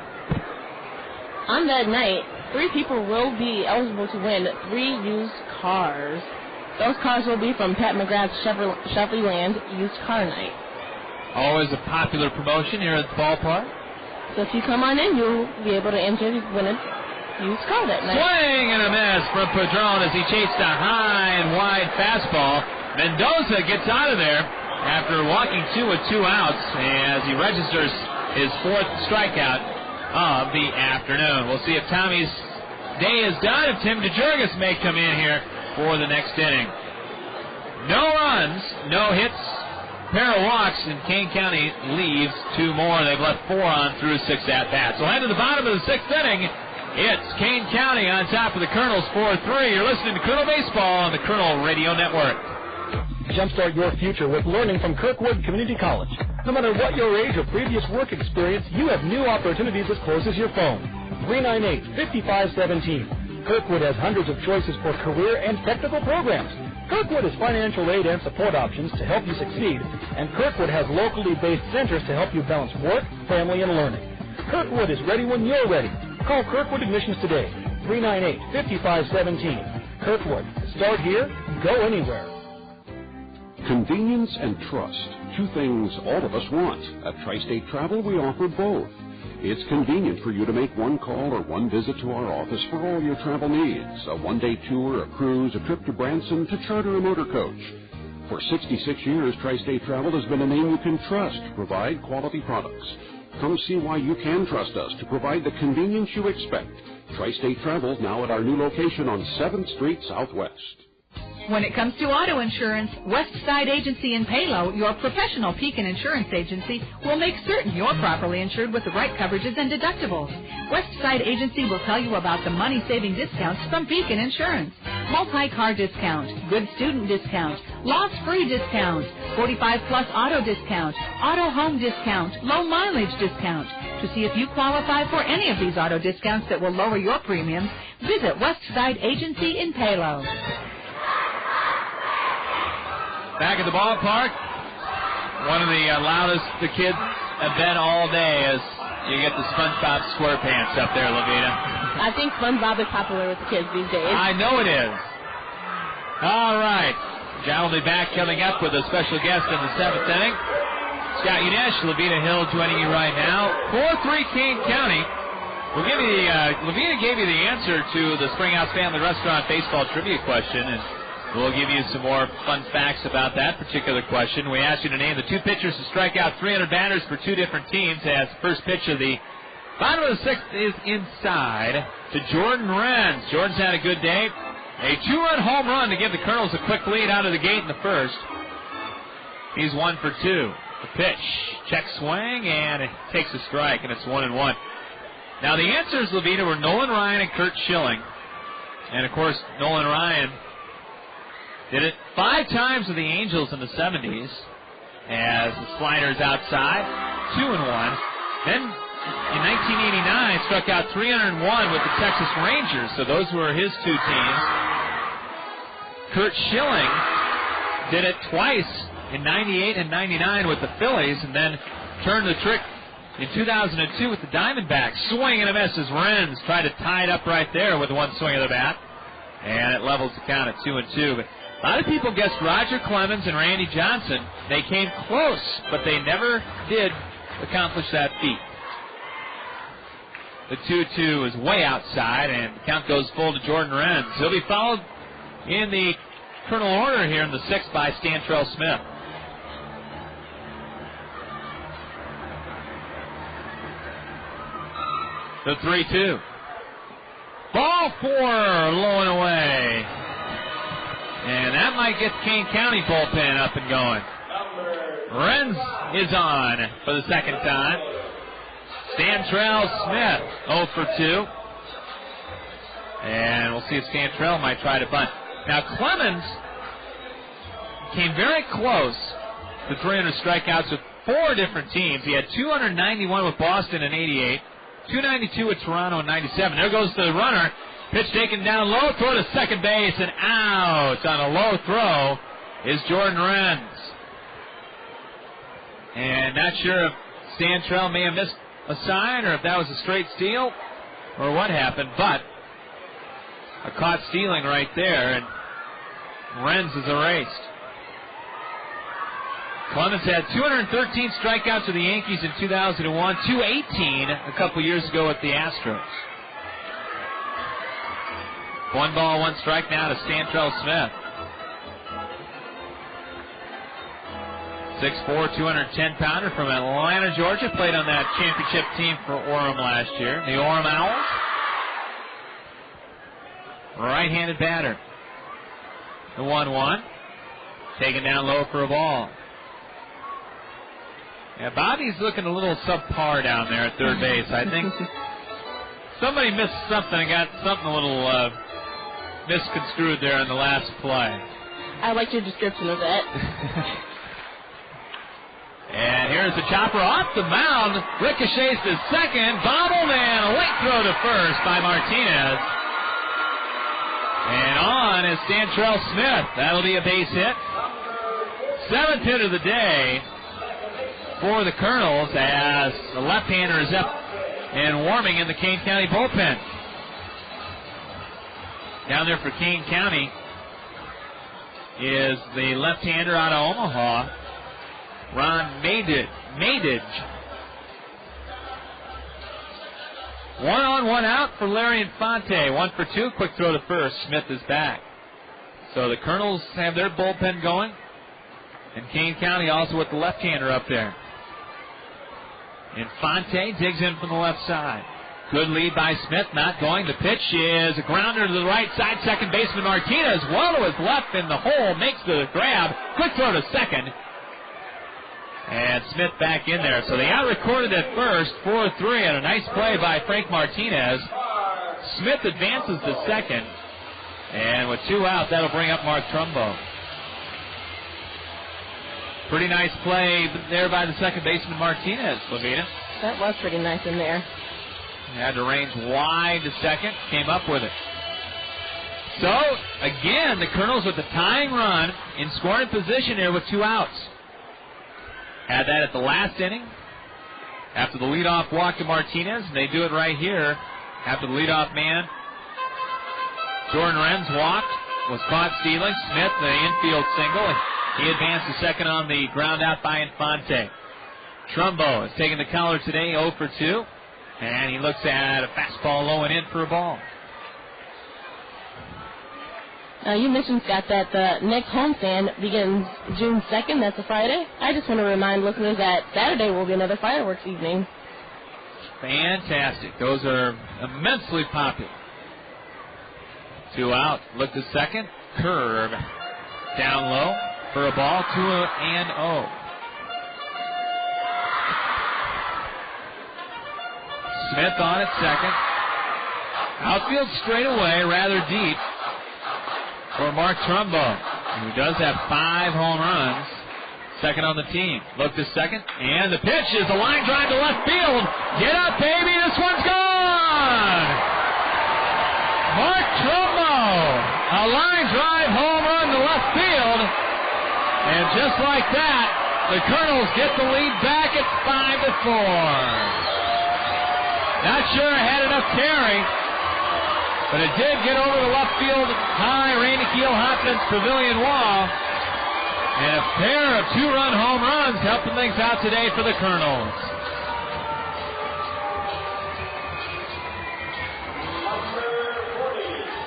On that night, 3 people will be eligible to win 3 used cars. Those cars will be from Pat McGrath's Chevrolet Used Car Night. Always a popular promotion here at the ballpark. So if you come on in, you'll be able to enter to win a used car that night. Swing and a miss from Padron as he chased a high and wide fastball. Mendoza gets out of there after walking 2 with 2 outs as he registers his 4th strikeout of the afternoon. We'll see if Tommy's day is done, if Tim DeJurgis may come in here for the next inning. No runs, no hits, pair of walks, and Kane County leaves 2 more. They've left 4 on through 6 at-bats. So head to the bottom of the 6th inning. It's Kane County on top of the Kernels 4-3. You're listening to Kernel Baseball on the Kernel Radio Network. Jumpstart your future with learning from Kirkwood Community College. No matter what your age or previous work experience, you have new opportunities as close as your phone. 398-5517. Kirkwood has hundreds of choices for career and technical programs. Kirkwood has financial aid and support options to help you succeed, and Kirkwood has locally based centers to help you balance work, family, and learning. Kirkwood is ready when you're ready. Call Kirkwood Admissions today, 398-5517. Kirkwood. Start here, go anywhere. Convenience and trust, 2 things all of us want. At Tri-State Travel, we offer both. It's convenient for you to make 1 call or 1 visit to our office for all your travel needs. A 1-day tour, a cruise, a trip to Branson, to charter a motor coach. For 66 years, Tri-State Travel has been a name you can trust to provide quality products. Come see why you can trust us to provide the convenience you expect. Tri-State Travel now at our new location on 7th Street Southwest. When it comes to auto insurance, Westside Agency in Palo, your professional Pekin insurance agency, will make certain you're properly insured with the right coverages and deductibles. Westside Agency will tell you about the money-saving discounts from Pekin Insurance. Multi-car discount, good student discount, loss-free discount, 45-plus auto discount, auto home discount, low mileage discount. To see if you qualify for any of these auto discounts that will lower your premiums, visit Westside Agency in Palo. Back at the ballpark, one of the loudest the kids event all day as you get the SpongeBob SquarePants up there, Lavina. I think SpongeBob is popular with the kids these days. I know it is. All right. John will be back coming up with a special guest in the 7th inning. Scott Unesh, Lavina Hill joining you right now. 4-3 Kane County. We'll give you Lavina gave you the answer to the Springhouse Family Restaurant baseball trivia question, and we'll give you some more fun facts about that particular question. We asked you to name the 2 pitchers to strike out 300 batters for 2 different teams. As the first pitch of the bottom of the 6th is inside to Jordan Renz. Jordan's had a good day. A 2-run home run to give the Kernels a quick lead out of the gate in the first. He's 1 for 2. The pitch, check swing, and it takes a strike, and it's 1-1. Now the answers, Lavina, were Nolan Ryan and Kurt Schilling. And, of course, Nolan Ryan did it 5 times with the Angels in the 70s as the slider's outside, 2-1. Then in 1989, struck out 301 with the Texas Rangers, so those were his 2 teams. Kurt Schilling did it twice in 98 and 99 with the Phillies, and then turned the trick in 2002 with the Diamondbacks. Swing and a miss as Renz tried to tie it up right there with 1 swing of the bat, and it levels the count at 2-2. But a lot of people guessed Roger Clemens and Randy Johnson. They came close, but they never did accomplish that feat. The 2-2 is way outside, and the count goes full to Jordan Renz. He'll be followed in the Colonel order here in the 6th by Stantrell Smith. The 3-2. Ball 4, low and away. And that might get the Kane County bullpen up and going. Renz is on for the 2nd time. Stantrell Smith, 0 for 2. And we'll see if Stantrell might try to bunt. Now, Clemens came very close to 300 strikeouts with 4 different teams. He had 291 with Boston in 88, 292 with Toronto in 97. There goes the runner. Pitch taken down low, throw to second base, and out on a low throw is Jordan Renz. And not sure if Stantrell may have missed a sign or if that was a straight steal or what happened, but a caught stealing right there, and Renz is erased. Clemens had 213 strikeouts with the Yankees in 2001, 218 a couple years ago with the Astros. 1 ball, 1 strike now to Stantrell Smith. 6'4", 210-pounder from Atlanta, Georgia. Played on that championship team for Orem last year. The Orem Owls. Right-handed batter. The 1-1. Taken down low for a ball. Yeah, Bobby's looking a little subpar down there at third base. I think somebody missed something and got something a little misconstrued there in the last play. I like your description of that. And here's the chopper off the mound. Ricochets to second. Bobbled, and a late throw to first by Martinez. And on is Stantrell Smith. That'll be a base hit. 7th hit of the day for the Kernels as the left-hander is up and warming in the Kane County bullpen. Down there for Kane County is the left-hander out of Omaha, Ron Maydage. 1 on, 1 out for Larry Infante. 1 for 2. Quick throw to first. Smith is back. So the Kernels have their bullpen going. And Kane County also with the left-hander up there. Infante digs in from the left side. Good lead by Smith, not going. The pitch is a grounder to the right side. Second baseman Martinez well to his left in the hole. Makes the grab. Quick throw to second. And Smith back in there. So they out-recorded at first, 4-3, and a nice play by Frank Martinez. Smith advances to second. And with 2 out, that'll bring up Mark Trumbo. Pretty nice play there by the second baseman Martinez, Lavina. That was pretty nice in there. Had to range wide to second, came up with it. So, again, the Kernels with the tying run in scoring position here with 2 outs. Had that at the last inning, after the leadoff walk to Martinez, and they do it right here after the leadoff man. Jordan Renz walked, was caught stealing. Smith, the infield single. He advanced to second on the ground out by Infante. Trumbo has taken the collar today, 0 for 2. And he looks at a fastball low and in for a ball. You mentioned, Scott, that the next homestand begins June 2nd. That's a Friday. I just want to remind listeners that Saturday will be another fireworks evening. Fantastic. Those are immensely popular. 2 out. Look to second. Curve down low for a ball. 2-0. Smith on at second. Outfield straight away, rather deep for Mark Trumbo, who does have 5 home runs. Second on the team. Look to second, and the pitch is a line drive to left field. Get up, baby, this one's gone! Mark Trumbo, a line drive home run to left field. And just like that, the Kernels get the lead back at 5-4. Not sure it had enough carry, but it did get over the left field high Randy Kiel-Hopkins pavilion wall. And a pair of 2-run home runs helping things out today for the Kernels.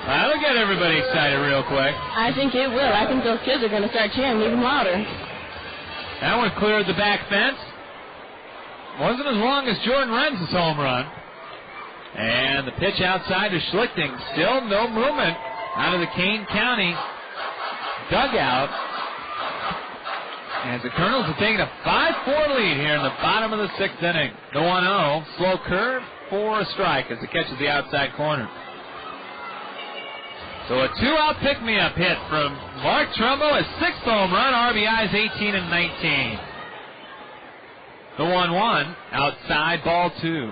That'll get everybody excited real quick. I think it will. I think those kids are going to start cheering even louder. That one cleared the back fence. Wasn't as long as Jordan Renz's home run. And the pitch outside to Schlichting. Still no movement out of the Kane County dugout. As the Kernels are taking a 5-4 lead here in the bottom of the 6th inning. The 1-0. Slow curve for a strike as it catches the outside corner. So a 2-out pick-me-up hit from Mark Trumbo. His 6th home run. RBIs 18 and 19. The 1-1. Outside, ball 2.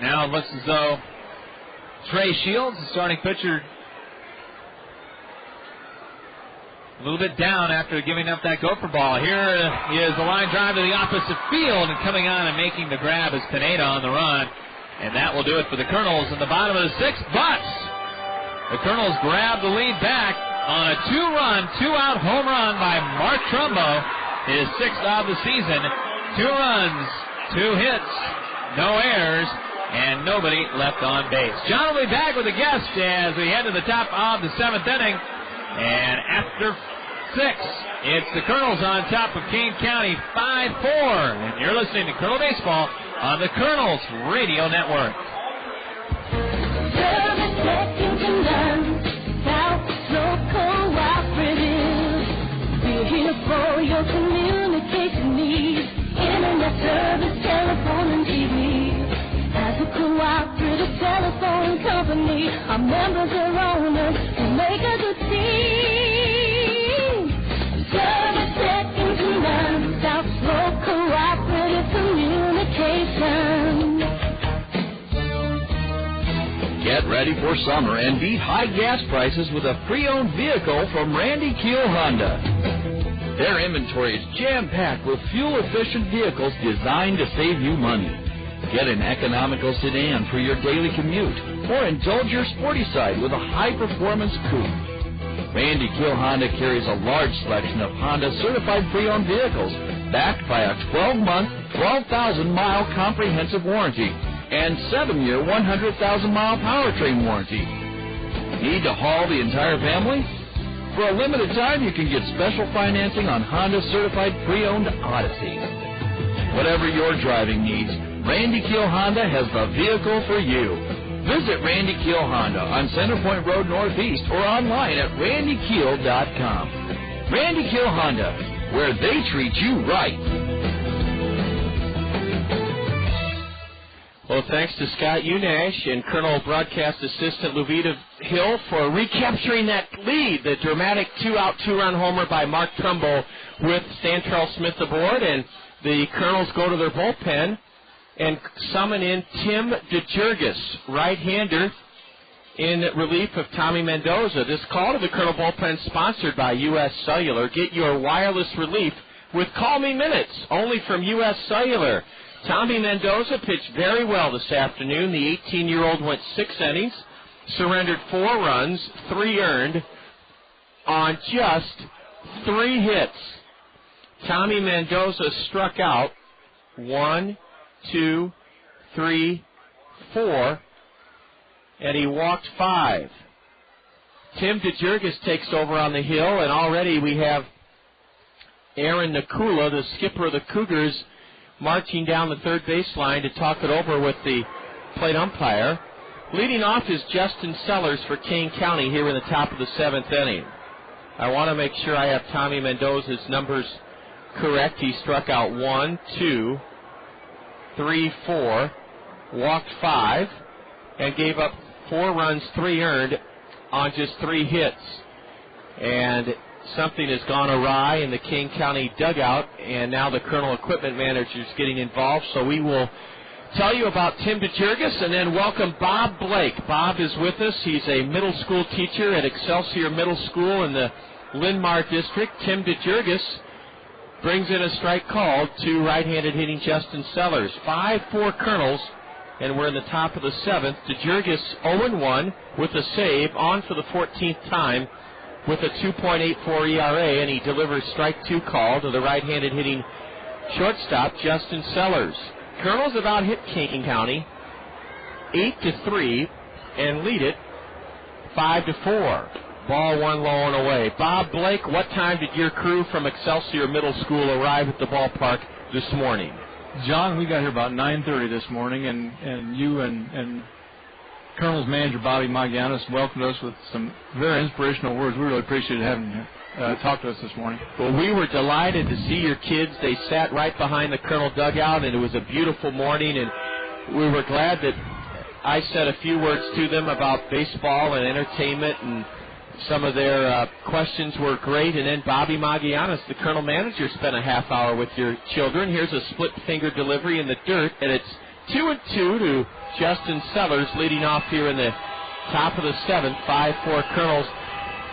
Now it looks as though Trey Shields, the starting pitcher, a little bit down after giving up that gopher ball. Here is a line drive to the opposite field, and coming on and making the grab is Pineda on the run. And that will do it for the Kernels in the bottom of the 6th. But the Kernels grab the lead back on a 2-run, 2-out home run by Mark Trumbo. His 6th of the season. 2 runs, 2 hits, no errors, and nobody left on base. John will be back with a guest as we head to the top of the 7th inning. And after 6, it's the Kernels on top of Kane County 5-4. And you're listening to Kernel Baseball on the Kernels Radio Network. For your communication needs, internet service, telephone, and TV. As a cooperative telephone company, our members are owners who make us a team. Service second to none, South Slope Cooperative Communication. Get ready for summer and beat high gas prices with a pre-owned vehicle from Randy Kiel Honda. Their inventory is jam-packed with fuel-efficient vehicles designed to save you money. Get an economical sedan for your daily commute, or indulge your sporty side with a high-performance coupe. Randy Kiel Honda carries a large selection of Honda certified pre-owned vehicles, backed by a 12-month, 12,000-mile comprehensive warranty and 7-year, 100,000-mile powertrain warranty. Need to haul the entire family? For a limited time, you can get special financing on Honda certified pre-owned Odyssey. Whatever your driving needs, Randy Kiel Honda has the vehicle for you. Visit Randy Kiel Honda on Centerpoint Road Northeast or online at randykiel.com. Randy Kiel Honda, where they treat you right. Well, thanks to Scott Unash and Colonel Broadcast Assistant Luvita Hill for recapturing that lead, the dramatic 2-out, 2-run homer by Mark Trumbo with Stantrell Smith aboard, and the Kernels go to their bullpen and summon in Tim DeJurgis, right-hander, in relief of Tommy Mendoza. This call to the Kernel bullpen sponsored by U.S. Cellular. Get your wireless relief with Call Me Minutes, only from U.S. Cellular. Tommy Mendoza pitched very well this afternoon. The 18-year-old went 6 innings, surrendered 4 runs, 3 earned, on just 3 hits. Tommy Mendoza struck out 1, 2, 3, 4, and he walked 5. Tim DeJurgis takes over on the hill, and already we have Aaron Nakula, the skipper of the Cougars, marching down the third baseline to talk it over with the plate umpire. Leading off is Justin Sellers for Kane County here in the top of the 7th inning. I want to make sure I have Tommy Mendoza's numbers correct. He struck out 1, 2, 3, 4, walked 5, and gave up 4 runs, 3 earned on just 3 hits. And something has gone awry in the Kane County dugout, and now the Colonel equipment manager is getting involved. So we will tell you about Tim DeJurgis and then welcome Bob Blake. Bob is with us. He's a middle school teacher at Excelsior Middle School in the Linn-Mar district. Tim DeJurgis brings in a strike called to right-handed hitting Justin Sellers. 5-4 Kernels, and we're in the top of the 7th. DeJurgis 0-1 with a save, on for the 14th time with a 2.84 ERA, and he delivers strike 2 call to the right-handed hitting shortstop, Justin Sellers. Kernels have out-hit Kane County 8-3 and lead it 5-4. Ball 1 low and away. Bob Blake, what time did your crew from Excelsior Middle School arrive at the ballpark this morning? John, we got here about 9:30 this morning, and you and Colonel's manager, Bobby Magianis, welcomed us with some very inspirational words. We really appreciated having you talk to us this morning. Well, we were delighted to see your kids. They sat right behind the Colonel dugout, and it was a beautiful morning, and we were glad that I said a few words to them about baseball and entertainment, and some of their questions were great. And then Bobby Magianis, the Colonel manager, spent a half hour with your children. Here's a split-finger delivery in the dirt, and it's 2-2 to Justin Sellers, leading off here in the top of the 7th, 5-4 Kernels.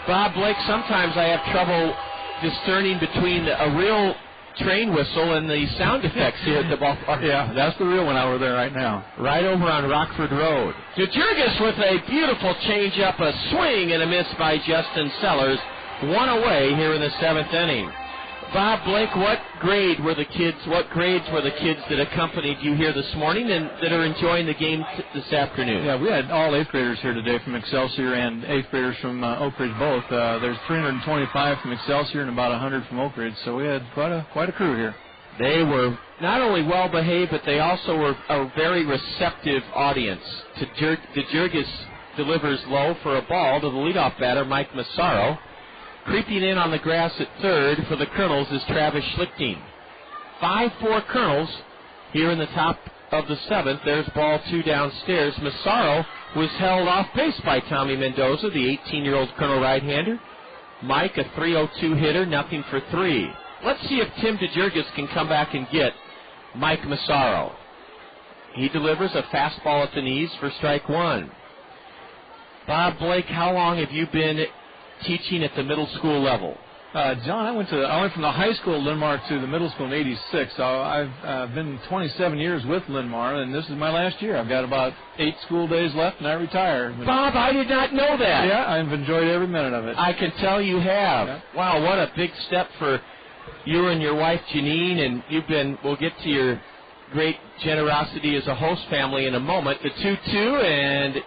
Bob Blake, sometimes I have trouble discerning between a real train whistle and the sound effects here at the ballpark. Yeah, that's the real one over there right now. Right over on Rockford Road. DeJurgis with a beautiful change-up, a swing and a miss by Justin Sellers. 1 away here in the 7th inning. Bob Blake, what grades were the kids that accompanied you here this morning and that are enjoying the game this afternoon? Yeah, we had all 8th graders here today from Excelsior and 8th graders from Oak Ridge both. There's 325 from Excelsior and about 100 from Oak Ridge, so we had quite a crew here. They were not only well-behaved, but they also were a very receptive audience. DeJurgis delivers low for a ball to the leadoff batter, Mike Mazzaro. Creeping in on the grass at third for the Kernels is Travis Schlichting. 5-4 Kernels here in the top of the 7th. There's ball 2 downstairs. Massaro was held off base by Tommy Mendoza, the 18-year-old Colonel right-hander. Mike, a .302 hitter, nothing for 3. Let's see if Tim DeJurgis can come back and get Mike Massaro. He delivers a fastball at the knees for strike 1. Bob Blake, how long have you been teaching at the middle school level? John, I went from the high school at Linn-Mar to the middle school in '86. So I've been 27 years with Linn-Mar, and this is my last year. I've got about 8 school days left, and I retire. Bob, I did not know that. Yeah, I've enjoyed every minute of it. I can tell you have. Yeah. Wow, what a big step for you and your wife Janine, and we'll get to your great generosity as a host family in a moment. The 2-2, and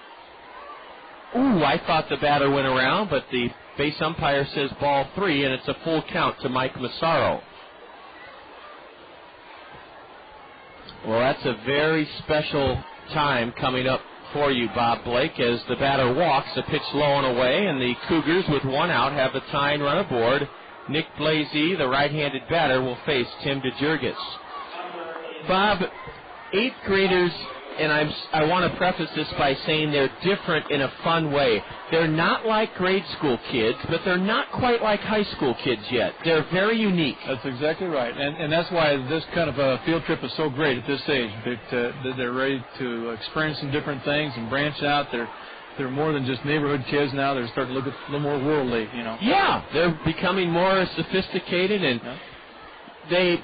I thought the batter went around, but the base umpire says ball 3, and it's a full count to Mike Massaro. Well, that's a very special time coming up for you, Bob Blake, as the batter walks, a pitch low and away, and the Cougars, with 1 out, have the tying run aboard. Nick Blasey, the right-handed batter, will face Tim DeJurgis. Bob, 8th graders, and I want to preface this by saying they're different in a fun way. They're not like grade school kids, but they're not quite like high school kids yet. They're very unique. That's exactly right, and that's why this kind of a field trip is so great at this age. They're ready to experience some different things and branch out. They're more than just neighborhood kids now. They're starting to look a little more worldly, you know. Yeah, they're becoming more sophisticated, and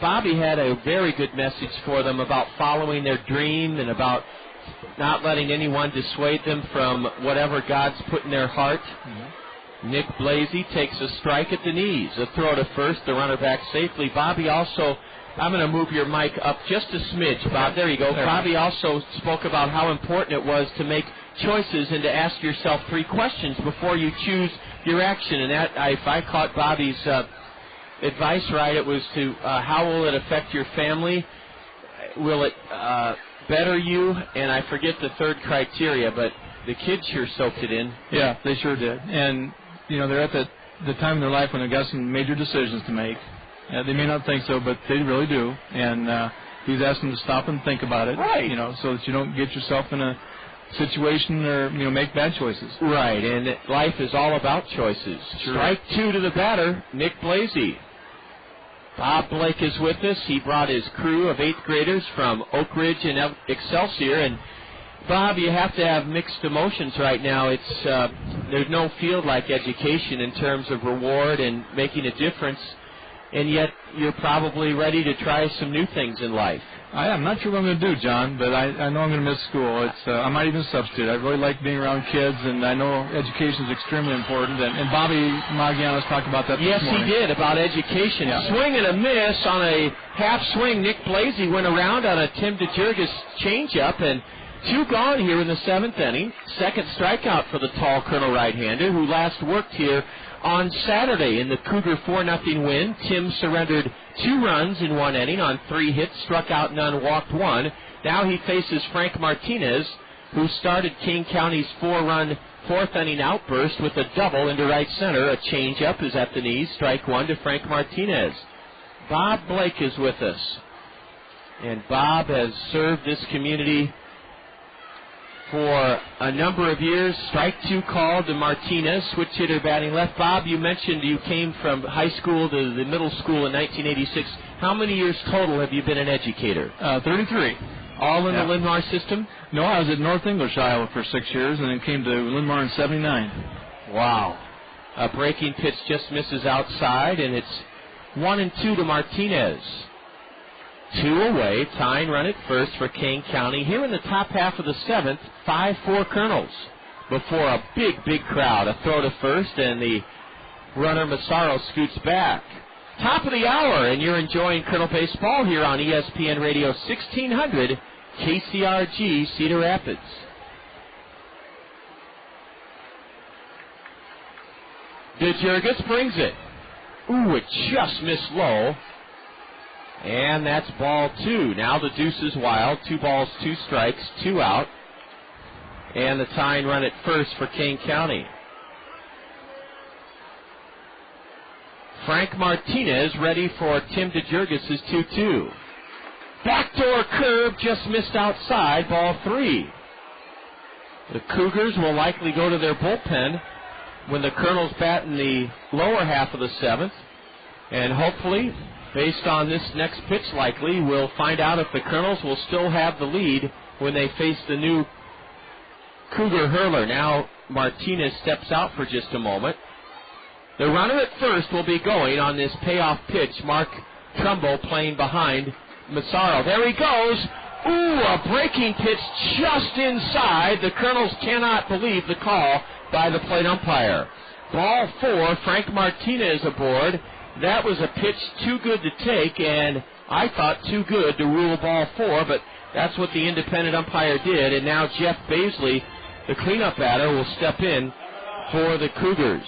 Bobby had a very good message for them about following their dream and about not letting anyone dissuade them from whatever God's put in their heart. Mm-hmm. Nick Blasey takes a strike at the knees. A throw to first, the runner back safely. Bobby also, I'm going to move your mic up just a smidge, Bob. There you go. Bobby also spoke about how important it was to make choices and to ask yourself 3 questions before you choose your action. And that, if I caught Bobby's advice right, it was to how will it affect your family? Will it better you? And I forget the third criteria, but the kids sure soaked it in. Yeah, they sure did. And, you know, they're at the time in their life when they've got some major decisions to make. They may not think so, but they really do. And he's asked them to stop and think about it, right? You know, so that you don't get yourself in a situation or, you know, make bad choices. Right, and life is all about choices. Sure. Strike 2 to the batter, Nick Blasey. Bob Blake is with us. He brought his crew of 8th graders from Oak Ridge and Excelsior. And, Bob, you have to have mixed emotions right now. It's there's no field like education in terms of reward and making a difference. And yet you're probably ready to try some new things in life. I'm not sure what I'm going to do, John, but I know I'm going to miss school. I might even substitute. I really like being around kids, and I know education is extremely important. And Bobby Magianos talked about that this morning. Yes, he did, about education. Yeah. Swing and a miss on a half swing. Nick Blasey went around on a Tim DeJurgis changeup, and 2 gone here in the 7th inning. Second strikeout for the tall Colonel right-hander, who last worked here on Saturday in the Cougar 4-0 win. Tim surrendered 2 runs in 1 inning on 3 hits, struck out none, walked 1. Now he faces Frank Martinez, who started King County's 4-run 4th inning outburst with a double into right center. A changeup is at the knees, strike 1 to Frank Martinez. Bob Blake is with us, and Bob has served this community for a number of years. Strike 2 called to Martinez, switch hitter batting left. Bob, you mentioned you came from high school to the middle school in 1986. How many years total have you been an educator? 33. All in the Linn-Mar system? No, I was at North English, Iowa for 6 years, and then came to Linn-Mar in 79. Wow. A breaking pitch just misses outside, and it's 1-2 to Martinez. 2 away, tying run at first for Kane County. Here in the top half of the 7th, 5-4 Kernels. Before a big crowd. A throw to first, and the runner Mazzaro scoots back. Top of the hour, and you're enjoying Colonel Baseball here on ESPN Radio 1600, KCRG, Cedar Rapids. DeJurgis brings it. Ooh, it just missed low. And that's ball 2. Now the deuce is wild. 2 balls, 2 strikes, 2 out. And the tying run at first for Kane County. Frank Martinez ready for Tim DeJurgis' 2-2. Backdoor curve just missed outside, ball 3. The Cougars will likely go to their bullpen when the Kernels bat in the lower half of the 7th. And hopefully, based on this next pitch likely, we'll find out if the Kernels will still have the lead when they face the new Cougar hurler. Now Martinez steps out for just a moment. The runner at first will be going on this payoff pitch. Mark Trumbo playing behind Mazzaro. There he goes. Ooh, a breaking pitch just inside. The Kernels cannot believe the call by the plate umpire. Ball 4, Frank Martinez aboard. That was a pitch too good to take, and I thought too good to rule ball 4, but that's what the independent umpire did. And now Jeff Baisley, the cleanup batter, will step in for the Cougars.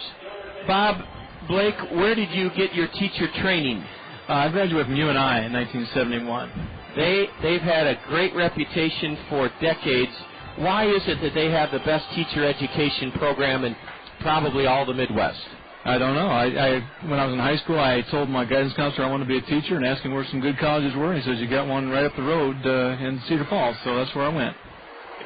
Bob Blake, where did you get your teacher training? I graduated from UNI in 1971. They've had a great reputation for decades. Why is it that they have the best teacher education program in probably all the Midwest? I don't know. When I was in high school, I told my guidance counselor I wanted to be a teacher and asked him where some good colleges were. He says, you got one right up the road in Cedar Falls, so that's where I went.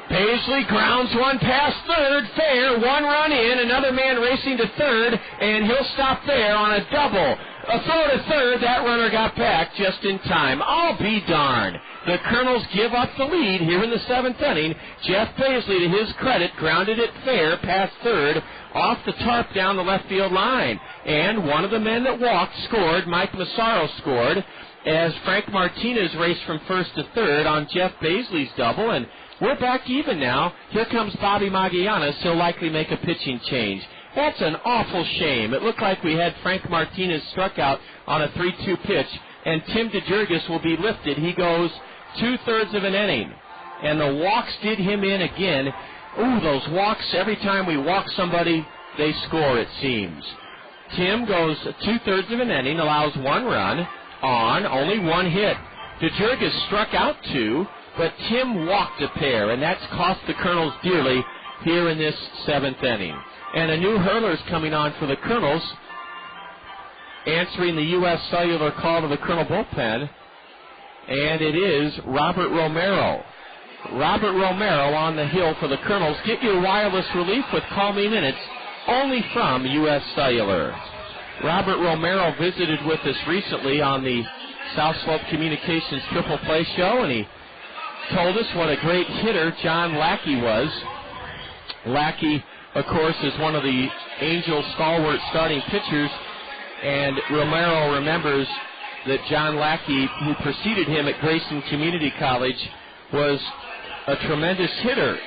Baisley grounds one past third, fair, one run in, another man racing to third, and he'll stop there on a double. A throw to third, that runner got back just in time. I'll be darned. The Kernels give up the lead here in the 7th inning. Jeff Baisley, to his credit, grounded it fair past third, off the tarp down the left field line. And one of the men that walked scored. Mike Mazzaro scored as Frank Martinez raced from first to third on Jeff Baisley's double, and we're back even now. Here comes Bobby Magallanes. He'll likely make a pitching change. That's an awful shame. It looked like we had Frank Martinez struck out on a 3-2 pitch, and Tim DeJurgis will be lifted. He goes 2/3 of an inning, and the walks did him in again. Ooh, those walks, every time we walk somebody, they score, it seems. Tim goes 2/3 of an inning, allows one run on, only one hit. DeJurgis struck out two, but Tim walked a pair, and that's cost the Kernels dearly here in this 7th inning. And a new hurler's coming on for the Kernels, answering the U.S. Cellular call to the Kernel bullpen, and it is Robert Romero. Robert Romero on the hill for the Kernels. Get your wireless relief with Call Me Minutes, only from U.S. Cellular. Robert Romero visited with us recently on the South Slope Communications Triple Play Show, and he told us what a great hitter John Lackey was. Lackey, of course, is one of the Angels' stalwart starting pitchers, and Romero remembers that John Lackey, who preceded him at Grayson Community College, was a tremendous hitter.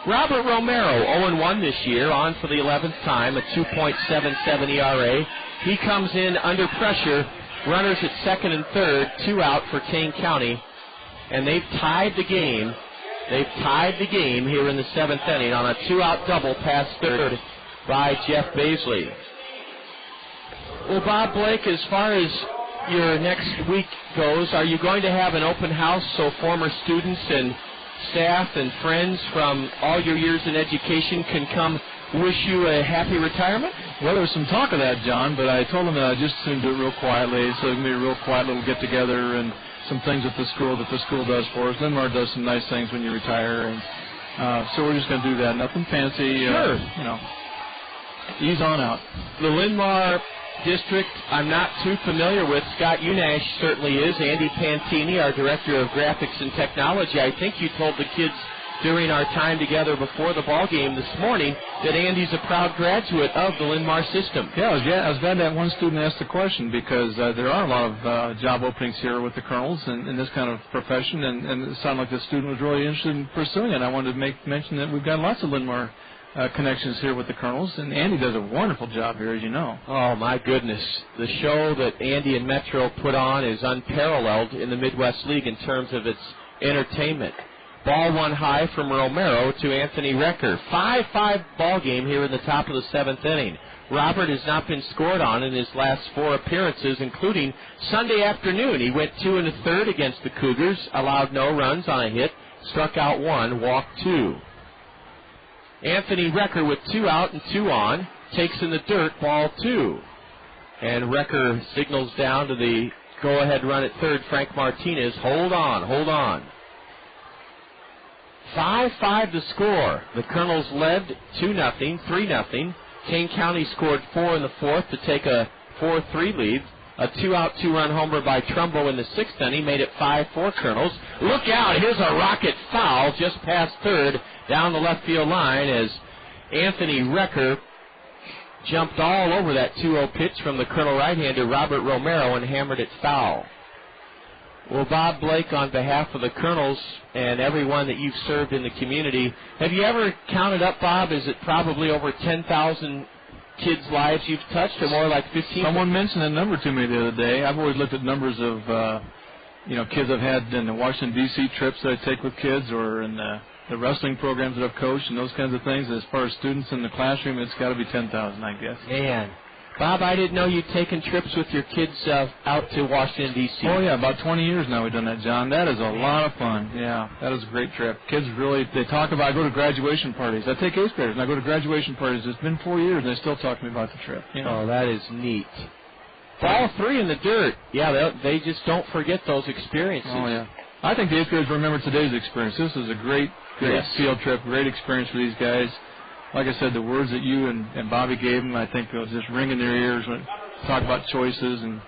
Robert Romero, 0-1 this year, on for the 11th time, a 2.77 ERA. He comes in under pressure, runners at second and third, 2 out for Kane County, and they've tied the game. They've tied the game here in the 7th inning on a 2-out double past third by Jeff Baisley. Well, Bob Blake, as far as your next week goes, are you going to have an open house so former students and staff and friends from all your years in education can come wish you a happy retirement? Well, there was some talk of that, John, but I told them that I just assumed do it real quietly, so it can be a real quiet little get-together and some things at the school that the school does for us. Linmar does some nice things when you retire, and so we're just going to do that. Nothing fancy. Sure. Ease on out. The Linmar district I'm not too familiar with. Scott Unash certainly is. Andy Pantini, our Director of Graphics and Technology. I think you told the kids during our time together before the ball game this morning that Andy's a proud graduate of the Linmar system. Yeah, I was glad that one student asked the question, because there are a lot of job openings here with the Kernels in this kind of profession, and it sounded like the student was really interested in pursuing it. I wanted to mention that we've got lots of Linmar connections here with the Kernels, and Andy does a wonderful job here, as you know. Oh, my goodness. The show that Andy and Metro put on is unparalleled in the Midwest League in terms of its entertainment. Ball one high from Romero to Anthony Recker. 5-5 ball game here in the top of the 7th inning. Robert has not been scored on in his last 4 appearances, including Sunday afternoon. He went 2 1/3 against the Cougars, allowed no runs on a hit, struck out 1, walked 2. Anthony Recker with 2 out and 2 on, takes in the dirt, ball 2. And Recker signals down to the go-ahead run at third, Frank Martinez. Hold on, hold on. 5-5 the score. The Kernels led 2-0, 3-0. Kane County scored 4 in the 4th to take a 4-3 lead. A 2-out, 2-run homer by Trumbo in the 6th inning made it 5-4 Kernels. Look out, here's a rocket foul just past third down the left field line as Anthony Recker jumped all over that 2-0 pitch from the Kernel right-hander Robert Romero and hammered it foul. Well, Bob Blake, on behalf of the Kernels and everyone that you've served in the community, have you ever counted up, Bob? Is it probably over 10,000 kids' lives you've touched, or more like 15? Someone mentioned a number to me the other day. I've always looked at numbers of, kids I've had in the Washington, D.C. trips that I take with kids, or in the wrestling programs that I've coached and those kinds of things. As far as students in the classroom, it's got to be 10,000, I guess. Man. Bob, I didn't know you'd taken trips with your kids out to Washington, D.C. Oh, yeah, about 20 years now we've done that, John. That is a lot of fun. Yeah, that is a great trip. Kids really, they talk about, I go to graduation parties. I take 8th graders, and I go to graduation parties. It's been 4 years, and they still talk to me about the trip. Oh, that is neat. Ball 3 in the dirt. Yeah, they just don't forget those experiences. Oh, yeah. I think the 8th graders remember today's experience. This is a great field trip, great experience for these guys. Like I said, the words that you and Bobby gave them, I think they'll just ring in their ears when talk about choices and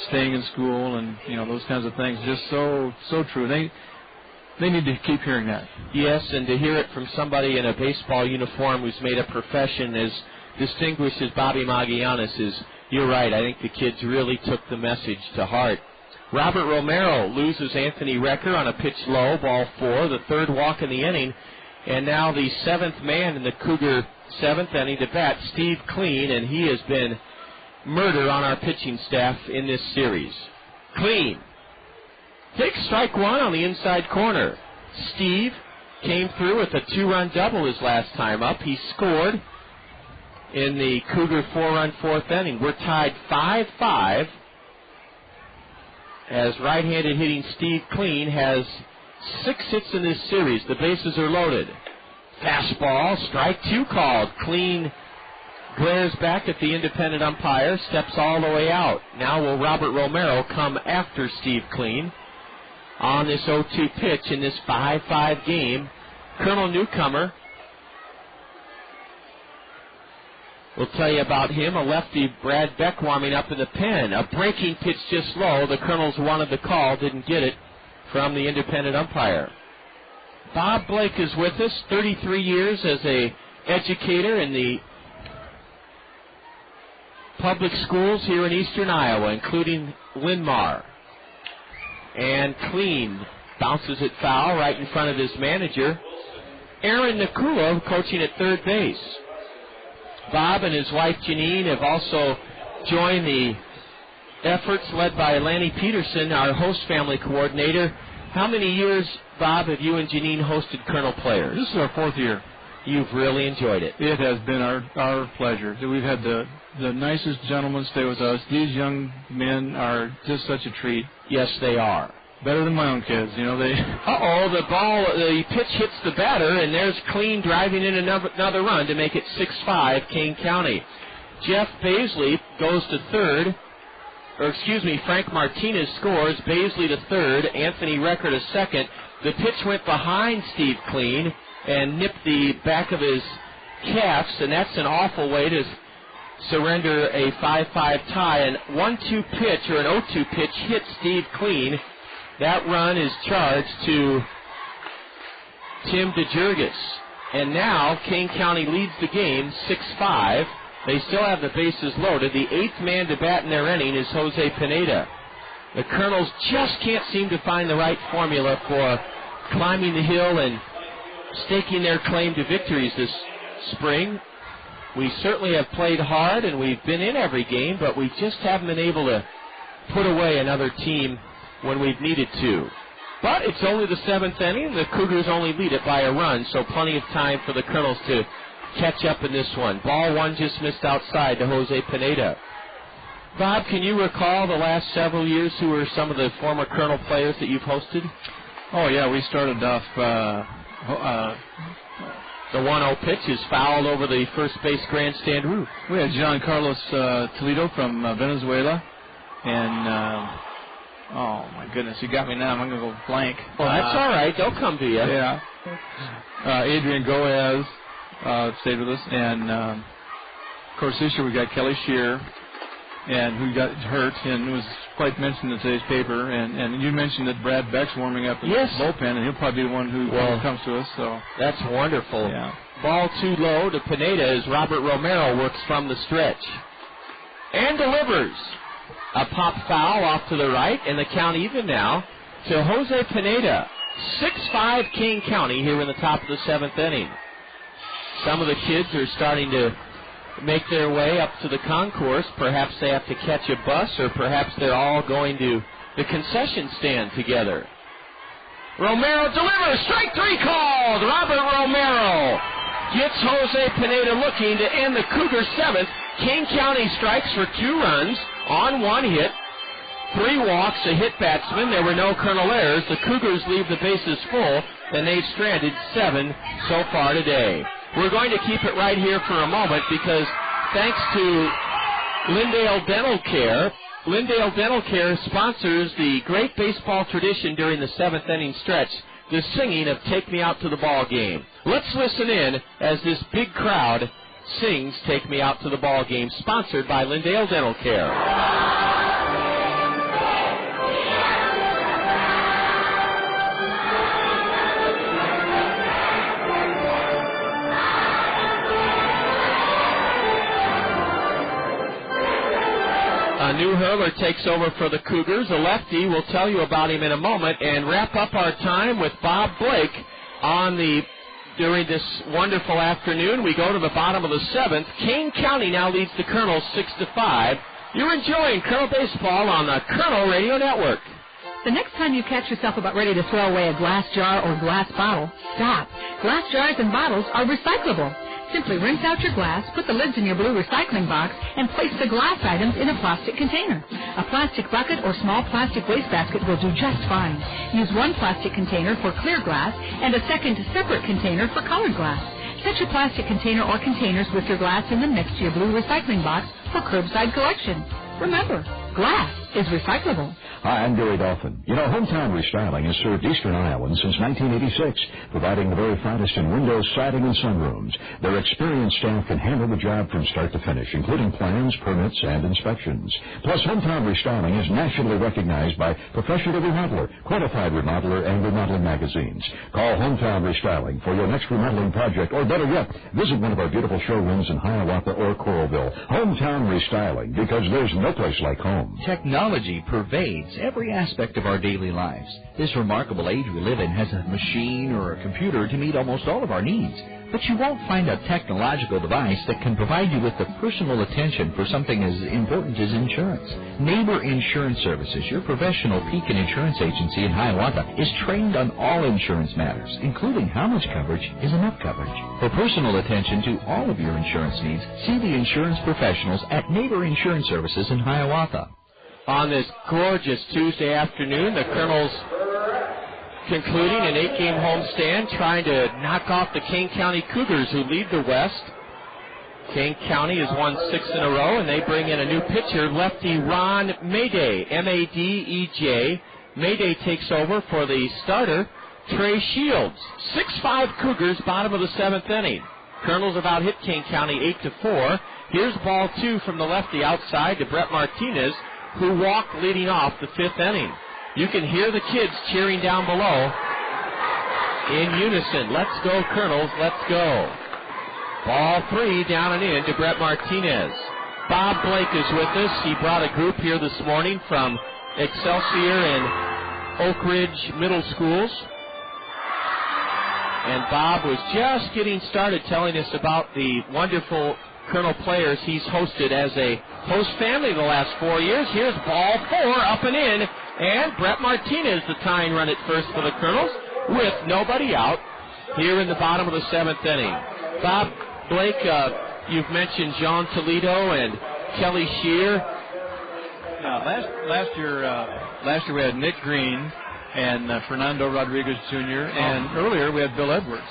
staying in school and, those kinds of things. Just so true. They need to keep hearing that. Yes, and to hear it from somebody in a baseball uniform who's made a profession as distinguished as Bobby Magallanes is, you're right. I think the kids really took the message to heart. Robert Romero loses Anthony Recker on a pitch low, ball 4, the 3rd walk in the inning. And now the 7th man in the Cougar 7th inning to bat, Steve Clean, and he has been murder on our pitching staff in this series. Clean takes strike 1 on the inside corner. Steve came through with a 2-run double his last time up. He scored in the Cougar 4-run 4th inning. We're tied 5-5 as right-handed hitting Steve Clean has 6 hits in this series. The bases are loaded. Fastball, strike 2 called. Clean glares back at the independent umpire, steps all the way out. Now will Robert Romero come after Steve Clean on this 0-2 pitch in this 5-5 game. Colonel Newcomer, we'll tell you about him. A lefty, Brad Beck, warming up in the pen. A breaking pitch just low. The Colonels wanted the call, didn't get it from the independent umpire. Bob Blake is with us, 33 years as a educator in the public schools here in eastern Iowa, including Linmar. And Clean bounces it foul right in front of his manager. Aaron Nakula coaching at third base. Bob and his wife Janine have also joined the efforts led by Lanny Peterson, our host family coordinator. How many years, Bob, have you and Janine hosted Colonel players? This is our 4th year. You've really enjoyed it. It has been our pleasure. We've had the nicest gentlemen stay with us. These young men are just such a treat. Yes, they are. Better than my own kids, they... the pitch hits the batter, and there's Clean driving in another run to make it 6-5, Kane County. Jeff Baisley goes to third. Frank Martinez scores. Baisley to third. Anthony Recker to second. The pitch went behind Steve Clean and nipped the back of his calves, and that's an awful way to surrender a 5-5 tie. An 1-2 pitch or an 0-2 pitch hit Steve Clean. That run is charged to Tim DeJurgis. And now Kane County leads the game 6-5. They still have the bases loaded. The 8th man to bat in their inning is Jose Pineda. The Colonels just can't seem to find the right formula for climbing the hill and staking their claim to victories this spring. We certainly have played hard, and we've been in every game, but we just haven't been able to put away another team when we've needed to. But it's only the 7th inning. The Cougars only lead it by a run, so plenty of time for the Colonels to catch up in this one. Ball 1 just missed outside to Jose Pineda. Bob, can you recall the last several years who were some of the former Colonel players that you've hosted? Oh, yeah, we started off... the 1-0 pitch is fouled over the first base grandstand roof. We had John Carlos Toledo from Venezuela, and oh my goodness, you got me now. I'm going to go blank. Well, that's all right. They'll come to you. Yeah. Adrian Goaz stayed with us, and of course this year we got Kelly Shear, and who got hurt and was quite mentioned in today's paper. And you mentioned that Brad Beck's warming up in the bullpen, and he'll probably be the one who comes to us. So that's wonderful. Yeah. Ball 2 low to Pineda as Robert Romero works from the stretch and delivers a pop foul off to the right, and the count even now to Jose Pineda. 6-5 Kane County here in the top of the 7th inning. Some of the kids are starting to make their way up to the concourse. Perhaps they have to catch a bus, or perhaps they're all going to the concession stand together. Romero delivers. Strike 3 called. Robert Romero gets Jose Pineda looking to end the Cougar 7th. Kane County strikes for 2 runs on 1 hit, 3 walks, a hit batsman. There were no Colonel errors. The Cougars leave the bases full, and they've stranded 7 so far today. We're going to keep it right here for a moment because thanks to Lindale Dental Care, Lindale Dental Care sponsors the great baseball tradition during the 7th inning stretch, the singing of Take Me Out to the Ball Game. Let's listen in as this big crowd sings Take Me Out to the Ball Game, sponsored by Lindale Dental Care. A new hurler takes over for the Cougars. A lefty. We'll tell you about him in a moment, and wrap up our time with Bob Blake during this wonderful afternoon. We go to the bottom of the 7th. Kane County now leads the Kernels 6-5. You're enjoying Kernel Baseball on the Kernel Radio Network. The next time you catch yourself about ready to throw away a glass jar or glass bottle, stop. Glass jars and bottles are recyclable. Simply rinse out your glass, put the lids in your blue recycling box, and place the glass items in a plastic container. A plastic bucket or small plastic wastebasket will do just fine. Use one plastic container for clear glass and a second separate container for colored glass. Set your plastic container or containers with your glass in them next to your blue recycling box for curbside collection. Remember, glass is recyclable. Hi, I'm Gary Dolphin. You know, Hometown Restyling has served Eastern Iowans since 1986, providing the very finest in windows, siding, and sunrooms. Their experienced staff can handle the job from start to finish, including plans, permits, and inspections. Plus, Hometown Restyling is nationally recognized by Professional Remodeler, Qualified Remodeler, and Remodeling magazines. Call Hometown Restyling for your next remodeling project, or better yet, visit one of our beautiful showrooms in Hiawatha or Coralville. Hometown Restyling, because there's no place like home. Technology pervades every aspect of our daily lives. This remarkable age we live in has a machine or a computer to meet almost all of our needs. But you won't find a technological device that can provide you with the personal attention for something as important as insurance. Neighbor Insurance Services, your professional Pekin insurance agency in Hiawatha, is trained on all insurance matters, including how much coverage is enough coverage. For personal attention to all of your insurance needs, see the insurance professionals at Neighbor Insurance Services in Hiawatha. On this gorgeous Tuesday afternoon, the Kernels concluding an 8-game homestand, trying to knock off the Kane County Cougars, who lead the West. Kane County has won 6 in a row, and they bring in a new pitcher, lefty Ron Mayday, M-A-D-E-J. Mayday takes over for the starter, Trey Shields. 6-5 Cougars, bottom of the 7th inning. Kernels have out-hit Kane County 8-4. Here's ball 2 from the lefty outside to Brett Martinez, who walked leading off the 5th inning. You can hear the kids cheering down below in unison. Let's go, Kernels, let's go. Ball 3 down and in to Brett Martinez. Bob Blake is with us. He brought a group here this morning from Excelsior and Oak Ridge Middle Schools. And Bob was just getting started telling us about the wonderful Kernel players he's hosted as a host family the last 4 years. Here's ball 4 up and in, and Brett Martinez, the tying run at first for the Kernels, with nobody out here in the bottom of the 7th inning. Bob Blake, you've mentioned John Toledo and Kelly Shear. Last year we had Nick Green and Fernando Rodriguez Jr., and earlier we had Bill Edwards.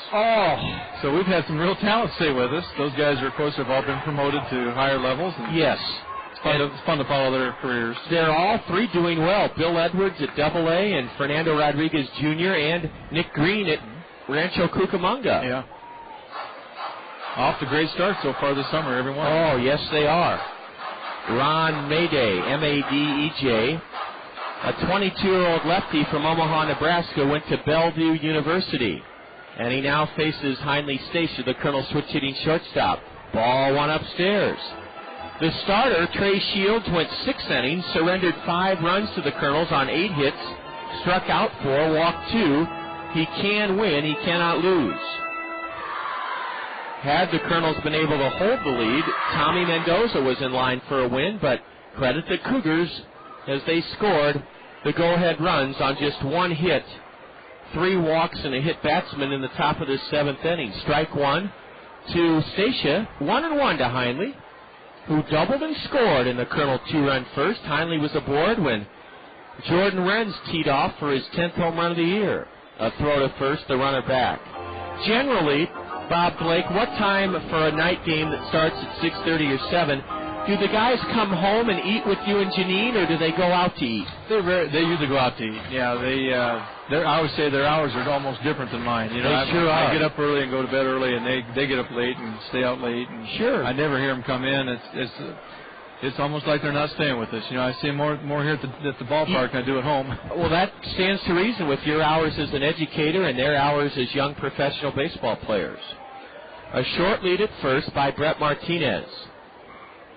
So we've had some real talent stay with us. Those guys, of course, have all been promoted to higher levels. And yes. It's fun to follow their careers. They're all three doing well. Bill Edwards at AA and Fernando Rodriguez Jr. and Nick Green at Rancho Cucamonga. Yeah. Off to great start so far this summer, everyone. Oh, yes, they are. Ron Mayday, M-A-D-E-J. A 22-year-old lefty from Omaha, Nebraska, went to Bellevue University. And he now faces Heinley Stacia, the Kernel switch-hitting shortstop. Ball 1 upstairs. The starter, Trey Shields, went 6 innings, surrendered 5 runs to the Kernels on 8 hits, struck out 4, walked 2. He can win, he cannot lose. Had the Kernels been able to hold the lead, Tommy Mendoza was in line for a win, but credit the Cougars as they scored the go-ahead runs on just 1 hit, 3 walks and a hit batsman in the top of the 7th inning. Strike 1 to Stacia, 1-1 to Heinley, who doubled and scored in the Kernel 2-run first. Heinley was aboard when Jordan Renz teed off for his 10th home run of the year. A throw to first, the runner back. Generally, Bob Blake, what time for a night game that starts at 6:30 or 7 Do the guys come home and eat with you and Janine, or do they go out to eat? They usually go out to eat. Yeah, I would say their hours are almost different than mine. You know, I get up early and go to bed early, and they get up late and stay out late. And sure. I never hear them come in. It's almost like they're not staying with us. You know, I see them more here at the ballpark than I do at home. Well, that stands to reason with your hours as an educator and their hours as young professional baseball players. A short lead at first by Brett Martinez.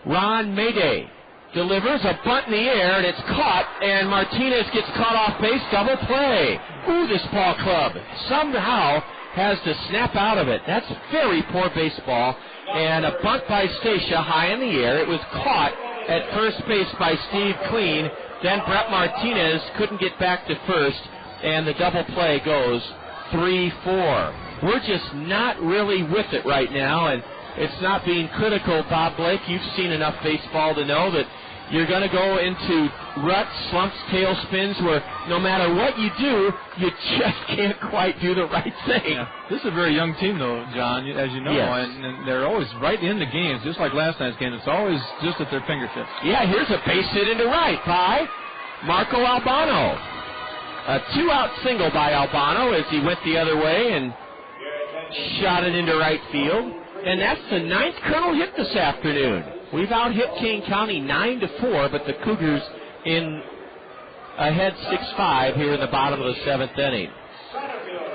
Ron Mayday delivers a bunt in the air, and it's caught, and Martinez gets caught off base, double play. Ooh, this ball club somehow has to snap out of it. That's very poor baseball, and a bunt by Stacia high in the air. It was caught at first base by Steve Clean. Then Brett Martinez couldn't get back to first, and the double play goes 3-4. We're just not really with it right now, and it's not being critical, Bob Blake. You've seen enough baseball to know that you're going to go into ruts, slumps, tailspins, where no matter what you do, you just can't quite do the right thing. Yeah. This is a very young team, though, John, as you know, yes. and they're always right in the games, just like last night's game. It's always just at their fingertips. Yeah, here's a base hit into right by Marco Albano. A two-out single by Albano as he went the other way and shot it into right field. And that's the 9th Colonel hit this afternoon. We've out-hit Kane County 9-4, but the Cougars in ahead 6-5 here in the bottom of the 7th inning.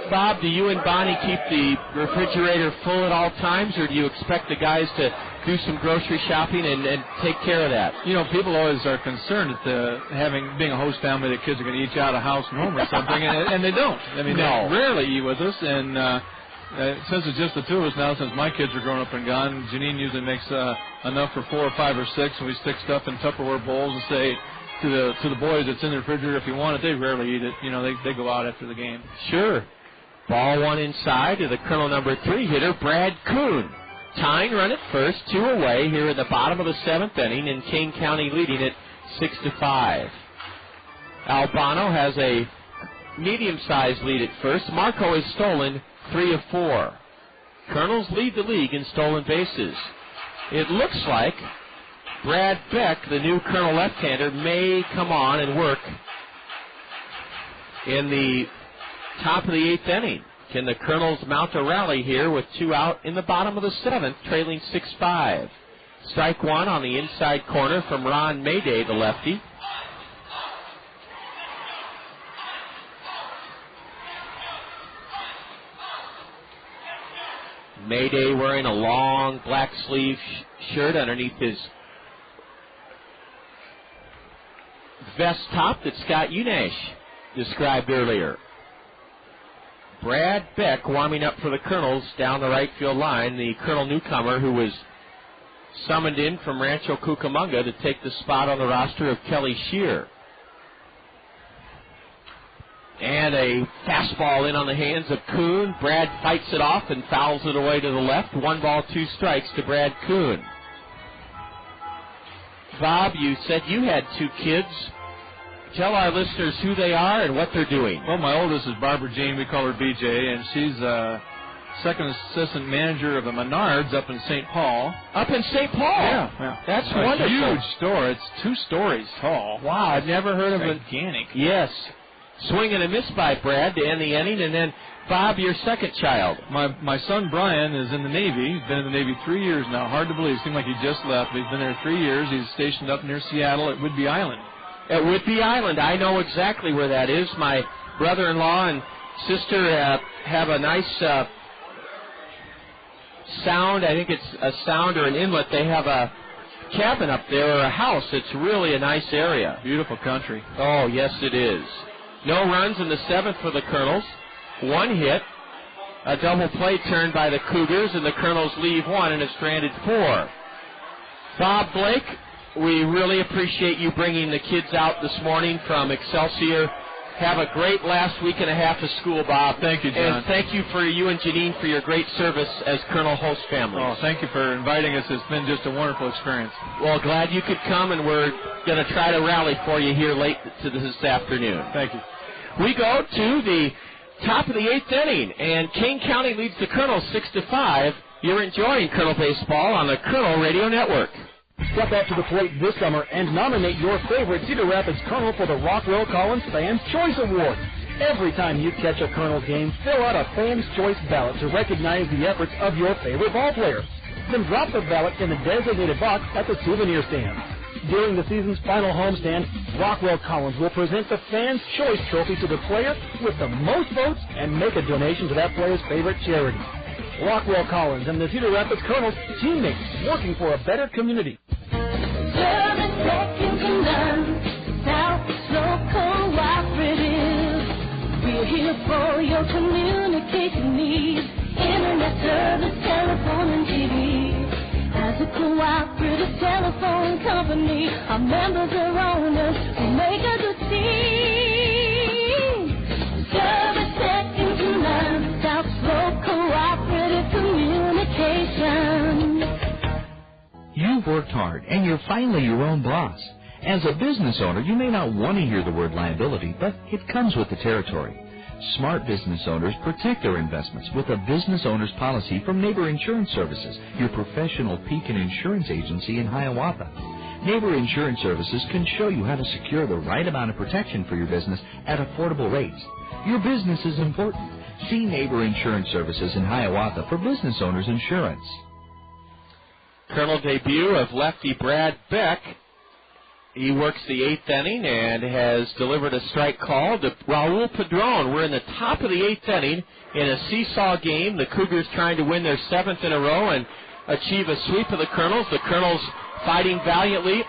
Bob, do you and Bonnie keep the refrigerator full at all times, or do you expect the guys to do some grocery shopping and take care of that? You know, people always are concerned at being a host family, the kids are going to eat out of house and home or something, and they don't. I mean, no. They rarely eat with us, and since it's just the two of us now, since my kids are grown up and gone, Janine usually makes enough for 4 or 5 or 6, and we stick stuff in Tupperware bowls and say to the boys, it's in the refrigerator if you want it. They rarely eat it. You know, they go out after the game. Sure. Ball one inside to the Colonel number 3 hitter, Brad Kuhn. Tying run at first, 2 away here in the bottom of the 7th inning, and Kane County leading it 6-5. Albano has a medium-sized lead at first. Marco is stolen 3 of 4. Colonels lead the league in stolen bases. It looks like Brad Beck, the new Colonel left-hander, may come on and work in the top of the 8th inning. Can the Colonels mount a rally here with 2 out in the bottom of the 7th, trailing 6-5? Strike one on the inside corner from Ron Mayday, the lefty. Mayday wearing a long black sleeve shirt underneath his vest top that Scott Unash described earlier. Brad Beck warming up for the Colonels down the right field line, the Colonel newcomer who was summoned in from Rancho Cucamonga to take the spot on the roster of Kelly Shear. And a fastball in on the hands of Kuhn. Brad fights it off and fouls it away to the left. 1 ball, 2 strikes to Brad Kuhn. Bob, you said you had 2 kids. Tell our listeners who they are and what they're doing. Well, my oldest is Barbara Jean. We call her BJ, and she's second assistant manager of the Menards up in St. Paul. Up in St. Paul? Yeah. That's a wonderful. Huge store. It's 2 stories tall. Wow, I've never heard of it. Gigantic. Yes. Swing and a miss by Brad to end the inning, and then Bob, your second child. My son Brian is in the Navy. He's been in the Navy 3 years now. Hard to believe. It seemed like he just left, but he's been there 3 years. He's stationed up near Seattle at Whidbey Island. At Whidbey Island. I know exactly where that is. My brother-in-law and sister have a nice sound. I think it's a sound or an inlet. They have a cabin up there or a house. It's really a nice area. Beautiful country. Oh, yes, it is. No runs in the 7th for the Colonels. 1 hit. A double play turned by the Cougars, and the Colonels leave 1 and have stranded 4. Bob Blake, we really appreciate you bringing the kids out this morning from Excelsior. Have a great last week and a half of school, Bob. Thank you, John. And thank you for you and Janine for your great service as Colonel host family. Oh, thank you for inviting us. It's been just a wonderful experience. Well, glad you could come, and we're going to try to rally for you here late to this afternoon. Thank you. We go to the top of the 8th inning, and Kane County leads the Colonels 6-5. You're enjoying Colonel Baseball on the Colonel Radio Network. Step up to the plate this summer and nominate your favorite Cedar Rapids Colonel for the Rockwell Collins Fans Choice Award. Every time you catch a Kernels game, fill out a Fans Choice ballot to recognize the efforts of your favorite ball player. Then drop the ballot in the designated box at the souvenir stand. During the season's final homestand, Rockwell Collins will present the Fans Choice Trophy to the player with the most votes and make a donation to that player's favorite charity. Rockwell Collins and the Cedar Rapids Kernels, teammates working for a better community. Service second to none, South Slope Cooperative. We're here for your communication needs. Internet service, telephone, and TV. As a cooperative telephone company, our members are owners who make us a team. Service second to none, South Slope Cooperative Communication. You've worked hard, and you're finally your own boss. As a business owner, you may not want to hear the word liability, but it comes with the territory. Smart business owners protect their investments with a business owner's policy from Neighbor Insurance Services, your professional peak and insurance agency in Hiawatha. Neighbor Insurance Services can show you how to secure the right amount of protection for your business at affordable rates. Your business is important. See Neighbor Insurance Services in Hiawatha for business owners insurance. Colonel debut of lefty Brad Beck. He works the 8th inning and has delivered a strike call to Raul Padron. We're in the top of the 8th inning in a seesaw game. The Cougars trying to win their 7th in a row and achieve a sweep of the Kernels. The Kernels fighting valiantly,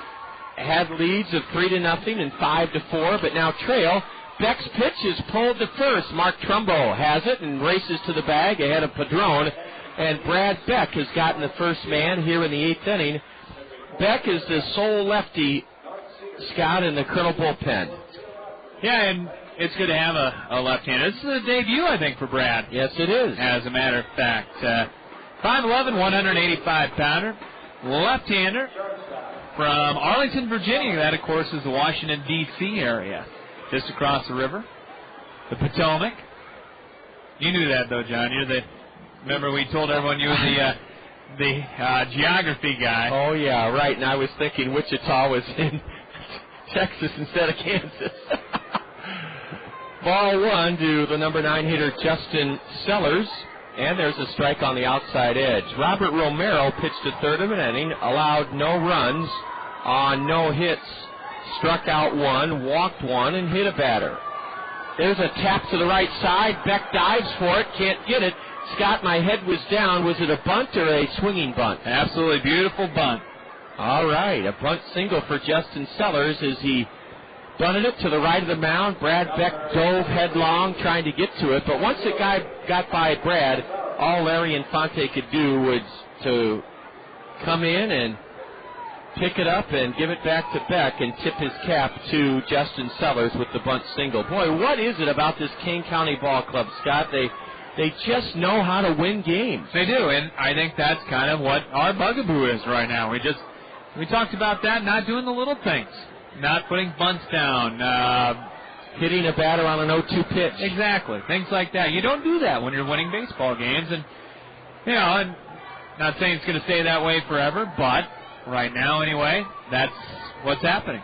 had leads of 3-0 and 5-4, but now trail. Beck's pitch is pulled to first. Mark Trumbo has it and races to the bag ahead of Padron. And Brad Beck has gotten the first man here in the 8th inning. Beck is the sole lefty, Scott, in the Colonel bullpen. Yeah, and it's good to have a left-hander. This is a debut, I think, for Brad. Yes, it is. As a matter of fact. 5'11", 185-pounder, left-hander from Arlington, Virginia. That, of course, is the Washington, D.C. area, just across the river. The Potomac. You knew that, though, John. Remember we told everyone you were the geography guy. Oh, yeah, right. And I was thinking Wichita was in Texas instead of Kansas. Ball one to the number 9 hitter, Justin Sellers. And there's a strike on the outside edge. Robert Romero pitched a third of an inning, allowed no runs on no hits, struck out one, walked one, and hit a batter. There's a tap to the right side. Beck dives for it, can't get it. Scott, my head was down. Was it a bunt or a swinging bunt? Absolutely beautiful bunt. All right, a bunt single for Justin Sellers as he bunted it to the right of the mound. Brad Beck dove headlong trying to get to it, but once it got by Brad, all Larry Infante could do was to come in and pick it up and give it back to Beck and tip his cap to Justin Sellers with the bunt single. Boy, what is it about this Kane County Ball Club, Scott? They just know how to win games. They do, and I think that's kind of what our bugaboo is right now. We talked about that, not doing the little things, not putting bunts down, hitting a batter on an 0-2 pitch. Exactly, things like that. You don't do that when you're winning baseball games, and I'm not saying it's going to stay that way forever, but right now anyway, that's what's happening.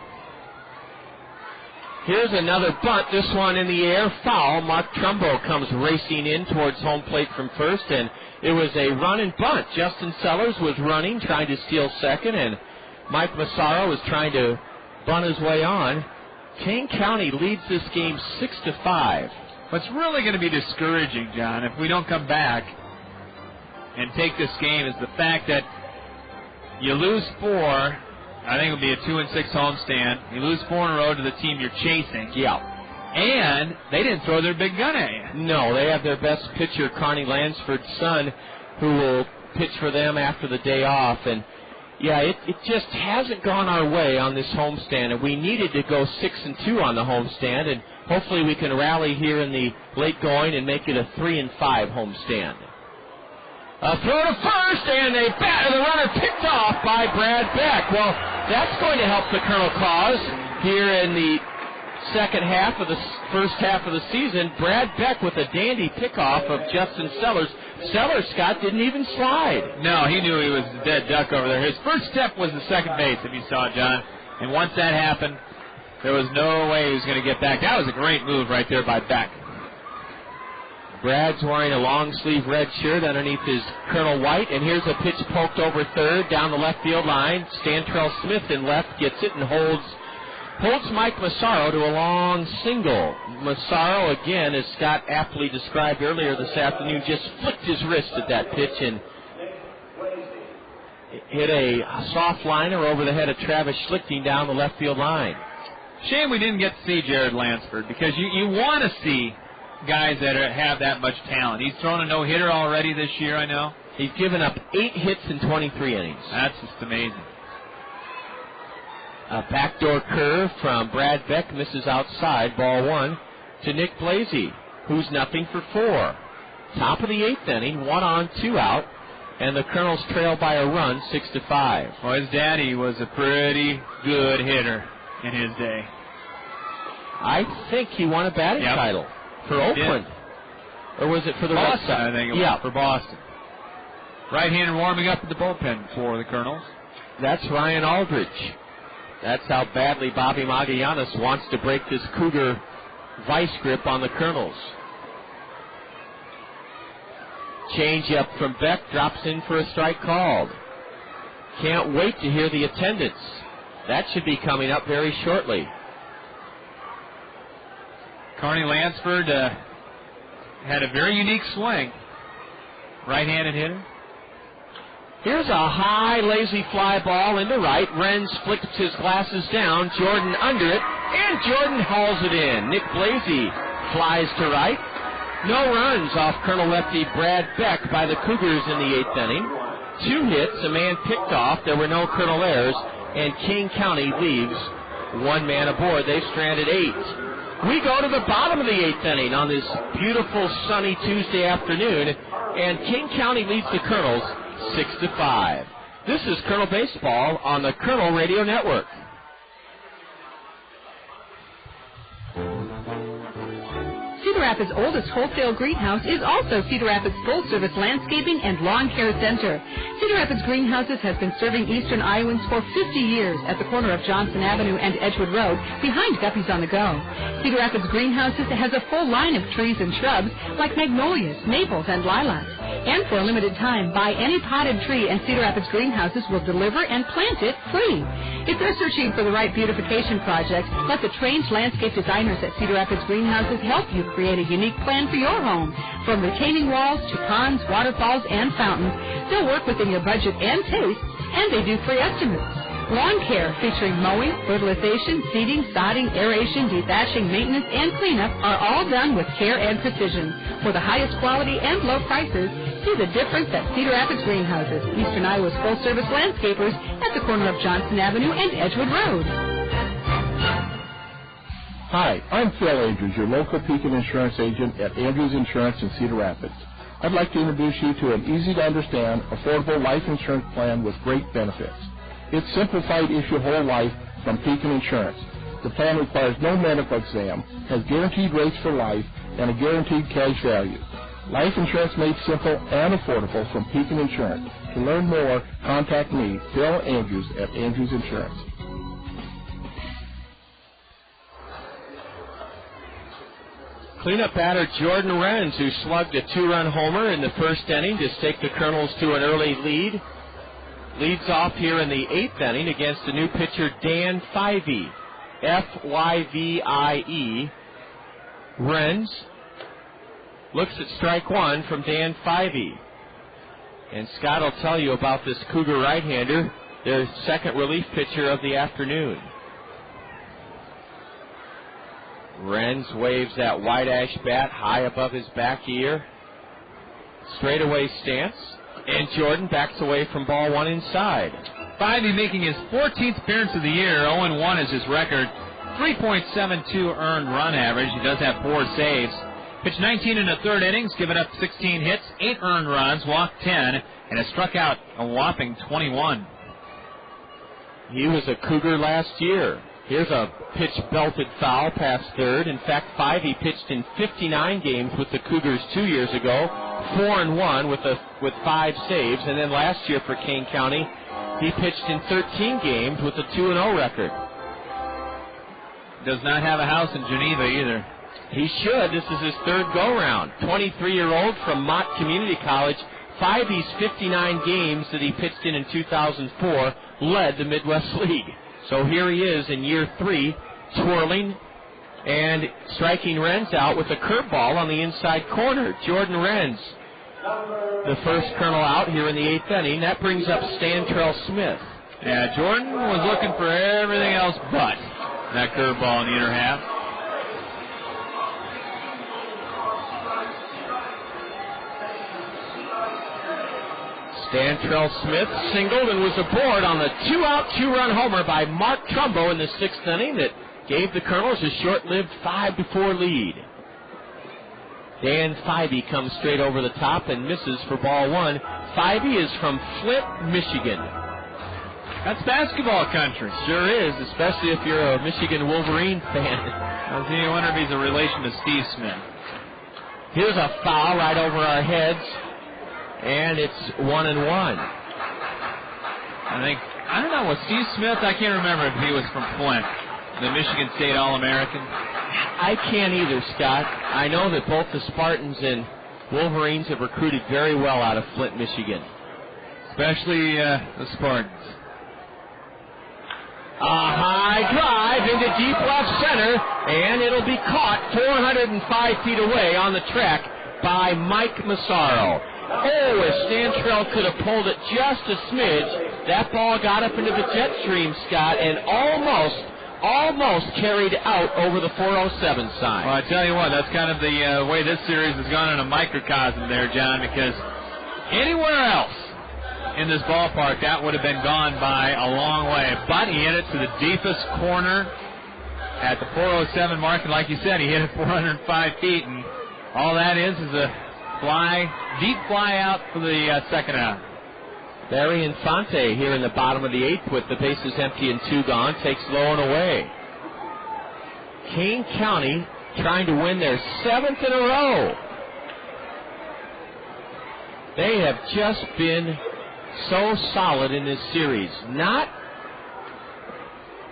Here's another bunt, this one in the air, foul. Mark Trumbo comes racing in towards home plate from first, and it was a run and bunt. Justin Sellers was running, trying to steal second, and Mike Mazzaro was trying to bunt his way on. Kane County leads this game 6-5. What's really going to be discouraging, John, if we don't come back and take this game is the fact that you lose 4. I think it'll be a 2-6 homestand. You lose 4 in a row to the team you're chasing. Yeah. And they didn't throw their big gun at you. No, they have their best pitcher, Carney Lansford's son, who will pitch for them after the day off. And, yeah, it just hasn't gone our way on this homestand. And we needed to go 6-2 on the homestand. And hopefully we can rally here in the late going and make it a 3-5 homestand. A throw to first, and the runner picked off by Brad Beck. Well, that's going to help the Colonel cause here in the first half of the season. Brad Beck with a dandy pickoff of Justin Sellers. Seller, Scott, didn't even slide. No, he knew he was a dead duck over there. His first step was the second base, if you saw, John. And once that happened, there was no way he was going to get back. That was a great move right there by Beck. Brad's wearing a long-sleeve red shirt underneath his Colonel white, and here's a pitch poked over third down the left field line. Stantrell Smith in left gets it and holds Mike Mazzaro to a long single. Mazzaro, again, as Scott aptly described earlier this afternoon, just flicked his wrist at that pitch and hit a soft liner over the head of Travis Schlichting down the left field line. Shame we didn't get to see Jared Lansford, because you want to see guys that have that much talent. He's thrown a no-hitter already this year, I know. He's given up 8 hits in 23 innings. That's just amazing. A backdoor curve from Brad Beck misses outside, ball 1 to Nick Blasey, who's 0 for 4. Top of the 8th inning, 1 on, 2 out, and the Kernels trail by a run, 6-5. Well, his daddy was a pretty good hitter in his day. I think he won a batting title for Oakland. Or was it for the Red Sox? I think it was for Boston. Right-hander warming up at the bullpen for the Kernels. That's Ryan Aldridge. That's how badly Bobby Magallanes wants to break this Cougar vice grip on the Kernels. Change up from Beck, drops in for a strike called. Can't wait to hear the attendance. That should be coming up very shortly. Carney Lansford had a very unique swing. Right-handed hitter. Here's a high, lazy fly ball into right. Renz flicks his glasses down. Jordan under it, and Jordan hauls it in. Nick Blasey flies to right. No runs off Colonel lefty Brad Beck by the Cougars in the 8th inning. 2 hits, a man picked off. There were no Colonel errors, and King County leaves 1 man aboard. They've stranded 8. We go to the bottom of the 8th inning on this beautiful sunny Tuesday afternoon, and King County leads the Kernels 6-5. This is Colonel Baseball on the Colonel Radio Network. Cedar Rapids' oldest wholesale greenhouse is also Cedar Rapids' full-service landscaping and lawn care center. Cedar Rapids Greenhouses has been serving eastern Iowans for 50 years at the corner of Johnson Avenue and Edgewood Road, behind Guppy's on the Go. Cedar Rapids Greenhouses has a full line of trees and shrubs like magnolias, maples, and lilacs. And for a limited time, buy any potted tree and Cedar Rapids Greenhouses will deliver and plant it free. If you're searching for the right beautification project, let the trained landscape designers at Cedar Rapids Greenhouses help you create a unique plan for your home. From retaining walls to ponds, waterfalls, and fountains, they'll work within your budget and taste, and they do free estimates. Lawn care featuring mowing, fertilization, seeding, sodding, aeration, dethatching, maintenance, and cleanup are all done with care and precision. For the highest quality and low prices, see the difference at Cedar Rapids Greenhouses, Eastern Iowa's full-service landscapers at the corner of Johnson Avenue and Edgewood Road. Hi, I'm Phil Andrews, your local Pekin insurance agent at Andrews Insurance in Cedar Rapids. I'd like to introduce you to an easy-to-understand, affordable life insurance plan with great benefits. It's simplified issue whole life from Pekin Insurance. The plan requires no medical exam, has guaranteed rates for life, and a guaranteed cash value. Life insurance made simple and affordable from Pekin Insurance. To learn more, contact me, Phil Andrews, at Andrews Insurance. Cleanup batter Jordan Renz, who slugged a 2-run homer in the first inning to take the Kernels to an early lead, leads off here in the 8th inning against the new pitcher Dan Fyvie, F-Y-V-I-E. Renz looks at strike 1 from Dan Fyvie. And Scott will tell you about this Cougar right-hander, their second relief pitcher of the afternoon. Renz waves that white ash bat high above his back ear. Straightaway stance. And Jordan backs away from ball 1 inside. Fyvie making his 14th appearance of the year. 0-1 is his record. 3.72 earned run average. He does have 4 saves. Pitched 19 in the 3rd innings, given up 16 hits, 8 earned runs, walked 10, and has struck out a whopping 21. He was a Cougar last year. Here's a pitch belted foul past third. In fact, Fivey pitched in 59 games with the Cougars 2 years ago, 4-1 with 5 saves. And then last year for Kane County, he pitched in 13 games with a 2-0 record. Does not have a house in Geneva either. He should. This is his third go-round. 23-year-old from Mott Community College. Fivey's 59 games that he pitched in 2004 led the Midwest League. So here he is in year 3, twirling and striking Renz out with a curveball on the inside corner. Jordan Renz, the first Colonel out here in the 8th inning. That brings up Stantrell Smith. Yeah, Jordan was looking for everything else but that curveball in the inner half. Stantrell Smith singled and was aboard on the 2-out, 2-run homer by Mark Trumbo in the 6th inning that gave the Colonels a short-lived 5-4 lead. Dan Fivey comes straight over the top and misses for ball 1. Fivey is from Flint, Michigan. That's basketball country. Sure is, especially if you're a Michigan Wolverine fan. I was wondering if he's a relation to Steve Smith. Here's a foul right over our heads. And it's 1-1. I don't know, was Steve Smith, I can't remember if he was from Flint, the Michigan State All-American. I can't either, Scott. I know that both the Spartans and Wolverines have recruited very well out of Flint, Michigan. Especially the Spartans. A high drive into deep left center, and it'll be caught 405 feet away on the track by Mike Mazzaro. Oh, if Stantrell could have pulled it just a smidge, that ball got up into the jet stream, Scott, and almost carried out over the 407 sign. Well, I tell you what, that's kind of the way this series has gone in a microcosm there, John, because anywhere else in this ballpark, that would have been gone by a long way. But he hit it to the deepest corner at the 407 mark, and like you said, he hit it 405 feet, and all that is a deep fly out for the second out. Barry Infante here in the bottom of the 8th with the bases empty and 2 gone, takes low and away. Kane County trying to win their 7th in a row. They have just been so solid in this series. Not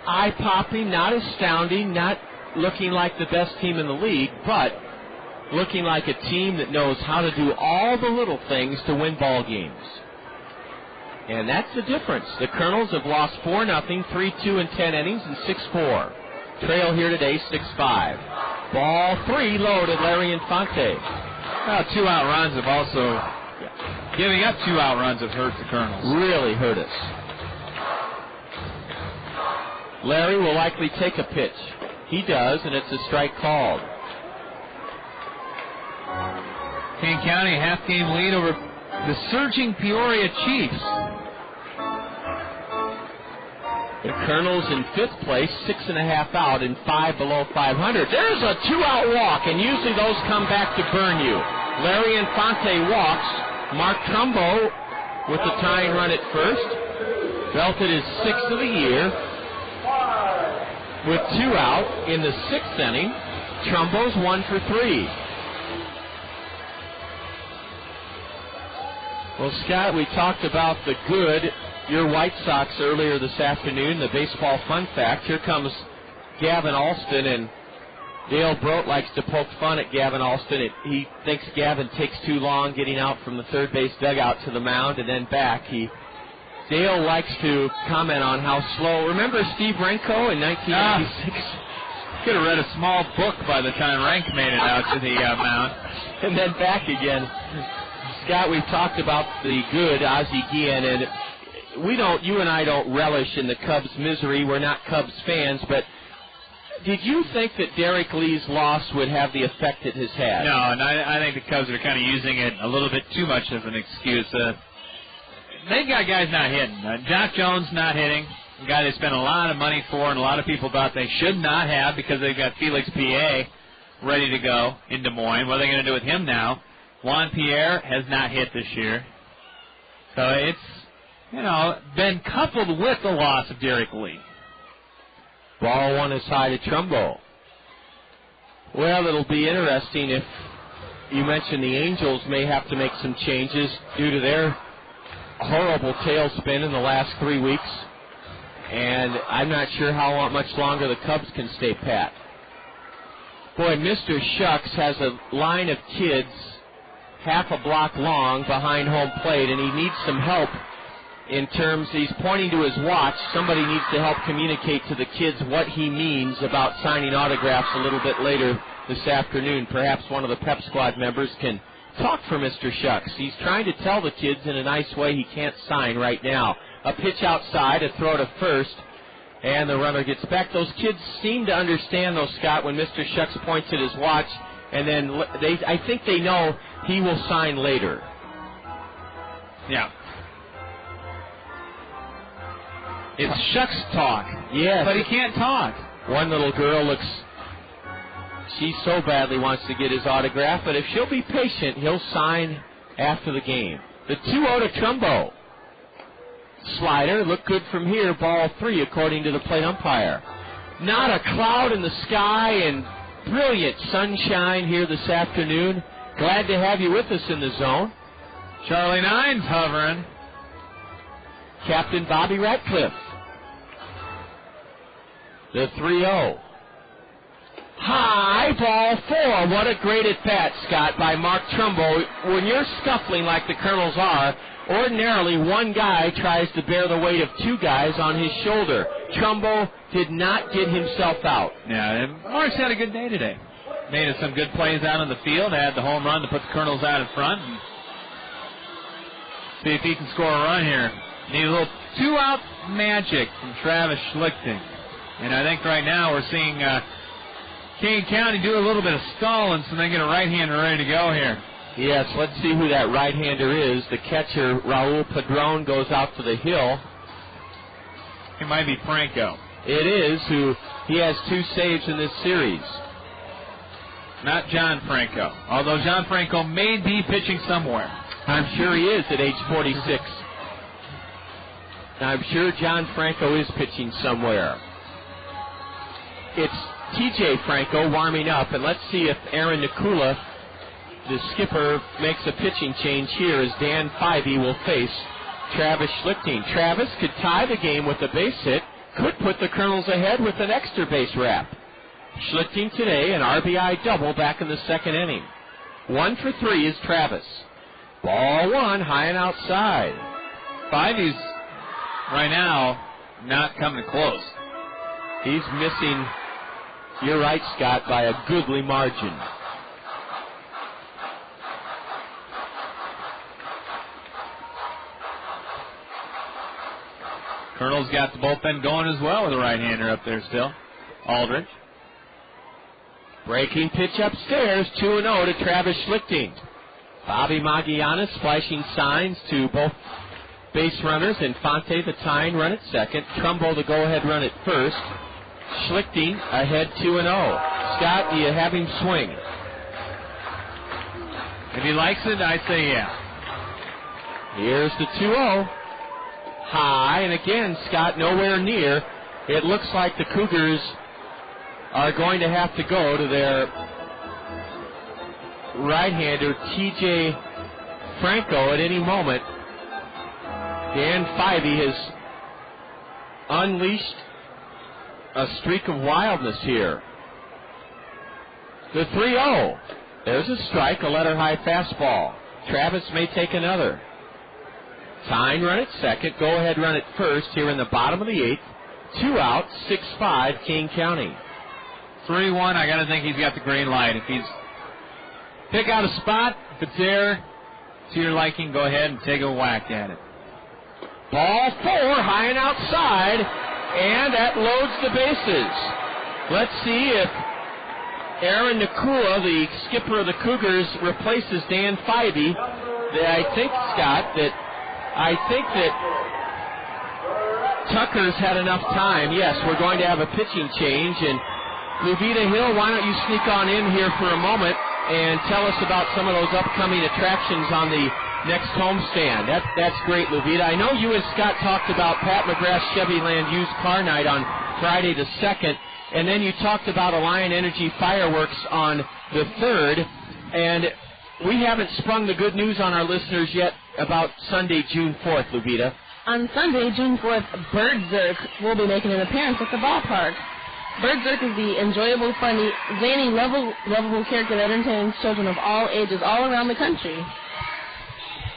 eye-popping, not astounding, not looking like the best team in the league, but looking like a team that knows how to do all the little things to win ball games. And that's the difference. The Kernels have lost 4-0, 3-2 in 10 innings, and 6-4. Trail here today, 6-5. Ball 3 low to Larry Infante. Well, 2-out runs have also... Giving up 2-out runs have hurt the Kernels. Really hurt us. Larry will likely take a pitch. He does, and it's a strike called. Kane County, half-game lead over the surging Peoria Chiefs. The Kernels in 5th place, 6.5 out and 5 below 500. There's a 2-out walk, and usually those come back to burn you. Larry Infante walks. Mark Trumbo with the tying run at first. Belted his 6th of the year. With 2 out in the 6th inning, Trumbo's 1 for 3. Well, Scott, we talked about the good, your White Sox earlier this afternoon, the baseball fun fact. Here comes Gavin Alston, and Dale Brote likes to poke fun at Gavin Alston. He thinks Gavin takes too long getting out from the third base dugout to the mound and then back. Dale likes to comment on how slow. Remember Steve Renko in 1996? Could have read a small book by the time Rank made it out to the mound. And then back again. Scott, we've talked about the good Ozzie Guillen, and you and I don't relish in the Cubs' misery. We're not Cubs fans, but did you think that Derek Lee's loss would have the effect it has had? No, and I think the Cubs are kind of using it a little bit too much as an excuse. They've got guys not hitting. Jock Jones not hitting, a guy they spent a lot of money for, and a lot of people thought they should not have because they've got Felix P.A. ready to go in Des Moines. What are they going to do with him now? Juan Pierre has not hit this year. So it's, been coupled with the loss of Derek Lee. Ball one is high to Trumbo. Well, it'll be interesting if you mentioned the Angels may have to make some changes due to their horrible tailspin in the last 3 weeks. And I'm not sure how much longer the Cubs can stay pat. Boy, Mr. Shucks has a line of kids half a block long behind home plate, and he needs some help in terms, he's pointing to his watch. Somebody needs to help communicate to the kids what he means about signing autographs a little bit later this afternoon. Perhaps one of the Pep Squad members can talk for Mr. Shucks. He's trying to tell the kids in a nice way he can't sign right now. A pitch outside, a throw to first, and the runner gets back. Those kids seem to understand, though, Scott, when Mr. Shucks points at his watch, and then I think they know he will sign later. Yeah. It's Shucks talk. Yes. But he can't talk. One little girl looks, she so badly wants to get his autograph, but if she'll be patient, he'll sign after the game. The 2-0 to Trumbo. Slider, look good from here, ball 3 according to the plate umpire. Not a cloud in the sky and brilliant sunshine here this afternoon. Glad to have you with us in the zone. Charlie Nine's hovering. Captain Bobby Ratcliffe. The 3-0. High, ball 4. What a great at-bat, Scott, by Mark Trumbo. When you're scuffling like the Kernels are, ordinarily one guy tries to bear the weight of 2 guys on his shoulder. Trumbo did not get himself out. Yeah, and Mark's had a good day today. Made some good plays out on the field. Had the home run to put the Kernels out in front. And see if he can score a run here. Need a little 2-out magic from Travis Schlichting. And I think right now we're seeing Kane County do a little bit of stalling so they get a right-hander ready to go here. Yes, let's see who that right-hander is. The catcher, Raul Padron, goes out to the hill. It might be Franco. It is, who he has 2 saves in this series. Not John Franco, although John Franco may be pitching somewhere. I'm sure he is at age 46. I'm sure John Franco is pitching somewhere. It's T.J. Franco warming up, and let's see if Aaron Nikula, the skipper, makes a pitching change here as Dan Fyvie will face Travis Schlichting. Travis could tie the game with a base hit, could put the Kernels ahead with an extra base wrap. Schlichting today, an RBI double back in the 2nd inning. 1 for 3 is Travis. Ball 1, high and outside. Fyvie's right now not coming close. He's missing, you're right, Scott, by a goodly margin. Kernels got the bullpen going as well with a right-hander up there still. Aldridge. Breaking pitch upstairs, 2-0 to Travis Schlichting. Bobby Magianis flashing signs to both base runners. Infante, the tying run at second. Trumbo, the go-ahead run at first. Schlichting ahead 2-0. Scott, do you have him swing? If he likes it, I say yeah. Here's the 2-0. High, and again, Scott, nowhere near. It looks like the Cougars are going to have to go to their right-hander, T.J. Franco, at any moment. Dan Fyvie has unleashed a streak of wildness here. The 3-0. There's a strike, a letter-high fastball. Travis may take another. Tying run at second, go-ahead run at first here in the bottom of the 8th. 2 out, 6-5, Kane County. 3-1, I got to think he's got the green light. If he's pick out a spot, if it's there to your liking, go ahead and take a whack at it. Ball 4, high and outside, and that loads the bases. Let's see if Aaron Nikula, the skipper of the Cougars, replaces Dan Fyvie. I think, Scott, that Tucker's had enough time. Yes, we're going to have a pitching change, and Luvita Hill, why don't you sneak on in here for a moment and tell us about some of those upcoming attractions on the next homestand. That's great, Luvita. I know you and Scott talked about Pat McGrath's Chevy Land Used Car Night on Friday the 2nd. And then you talked about Alliant Energy fireworks on the 3rd. And we haven't sprung the good news on our listeners yet about Sunday, June 4th, Luvita. On Sunday, June 4th, Bird Zirk will be making an appearance at the ballpark. Bird Zirk is the enjoyable, funny, zany, lovable character that entertains children of all ages all around the country.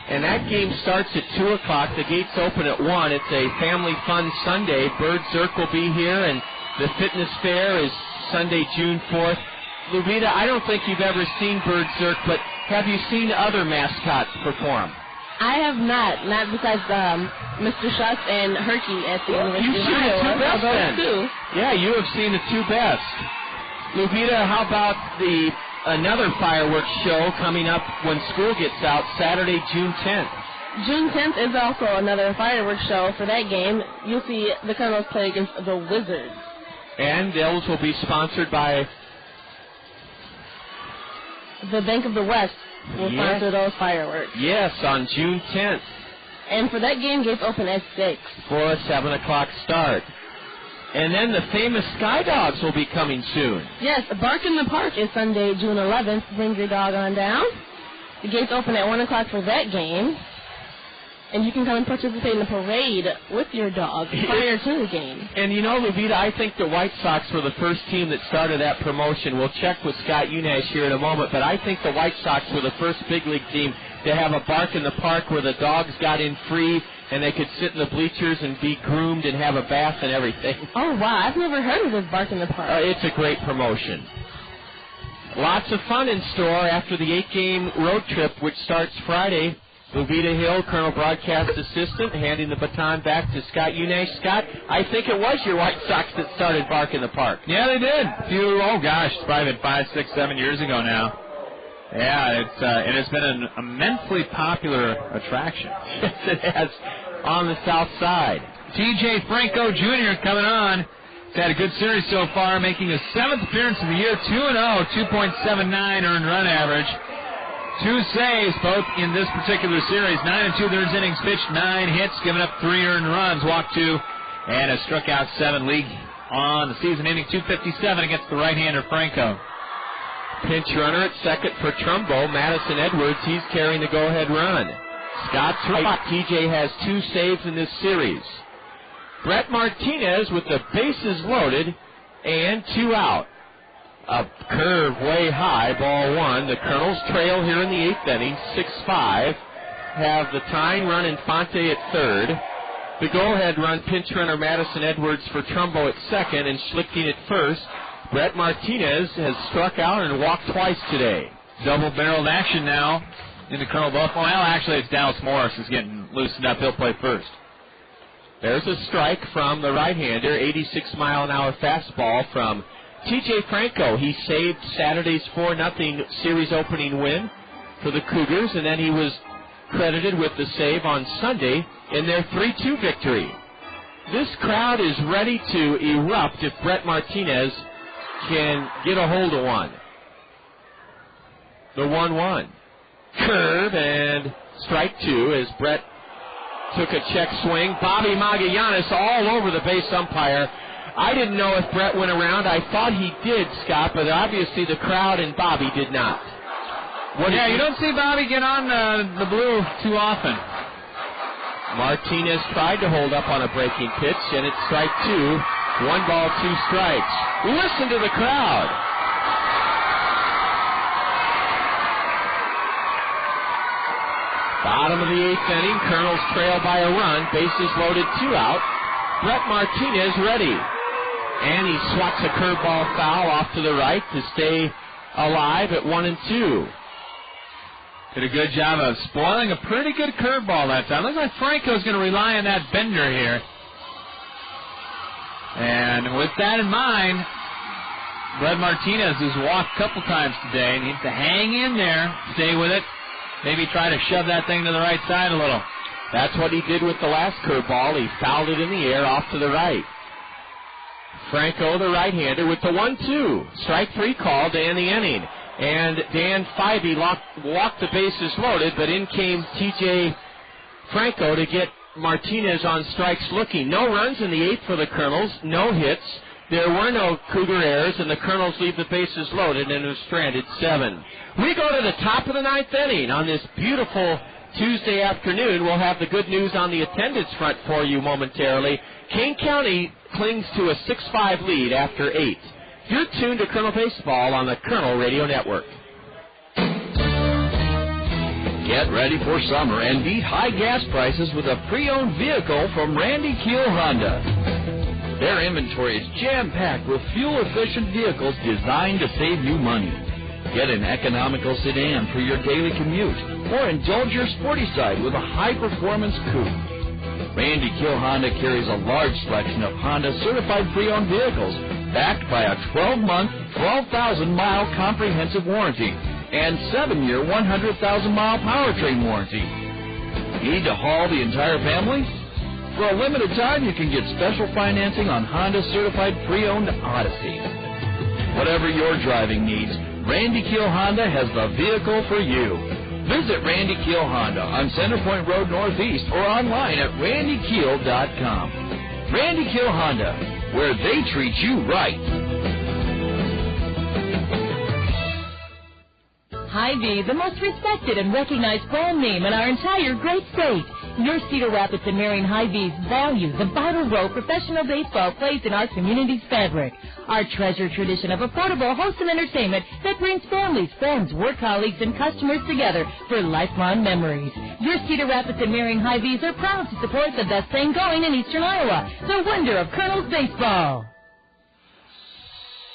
And that game starts at 2 o'clock. The gates open at 1. It's a family fun Sunday. Bird Zirk will be here, and the fitness fair is Sunday, June 4th. Luvita, I don't think you've ever seen Bird Zirk, but have you seen other mascots perform? I have not besides Mr. Schutz and Herky at the University of Iowa. You've seen the two best then. Yeah, you have seen the two best. Luvita, how about another fireworks show coming up when school gets out, Saturday, June 10th? June 10th is also another fireworks show. For that game, you'll see the Kernels play against the Wizards. And those will be sponsored by the Bank of the West. Will sponsor those fireworks. Yes, on June 10th. And for that game, gates open at 6. For a 7 o'clock start. And then the famous Sky Dogs will be coming soon. Yes, Bark in the Park is Sunday, June 11th. Bring your dog on down. The gates open at 1 o'clock for that game. And you can come and participate in the parade with your dog prior to the game. And you know, Luvita, I think the White Sox were the first team that started that promotion. We'll check with Scott Unash here in a moment, but I think the White Sox were the first big league team to have a Bark in the Park where the dogs got in free and they could sit in the bleachers and be groomed and have a bath and everything. Oh, wow. I've never heard of this Bark in the Park. It's a great promotion. Lots of fun in store after the 8-game road trip, which starts Friday. Luvita Hill, Colonel Broadcast Assistant, handing the baton back to Scott Unash. Scott, I think it was your White Sox that started Bark in the Park. Yeah, they did. It's probably been 5, 6, 7 years ago now. Yeah, it's been an immensely popular attraction. Yes, it has, on the south side. T.J. Franco Jr. coming on. He's had a good series so far, making his 7th appearance of the year, 2-0, 2.79 earned run average. 2 saves, both in this particular series. 9 2/3 innings pitched, 9 hits, given up 3 earned runs, walked 2, and has struck out 7. League on the season inning, 257 against the right-hander Franco. Pinch runner at second for Trumbo, Madison Edwards. He's carrying the go-ahead run. Scott's right. TJ has 2 saves in this series. Brett Martinez with the bases loaded and 2 out. A curve way high, ball 1. The Kernels trail here in the 8th inning, 6-5. Have the tying run Infante at third. The go-ahead run, pinch runner Madison Edwards for Trumbo at second and Schlichting at first. Brett Martinez has struck out and walked twice today. Double-barreled action now in the Colonel Buffalo. Well, actually, it's Dallas Morris is getting loosened up. He'll play first. There's a strike from the right-hander, 86-mile-an-hour fastball from T.J. Franco. He saved Saturday's 4-0 series opening win for the Cougars, and then he was credited with the save on Sunday in their 3-2 victory. This crowd is ready to erupt if Brett Martinez can get a hold of one. The 1-1. Curve and strike 2 as Brett took a check swing. Bobby Magallanes all over the base umpire. I didn't know if Brett went around. I thought he did, Scott, but obviously the crowd and Bobby did not. You don't see Bobby get on the blue too often. Martinez tried to hold up on a breaking pitch, and it's strike 2. 1 ball, 2 strikes. Listen to the crowd. Bottom of the 8th inning, Kernels trail by a run. Bases loaded, 2 out. Brett Martinez ready. And he swats a curveball foul off to the right to stay alive at 1-2. Did a good job of spoiling a pretty good curveball that time. Looks like Franco's going to rely on that bender here. And with that in mind, Brett Martinez has walked a couple times today. Needs to hang in there, stay with it, maybe try to shove that thing to the right side a little. That's what he did with the last curveball. He fouled it in the air off to the right. Franco, the right-hander, with the 1-2. Strike 3 call to end the inning. And Dan Fivey walked the bases loaded, but in came T.J. Franco to get Martinez on strikes looking. No runs in the 8th for the Kernels, no hits. There were no Cougar errors, and the Kernels leave the bases loaded and have stranded 7. We go to the top of the 9th inning on this beautiful Tuesday afternoon. We'll have the good news on the attendance front for you momentarily. Kane County clings to a 6-5 lead after 8. You're tuned to Kernel Baseball on the Kernel Radio Network. Get ready for summer and beat high gas prices with a pre-owned vehicle from Randy Keel Honda. Their inventory is jam-packed with fuel-efficient vehicles designed to save you money. Get an economical sedan for your daily commute, or indulge your sporty side with a high-performance coupe. Randy Keel Honda carries a large selection of Honda certified pre-owned vehicles, backed by a 12-month, 12,000-mile comprehensive warranty and 7-year, 100,000-mile powertrain warranty. Need to haul the entire family? For a limited time, you can get special financing on Honda certified pre-owned Odyssey. Whatever your driving needs, Randy Keel Honda has the vehicle for you. Visit Randy Keel Honda on Centerpoint Road Northeast or online at randykeel.com. Randy Keel Honda, where they treat you right. Hy-Vee, the most respected and recognized brand name in our entire great state. Your Cedar Rapids and Marion Hy-Vees value the vital role professional baseball plays in our community's fabric. Our treasured tradition of affordable, wholesome entertainment that brings families, friends, work colleagues, and customers together for lifelong memories. Your Cedar Rapids and Marion Hy-Vees are proud to support the best thing going in eastern Iowa, the wonder of Kernels baseball.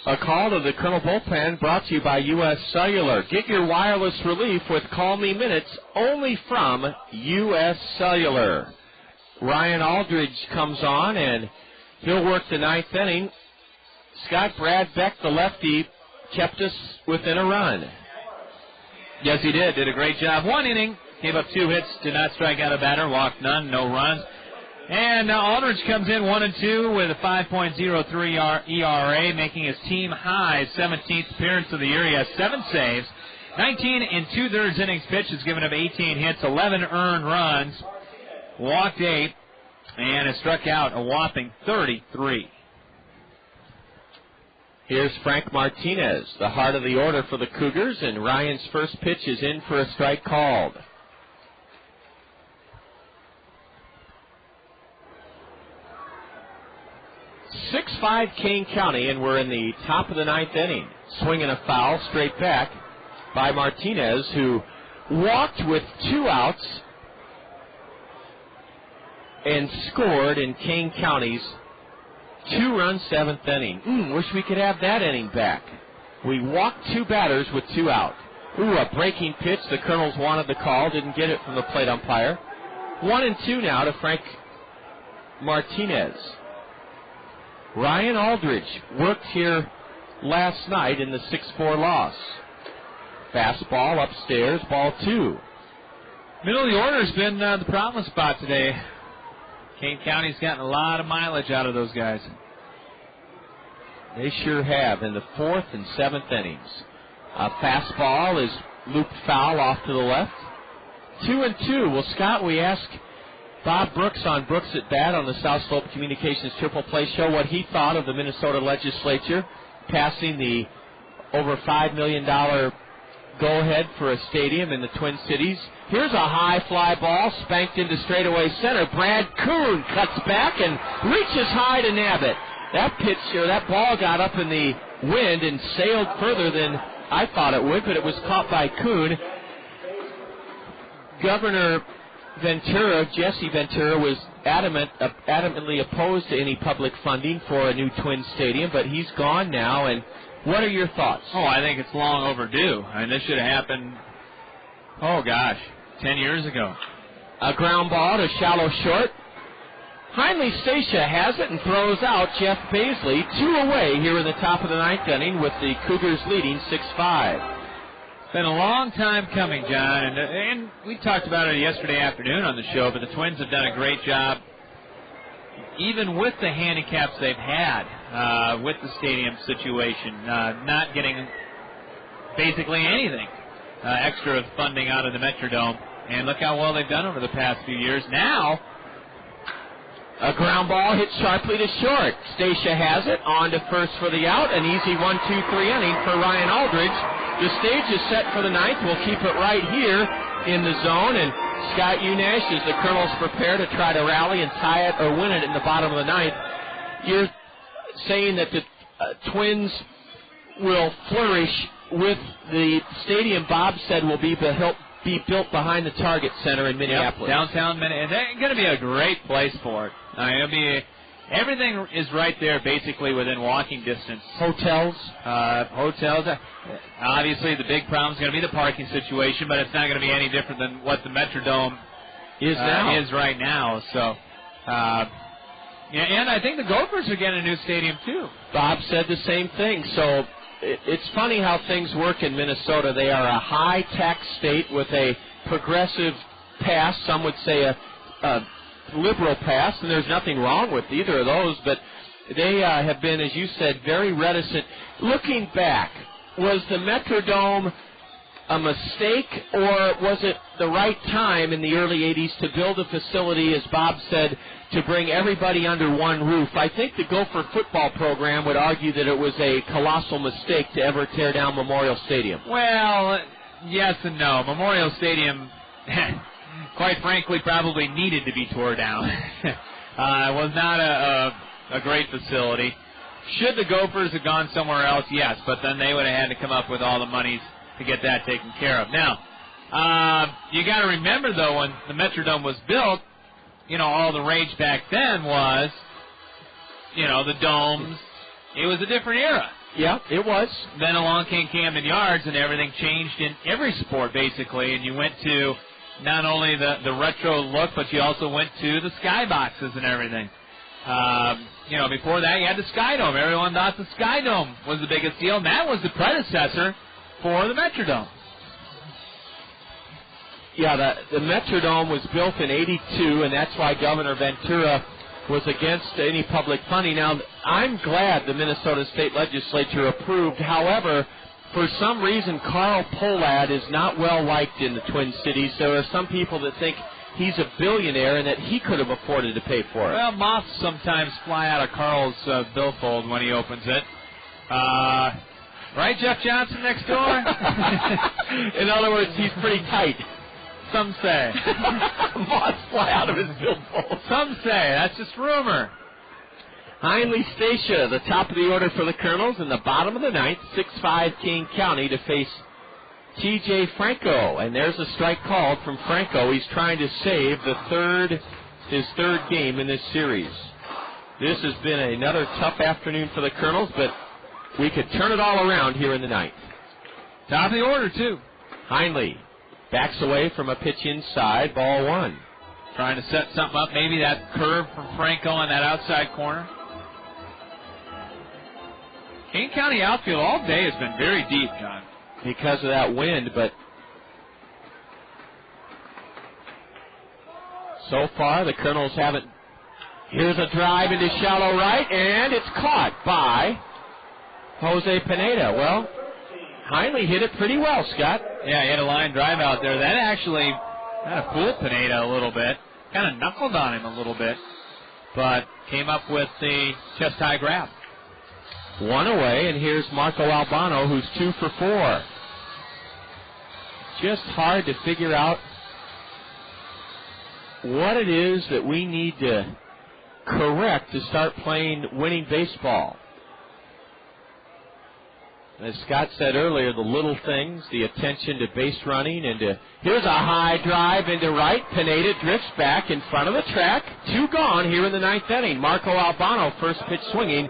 A call to the Kernel Bullpen brought to you by U.S. Cellular. Get your wireless relief with Call Me Minutes only from U.S. Cellular. Ryan Aldridge comes on, and he'll work the 9th inning. Scott Bradbeck, the lefty, kept us within a run. Yes, he did. Did a great job. 1 inning, gave up 2 hits, did not strike out a batter, walked none, no runs. And Aldridge comes in 1-2 with a 5.03 ERA, making his team high 17th appearance of the year. He has 7 saves, 19 2/3 innings pitched, has given up 18 hits, 11 earned runs, walked 8, and has struck out a whopping 33. Here's Frank Martinez, the heart of the order for the Cougars, and Ryan's first pitch is in for a strike called. 6-5 Kane County, and we're in the top of the 9th inning. Swinging a foul straight back by Martinez, who walked with 2 outs and scored in Kane County's 2-run 7th inning. Wish we could have that inning back. We walked 2 batters with 2 out. A breaking pitch. The Kernels wanted the call, didn't get it from the plate umpire. 1-2 now to Frank Martinez. Ryan Aldridge worked here last night in the 6-4 loss. Fastball upstairs, ball 2. Middle of the order has been the problem spot today. Kane County's gotten a lot of mileage out of those guys. They sure have in the 4th and 7th innings. A fastball is looped foul off to the left. 2-2. Well, Scott, we ask Bob Brooks on Brooks at Bat on the South Slope Communications Triple Play Show what he thought of the Minnesota legislature passing the over $5 million go-ahead for a stadium in the Twin Cities. Here's a high fly ball spanked into straightaway center. Brad Kuhn cuts back and reaches high to nab it. That pitch, or that ball got up in the wind and sailed further than I thought it would, but it was caught by Kuhn. Governor Ventura, Jesse Ventura, was adamantly opposed to any public funding for a new Twin Stadium, but he's gone now. And what are your thoughts? I think it's long overdue. This should have happened, 10 years ago. A ground ball to shallow short. Heinley Stacia has it and throws out Jeff Baisley. 2 away here in the top of the 9th inning with the Cougars leading 6-5. It's been a long time coming, John, and we talked about it yesterday afternoon on the show, but the Twins have done a great job, even with the handicaps they've had with the stadium situation, not getting basically anything extra funding out of the Metrodome. And look how well they've done over the past few years. Now, A ground ball hit sharply to short. Stacia has it. On to first for the out. An easy 1-2-3 inning for Ryan Aldridge. The stage is set for the ninth. We'll keep it right here in the zone. And Scott Unash, as the Kernels prepare to try to rally and tie it or win it in the bottom of the ninth. You're saying that the Twins will flourish with the stadium Bob said will be built behind the Target Center in Minneapolis. Yep, downtown Minneapolis. It's going to be a great place for it. Everything is right there, basically within walking distance. Hotels. Obviously, the big problem is going to be the parking situation, but it's not going to be any different than what the Metrodome is right now. So, and I think the Gophers are getting a new stadium too. Bob said the same thing. So it's funny how things work in Minnesota. They are a high-tax state with a progressive past. Some would say a liberal past, and there's nothing wrong with either of those, but they have been, as you said, very reticent. Looking back, was the Metrodome a mistake, or was it the right time in the early 80s to build a facility, as Bob said, to bring everybody under one roof? I think the Gopher football program would argue that it was a colossal mistake to ever tear down Memorial Stadium. Well, yes and no. Memorial Stadium, quite frankly, probably needed to be torn down. It was not a great facility. Should the Gophers have gone somewhere else? Yes, but then they would have had to come up with all the monies to get that taken care of. Now, you got to remember, though, when the Metrodome was built, all the rage back then was, the domes. It was a different era. Yeah, it was. Then along came Camden Yards, and everything changed in every sport, basically, and you went to not only the retro look, but you also went to the skyboxes and everything. Before that, you had the Sky Dome. Everyone thought the Sky Dome was the biggest deal, and that was the predecessor for the Metrodome. Yeah, the Metrodome was built in '82, and that's why Governor Ventura was against any public funding. Now, I'm glad the Minnesota State Legislature approved. However, for some reason, Carl Pohlad is not well liked in the Twin Cities. There are some people that think he's a billionaire and that he could have afforded to pay for it. Well, moths sometimes fly out of Carl's billfold when he opens it. Right, Jeff Johnson next door? In other words, he's pretty tight. Some say. Moths fly out of his billfold. Some say. That's just rumor. Heinley Stacia, the top of the order for the Kernels, in the bottom of the ninth, 6-5 Kane County to face T.J. Franco. And there's a strike called from Franco. He's trying to save his third game in this series. This has been another tough afternoon for the Kernels, but we could turn it all around here in the ninth. Top of the order, too. Heinley backs away from a pitch inside, ball one. Trying to set something up, maybe that curve from Franco on that outside corner. Kane County outfield all day has been very deep, John. Because of that wind, but so far the Kernels haven't. Here's a drive into shallow right, and it's caught by Jose Pineda. Well, Heinley hit it pretty well, Scott. Yeah, he had a line drive out there. That actually kind of fooled Pineda a little bit. Kind of knuckled on him a little bit. But came up with the chest-high grab. One away, and here's Marco Albano, who's 2 for 4. Just hard to figure out what it is that we need to correct to start playing winning baseball. As Scott said earlier, the little things, the attention to base running, and here's a high drive into right. Pineda drifts back in front of the track. 2 gone here in the ninth inning. Marco Albano, first pitch swinging,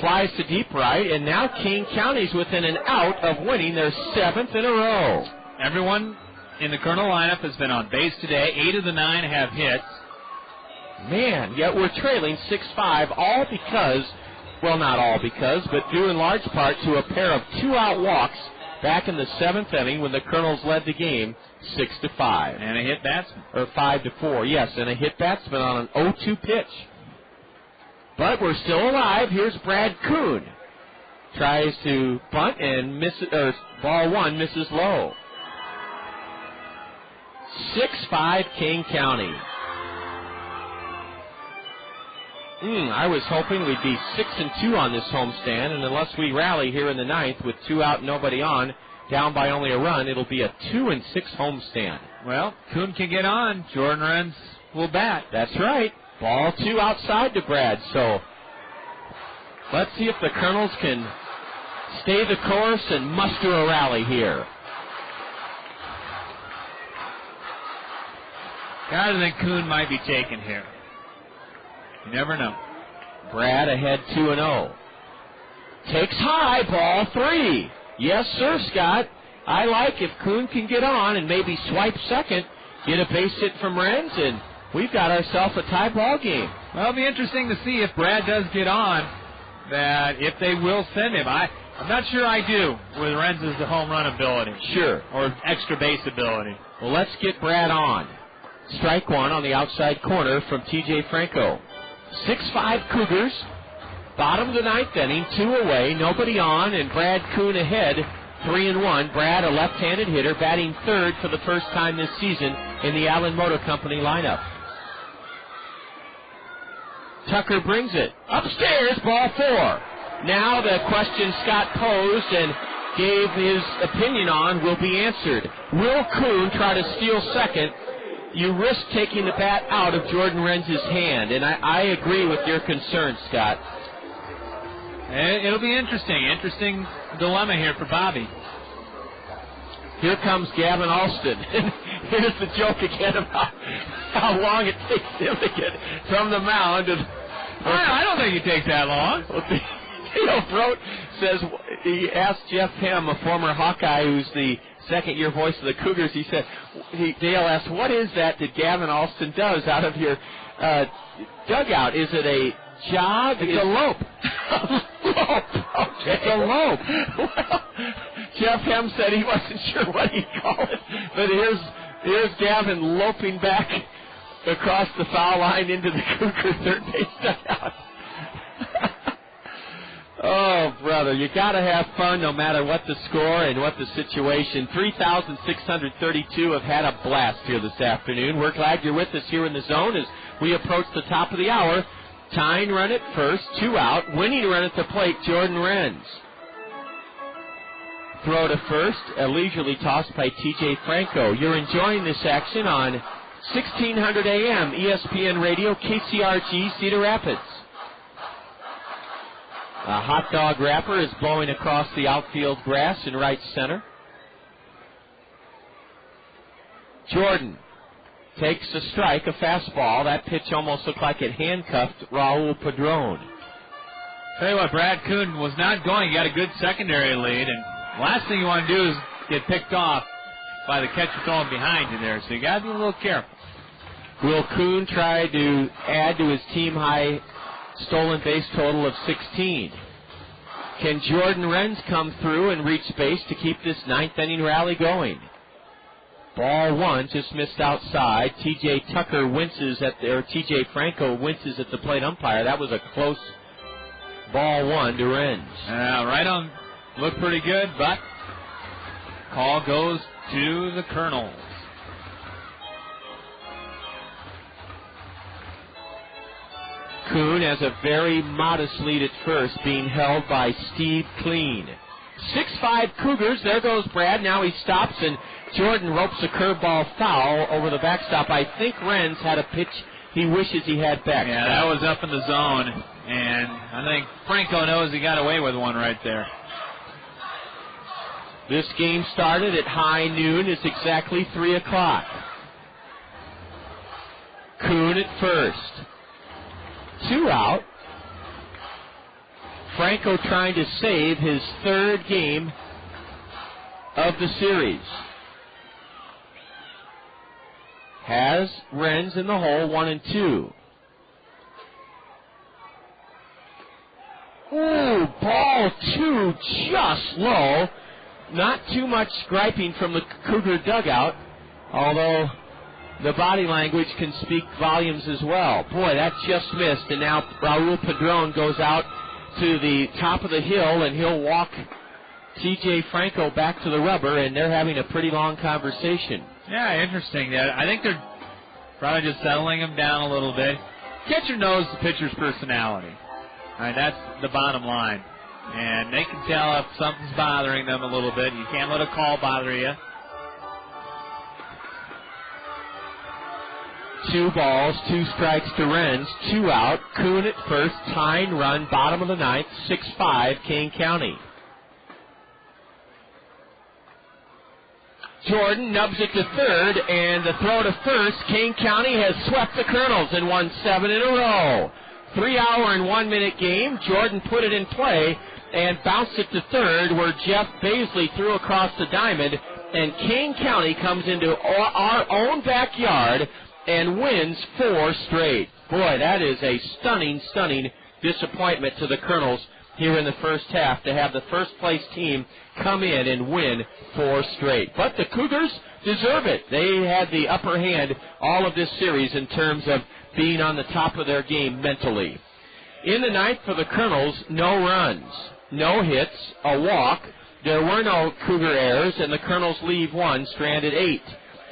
flies to deep right, and now Kane County's within an out of winning their 7th in a row. Everyone in the Kernel lineup has been on base today. 8 of the 9 have hits. Man, yet we're trailing 6-5, all because, well, not all because, but due in large part to a pair of 2-out walks back in the 7th inning when the Kernels led the game 6-5. And a hit batsman. Or 5-4, yes, and a hit batsman on an 0-2 pitch. But we're still alive. Here's Brad Kuhn. Tries to bunt and misses, or ball one misses low. 6-5 Kane County. I was hoping we'd be 6-2 on this homestand, and unless we rally here in the ninth with 2 out and nobody on, down by only a run, it'll be a 2-6 homestand. Well, Kuhn can get on. Jordan Renz will bat. That's right. Ball 2 outside to Brad. So let's see if the Kernels can stay the course and muster a rally here. I think Kuhn might be taken here. You never know. Brad ahead 2-0. Takes high, ball 3. Yes, sir, Scott. I like if Kuhn can get on and maybe swipe second, get a base hit from Renz, and we've got ourselves a tie ball game. Well, it'll be interesting to see if Brad does get on, that if they will send him. I'm not sure I do with Renz's home run ability. Sure. Or extra base ability. Well, let's get Brad on. Strike 1 on the outside corner from T.J. Franco. 6-5 Cougars. Bottom of the ninth inning, 2 away, nobody on, and Brad Kuhn ahead, 3-1. Brad, a left-handed hitter, batting third for the first time this season in the Allen Motor Company lineup. Tucker brings it upstairs, ball 4. Now the question Scott posed and gave his opinion on will be answered. Will Kuhn try to steal second? You risk taking the bat out of Jordan Renz's hand, and I agree with your concern, Scott. It'll be interesting. Interesting dilemma here for Bobby. Here comes Gavin Alston. Here's the joke again about how long it takes him to get from the mound. I don't think it takes that long. Dale Throat says, he asked Jeff Hem, a former Hawkeye who's the second-year voice of the Cougars, he said, Dale asked, what is that Gavin Alston does out of your dugout? Is it a jog? It's a lope. Okay. It's a lope. Well, Jeff Hem said he wasn't sure what he'd call it, but here's Gavin loping back across the foul line into the Cougar third base dugout. Oh, brother, you got to have fun no matter what the score and what the situation. 3,632 have had a blast here this afternoon. We're glad you're with us here in the zone as we approach the top of the hour. Tying run at first, 2 out. Winning run at the plate, Jordan Renz. Throw to first, a leisurely toss by T.J. Franco. You're enjoying this action on 1600 AM, ESPN Radio, KCRG, Cedar Rapids. A hot dog wrapper is blowing across the outfield grass in right center. Jordan takes a strike, a fastball. That pitch almost looked like it handcuffed Raul Padron. Tell you what, Brad Kuhn was not going. He got a good secondary lead, and last thing you want to do is get picked off by the catcher throwing behind you there, so you got to be a little careful. Will Kuhn try to add to his team-high stolen base total of 16? Can Jordan Renz come through and reach base to keep this ninth inning rally going? Ball 1 just missed outside. T.J. Tucker winces T.J. Franco winces at the plate umpire. That was a close ball 1 to Renz. Right on. Looked pretty good, but call goes to the Kernels. Kuhn has a very modest lead at first, being held by Steve Kleen. 6-5 Cougars. There goes Brad. Now he stops, and Jordan ropes a curveball foul over the backstop. I think Renz had a pitch he wishes he had back. Yeah, that was up in the zone, and I think Franco knows he got away with one right there. This game started at high noon. It's exactly 3 o'clock. Kuhn at first. 2 out. Franco trying to save his third game of the series. Has Renz in the hole, 1-2. Ooh, ball 2 just low. Not too much griping from the Cougar dugout, although the body language can speak volumes as well. Boy, that just missed, and now Raul Padron goes out to the top of the hill, and he'll walk T.J. Franco back to the rubber, and they're having a pretty long conversation. Yeah, interesting. I think they're probably just settling him down a little bit. Catcher knows the pitcher's personality. All right, that's the bottom line. And they can tell if something's bothering them a little bit. You can't let a call bother you. 2 balls, 2 strikes to Renz, 2 out. Kuhn at first, tying run, bottom of the ninth, 6-5, Kane County. Jordan nubs it to third, and the throw to first. Kane County has swept the Kernels and won 7 in a row. 3-hour and 1-minute game. Jordan put it in play and bounced it to third, where Jeff Baisley threw across the diamond, and Kane County comes into our own backyard and wins 4 straight. Boy, that is a stunning, stunning disappointment to the Kernels here in the first half to have the first-place team come in and win 4 straight. But the Cougars deserve it. They had the upper hand all of this series in terms of being on the top of their game mentally. In the ninth for the Kernels, no runs, no hits, a walk. There were no Cougar errors, and the Kernels leave 1, stranded 8.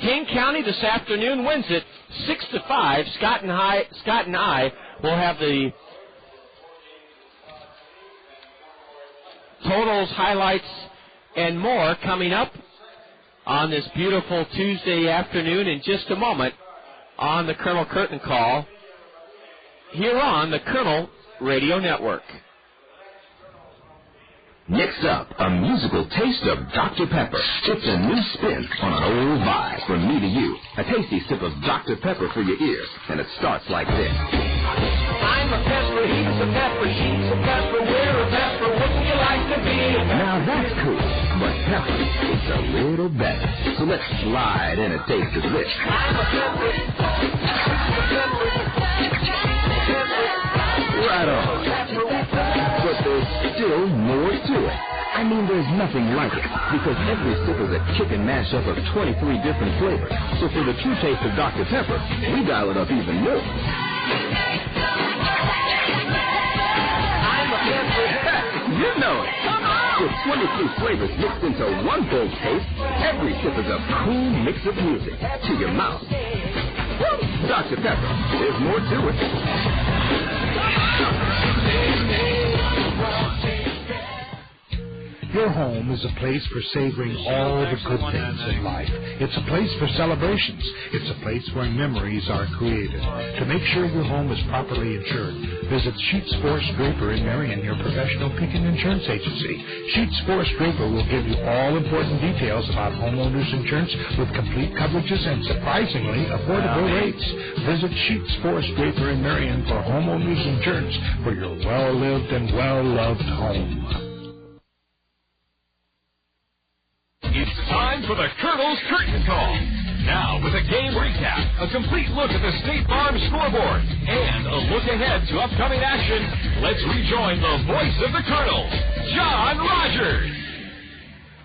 Kane County this afternoon wins it 6-5. Scott and I will have the totals, highlights, and more coming up on this beautiful Tuesday afternoon in just a moment on the Colonel Curtain Call here on the Kernel Radio Network. Next up, a musical taste of Dr. Pepper. It's a new spin on an old vibe. From me to you, a tasty sip of Dr. Pepper for your ears, and it starts like this. I'm a pepper, he's a pepper, she's a pepper, we're a pepper, wouldn't you like to be a pepper? Now that's cool, but pepper is a little better. So let's slide in a taste of this. I'm a pepper, right on. But there's still more to it. I mean, there's nothing like it, because every sip is a chicken mashup of 23 different flavors. So for the true taste of Dr. Pepper, we dial it up even more. You know it. With 23 flavors mixed into one bold taste, every sip is a cool mix of music to your mouth. Woo! Dr. Pepper, there's more to it. Your home is a place for savoring all the good things in life. It's a place for celebrations. It's a place where memories are created. To make sure your home is properly insured, visit Sheets Forest Draper in Marion, your professional Pekin insurance agency. Sheets Forest Draper will give you all important details about homeowners insurance with complete coverages and surprisingly affordable rates. Visit Sheets Forest Draper in Marion for homeowners insurance for your well-lived and well-loved home. It's time for the Colonel's Curtain Call. Now, with a game recap, a complete look at the State Farm scoreboard, and a look ahead to upcoming action, let's rejoin the voice of the Colonel, John Rogers.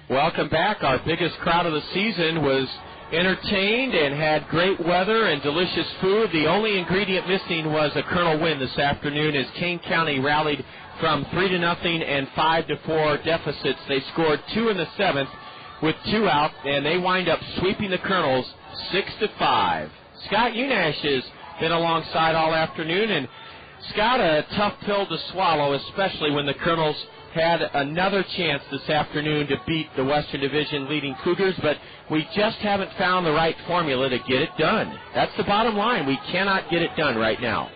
Welcome back. Our biggest crowd of the season was entertained and had great weather and delicious food. The only ingredient missing was a Colonel win this afternoon as Kane County rallied from 3-0 and 5-4 deficits. They scored 2 in the 7th. With 2 out, and they wind up sweeping the Kernels 6-5. Scott Unash has been alongside all afternoon, and Scott, a tough pill to swallow, especially when the Kernels had another chance this afternoon to beat the Western Division leading Cougars, but we just haven't found the right formula to get it done. That's the bottom line. We cannot get it done right now.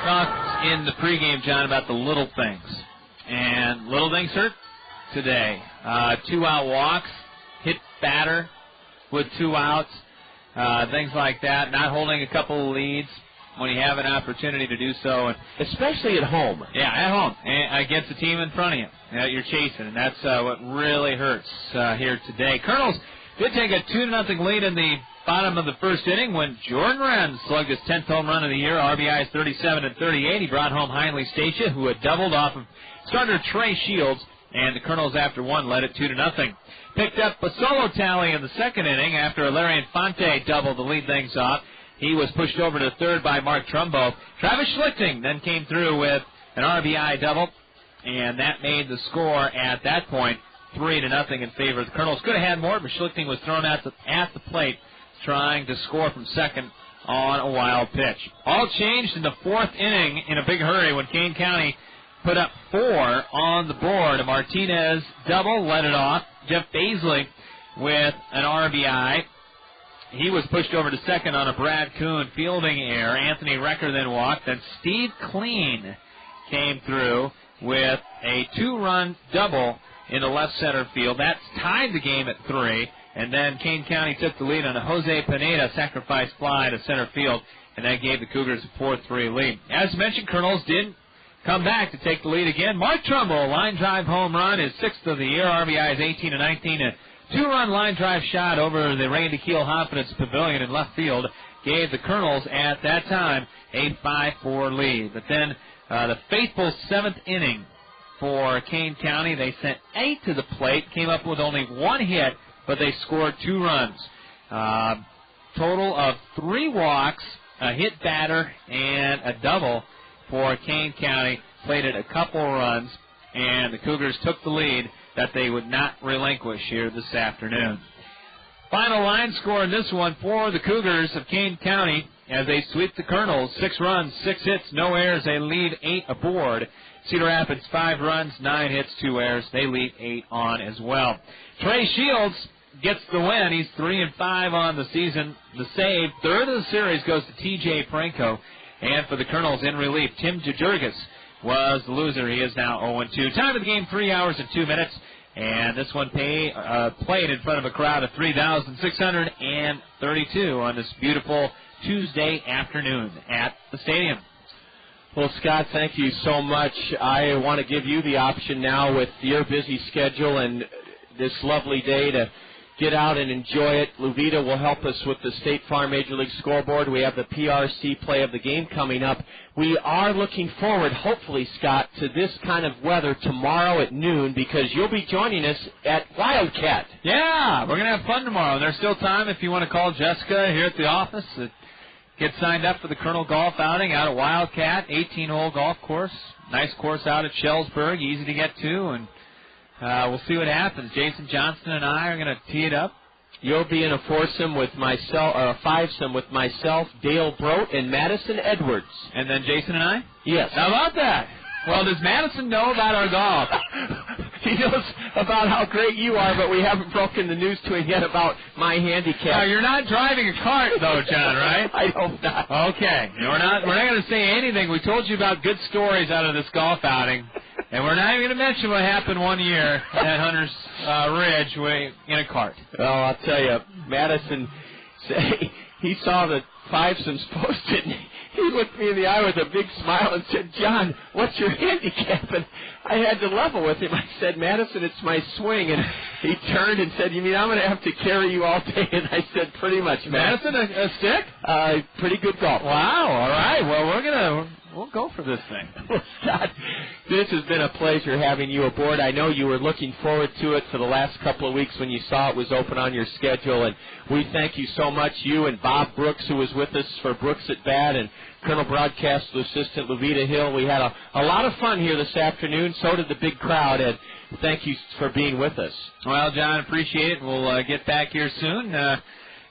Talked in the pregame, John, about the little things, and little things hurt today. 2-out walks, hit batter with 2 outs, things like that, not holding a couple of leads when you have an opportunity to do so. And especially at home. Yeah, at home, and against the team in front of you that you're chasing, and that's what really hurts here today. Kernels did take a 2-0 lead in the bottom of the first inning when Jordan Renz slugged his 10th home run of the year. RBIs 37 and 38. He brought home Heinley Stacia, who had doubled off of starter Trey Shields. And the Kernels, after 1, led it 2-0. Picked up a solo tally in the second inning after Alarian Fonte doubled to lead things off. He was pushed over to third by Mark Trumbo. Travis Schlichting then came through with an RBI double, and that made the score at that point 3-0 in favor of the Kernels. Could have had more, but Schlichting was thrown at the plate trying to score from second on a wild pitch. All changed in the 4th inning in a big hurry when Kane County put up 4 on the board. A Martinez double led it off. Jeff Baisley with an RBI. He was pushed over to second on a Brad Kuhn fielding error. Anthony Recker then walked. Then Steve Clean came through with a 2-run double into left center field. That tied the game at 3. And then Kane County took the lead on a Jose Pineda sacrifice fly to center field, and that gave the Cougars a 4-3 lead. As mentioned, Kernels did come back to take the lead again. Mark Trumbo, line drive home run, his 6th of the year. RBIs 18 and 19. A 2-run line drive shot over the Randy Keel Confidence Pavilion in left field gave the Kernels at that time a 5-4 lead. But then the faithful 7th inning for Kane County, they sent 8 to the plate, came up with only 1 hit, but they scored 2 runs. Total of 3 walks, a hit batter, and a double for Kane County. Plated a couple runs, and the Cougars took the lead that they would not relinquish here this afternoon. Final line score in this one for the Cougars of Kane County as they sweep the Kernels. 6 runs, 6 hits, no errors. They lead 8 aboard. Cedar Rapids 5 runs, 9 hits, 2 errors. They lead 8 on as well. Trey Shields gets the win. He's 3-5 on the season. The save, 3rd of the series, goes to T.J. Franco. And for the Kernels in relief, Tim Jajurgis was the loser. He is now 0-2. Time of the game, 3 hours and 2 minutes. And this one played in front of a crowd of 3,632 on this beautiful Tuesday afternoon at the stadium. Well, Scott, thank you so much. I want to give you the option now with your busy schedule and this lovely day to get out and enjoy it. Luvita will help us with the State Farm Major League scoreboard. We have the PRC play of the game coming up. We are looking forward, hopefully, Scott, to this kind of weather tomorrow at noon because you'll be joining us at Wildcat. Yeah, we're going to have fun tomorrow. There's still time if you want to call Jessica here at the office. Get signed up for the Colonel Golf outing out at Wildcat, 18-hole golf course. Nice course out at Shellsburg, easy to get to, and we'll see what happens. Jason Johnston and I are going to tee it up. You'll be in a foursome with myself, or a fivesome with myself, Dale Brote, and Madison Edwards. And then Jason and I? Yes. How about that? Well, does Madison know about our golf? He knows about how great you are, but we haven't broken the news to him yet about my handicap. Now, you're not driving a cart, though, John, right? I hope not. Okay. We're not going to say anything. We told you about good stories out of this golf outing. And we're not even going to mention what happened one year at Hunter's Ridge in a cart. Well, I'll tell you, Madison, he saw the fivesomes posted, and he looked me in the eye with a big smile and said, "John, what's your handicap?" And I had to level with him. I said, "Madison, it's my swing." And he turned and said, "You mean I'm going to have to carry you all day?" And I said, "Pretty much, Madison, a stick? Pretty good golf." Wow, all right. Well, we'll go for this thing. Well, Scott, this has been a pleasure having you aboard. I know you were looking forward to it for the last couple of weeks when you saw it was open on your schedule, and we thank you so much, you and Bob Brooks, who was with us for Brooks at Bat, and Colonel Broadcast Assistant Levita Hill. We had a lot of fun here this afternoon. So did the big crowd, and thank you for being with us. Well, John, appreciate it. We'll get back here soon.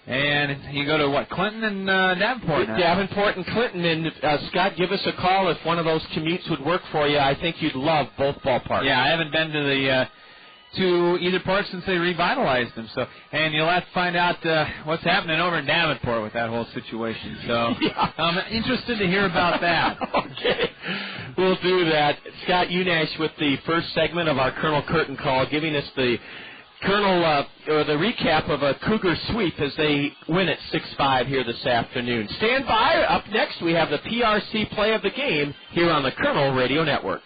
And you go to, what, Clinton and Davenport now? Davenport and Clinton. And, Scott, give us a call if one of those commutes would work for you. I think you'd love both ballparks. Yeah, I haven't been to to either park since they revitalized them. So, and you'll have to find out what's happening over in Davenport with that whole situation. So yeah. I'm interested to hear about that. Okay. We'll do that. Scott Unash with the first segment of our Colonel Curtain Call, giving us the Colonel, or the recap of a Cougar sweep as they win at 6-5 here this afternoon. Stand by. Up next, we have the PRC play of the game here on the Colonel Radio Network.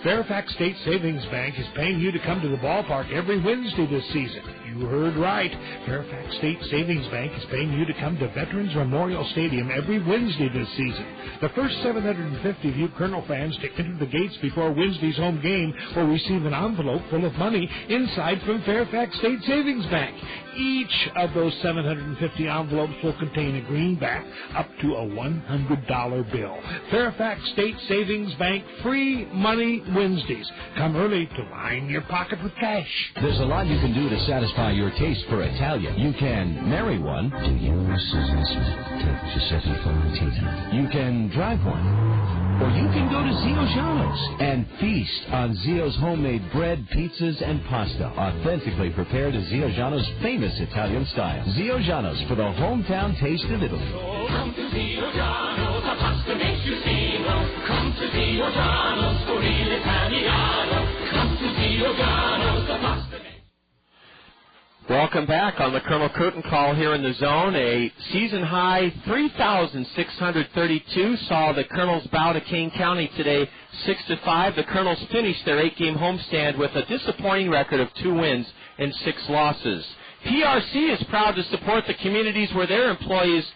Fairfax State Savings Bank is paying you to come to the ballpark every Wednesday this season. You heard right. Fairfax State Savings Bank is paying you to come to Veterans Memorial Stadium every Wednesday this season. The first 750 of you Colonel fans to enter the gates before Wednesday's home game will receive an envelope full of money inside from Fairfax State Savings Bank. Each of those 750 envelopes will contain a greenback up to a $100 bill. Fairfax State Savings Bank, free money Wednesdays. Come early to line your pocket with cash. There's a lot you can do to satisfy your taste for Italian. You can marry one. Do you, Susan Smith, take Giuseppe Florentina? You can drive one. Or you can go to Zio Giano's and feast on Zio's homemade bread, pizzas, and pasta, authentically prepared to Zio Giano's famous Italian style. Zio Giano's for the hometown taste of Italy. Come to Zio Giano's, the pasta makes you zero. Come to Zio Giano's for real Italiano. Come to Zio Giano's, the pasta makes. Welcome back on the Colonel Curtin Call here in the zone. A season-high 3,632 saw the Kernels bow to Kane County today 6-5. The Kernels finished their 8-game homestand with a disappointing record of 2 wins and 6 losses. PRC is proud to support the communities where their employees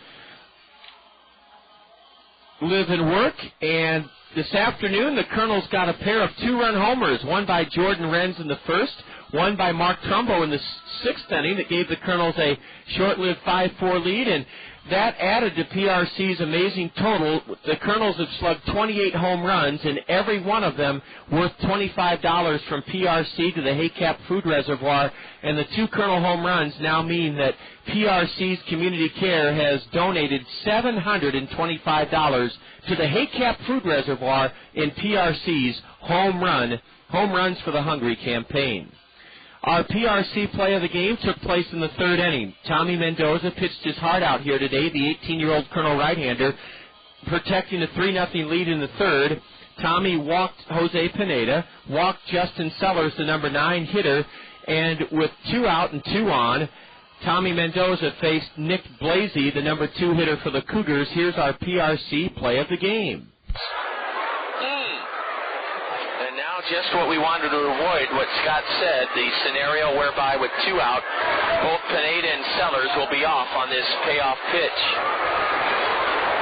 live and work, and this afternoon the Kernels got a pair of 2-run homers, one by Jordan Renz in the first, one by Mark Trumbo in the 6th inning that gave the Kernels a short-lived 5-4 lead, and that added to PRC's amazing total. The Kernels have slugged 28 home runs, and every one of them worth $25 from PRC to the Haycap Food Reservoir, and the 2 Kernel home runs now mean that PRC's Community Care has donated $725 to the Haycap Food Reservoir in PRC's Home Runs for the Hungry campaign. Our PRC play of the game took place in the 3rd inning. Tommy Mendoza pitched his heart out here today, the 18-year-old Colonel right-hander, protecting a 3-0 lead in the 3rd. Tommy walked Jose Pineda, walked Justin Sellers, the number 9 hitter, and with 2 out and 2 on, Tommy Mendoza faced Nick Blasey, the number 2 hitter for the Cougars. Here's our PRC play of the game. Just what we wanted to avoid, what Scott said, the scenario whereby with 2 out, both Pineda and Sellers will be off on this payoff pitch.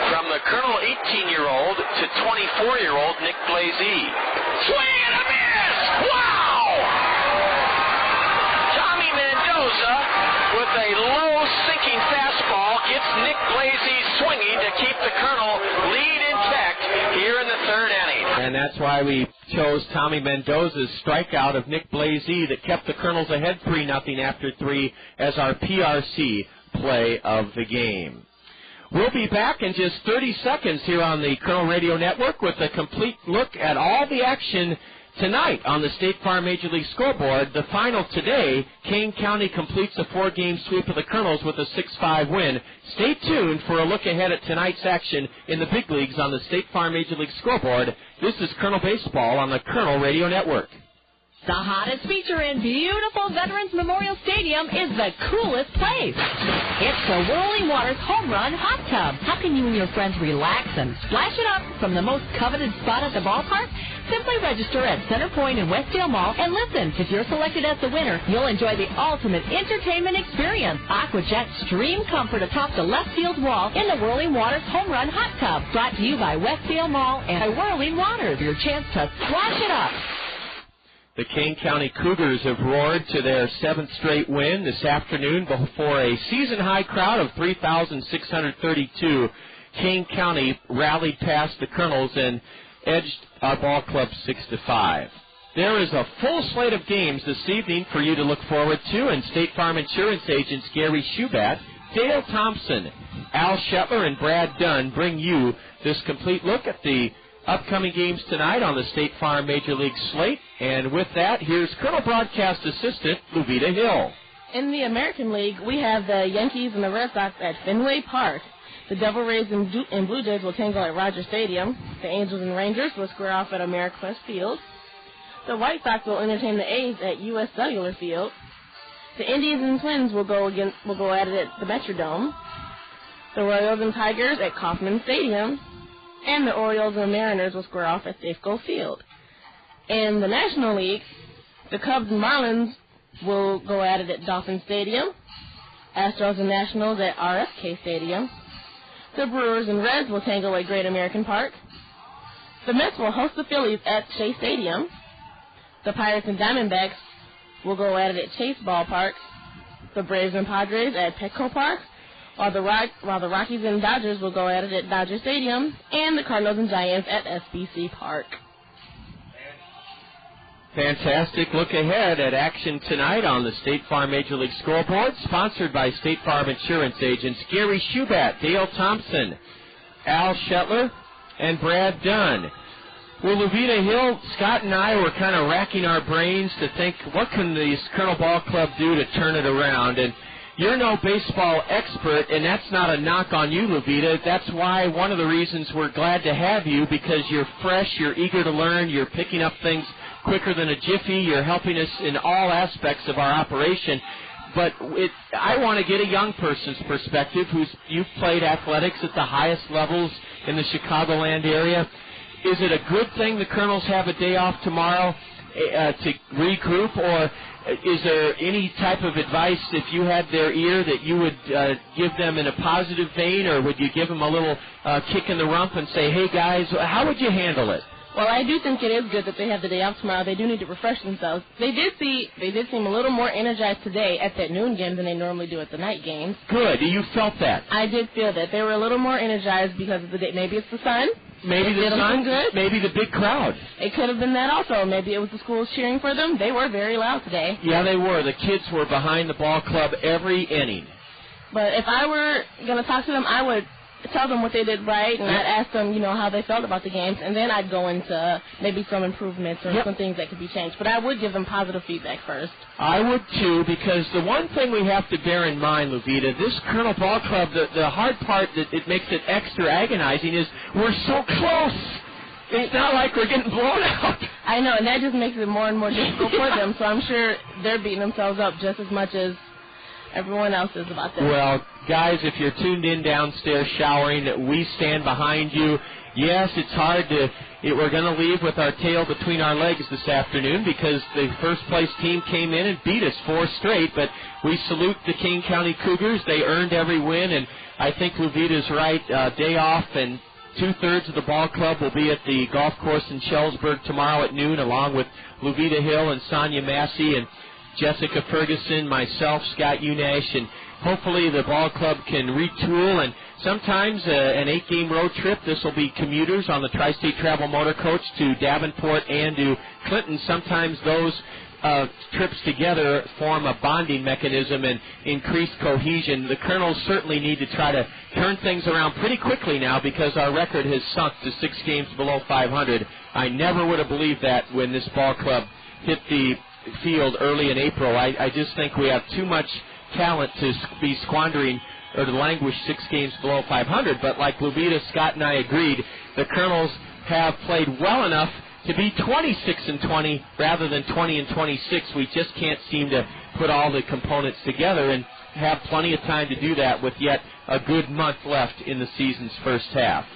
From the Colonel 18-year-old to 24-year-old Nick Blasey. Swing and a miss! Wow! Tommy Mendoza with a low sinking fastball gets Nick Blasey swinging to keep the Colonel lead intact here in the 3rd inning. And that's why we chose Tommy Mendoza's strikeout of Nick Blasey that kept the Kernels ahead 3-0 after 3 as our PRC play of the game. We'll be back in just 30 seconds here on the Colonel Radio Network with a complete look at all the action tonight on the State Farm Major League scoreboard. The final today, Kane County completes a 4-game sweep of the Kernels with a 6-5 win. Stay tuned for a look ahead at tonight's action in the big leagues on the State Farm Major League scoreboard. This is Colonel Baseball on the Colonel Radio Network. The hottest feature in beautiful Veterans Memorial Stadium is the coolest place. It's the Whirling Waters Home Run Hot Tub. How can you and your friends relax and splash it up from the most coveted spot at the ballpark? Simply register at Center Point in Westdale Mall and listen. If you're selected as the winner, you'll enjoy the ultimate entertainment experience. AquaJet Stream Comfort atop the left field wall in the Whirling Waters Home Run Hot Tub. Brought to you by Westdale Mall and Whirling Waters. Your chance to splash it up. The Kane County Cougars have roared to their 7th straight win this afternoon before a season-high crowd of 3,632. Kane County rallied past the Kernels and edged our ball club 6-5. There is a full slate of games this evening for you to look forward to, and State Farm Insurance agents Gary Schubat, Dale Thompson, Al Shetler, and Brad Dunn bring you this complete look at the upcoming games tonight on the State Farm Major League slate. And with that, here's Colonel Broadcast Assistant Luvita Hill. In the American League, we have the Yankees and the Red Sox at Fenway Park. The Devil Rays and Blue Jays will tangle at Rogers Stadium. The Angels and Rangers will square off at Ameriquest Field. The White Sox will entertain the A's at U.S. Cellular Field. The Indians and Twins will go at it at the Metrodome. The Royals and Tigers at Kauffman Stadium. And the Orioles and Mariners will square off at Safeco Field. In the National League, the Cubs and Marlins will go at it at Dolphin Stadium. Astros and Nationals at RFK Stadium. The Brewers and Reds will tangle at Great American Park. The Mets will host the Phillies at Shea Stadium. The Pirates and Diamondbacks will go at it at Chase Ballpark. The Braves and Padres at Petco Park. While the Rockies and Dodgers will go at it at Dodger Stadium, and the Cardinals and Giants at SBC Park. Fantastic look ahead at action tonight on the State Farm Major League Scoreboard, sponsored by State Farm Insurance agents Gary Schubat, Dale Thompson, Al Shetler, and Brad Dunn. Well, Levita Hill, Scott and I were kind of racking our brains to think, what can the Colonel Ball Club do to turn it around? And you're no baseball expert, and that's not a knock on you, Levita. That's why one of the reasons we're glad to have you, because you're fresh, you're eager to learn, you're picking up things quicker than a jiffy, you're helping us in all aspects of our operation. But I want to get a young person's perspective you've played athletics at the highest levels in the Chicagoland area. Is it a good thing the Kernels have a day off tomorrow to regroup, or is there any type of advice, if you had their ear, that you would give them in a positive vein, or would you give them a little kick in the rump and say, hey, guys, how would you handle it? Well, I do think it is good that they have the day off tomorrow. They do need to refresh themselves. They did seem a little more energized today at that noon game than they normally do at the night games. Good. You felt that? I did feel that. They were a little more energized because of the day. Maybe it's the sun. Maybe the sun. Good. Maybe the big crowd. It could have been that also. Maybe it was the schools cheering for them. They were very loud today. Yeah, they were. The kids were behind the ball club every inning. But if I were going to talk to them, I would tell them what they did right, and I'd ask them, how they felt about the games, and then I'd go into maybe some improvements or some things that could be changed. But I would give them positive feedback first. I would, too, because the one thing we have to bear in mind, Levita, this Colonel Ball Club, the hard part that it makes it extra agonizing is we're so close. It's not like we're getting blown out. I know, and that just makes it more and more difficult for them, so I'm sure they're beating themselves up just as much as everyone else is about that. Well, guys, if you're tuned in downstairs showering, we stand behind you. Yes, it's hard we're going to leave with our tail between our legs this afternoon because the first-place team came in and beat us 4 straight, but we salute the Kane County Cougars. They earned every win, and I think Levita's right. Day off, and 2/3 of the ball club will be at the golf course in Schellsburg tomorrow at noon, along with Levita Hill and Sonia Massey and Jessica Ferguson, myself, Scott Unash, and hopefully the ball club can retool. And sometimes an 8-game road trip, this will be commuters on the Tri-State Travel Motor Coach to Davenport and to Clinton. Sometimes those trips together form a bonding mechanism and increase cohesion. The Kernels certainly need to try to turn things around pretty quickly now because our record has sunk to 6 games below 500. I never would have believed that when this ball club hit the field early in April. I just think we have too much talent to be squandering or to languish 6 games below 500. But like Levita, Scott, and I agreed, the Kernels have played well enough to be 26-20 rather than 20-26. We just can't seem to put all the components together and have plenty of time to do that with yet a good month left in the season's first half.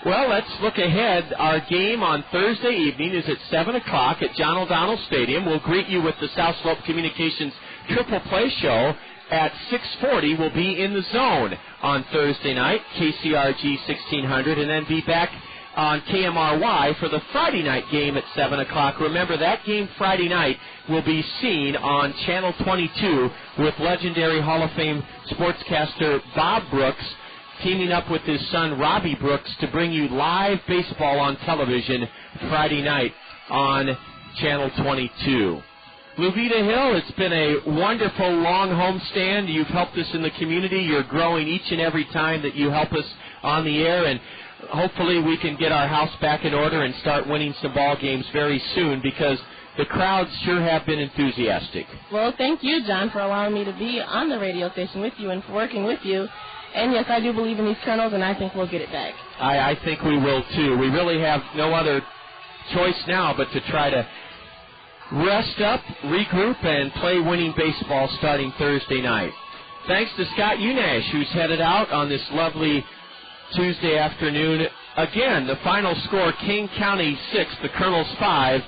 Well, let's look ahead. Our game on Thursday evening is at 7 o'clock at John O'Donnell Stadium. We'll greet you with the South Slope Communications Triple Play Show. At 6:40, we'll be in the zone on Thursday night, KCRG 1600, and then be back on KMRY for the Friday night game at 7 o'clock. Remember, that game Friday night will be seen on Channel 22 with legendary Hall of Fame sportscaster Bob Brooks, teaming up with his son Robbie Brooks to bring you live baseball on television Friday night on Channel 22. Levita Hill, it's been a wonderful long homestand. You've helped us in the community. You're growing each and every time that you help us on the air, and hopefully we can get our house back in order and start winning some ball games very soon because the crowds sure have been enthusiastic. Well, thank you, John, for allowing me to be on the radio station with you and for working with you. And, yes, I do believe in these Kernels, and I think we'll get it back. I think we will, too. We really have no other choice now but to try to rest up, regroup, and play winning baseball starting Thursday night. Thanks to Scott Unash, who's headed out on this lovely Tuesday afternoon. Again, the final score, Kane County 6, the Kernels 5.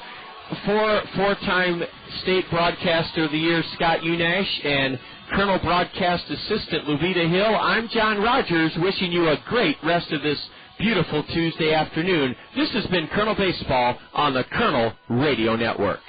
Four-time state broadcaster of the year, Scott Unash, and Colonel Broadcast Assistant Levita Hill. I'm John Rogers, wishing you a great rest of this beautiful Tuesday afternoon. This has been Colonel Baseball on the Colonel Radio Network.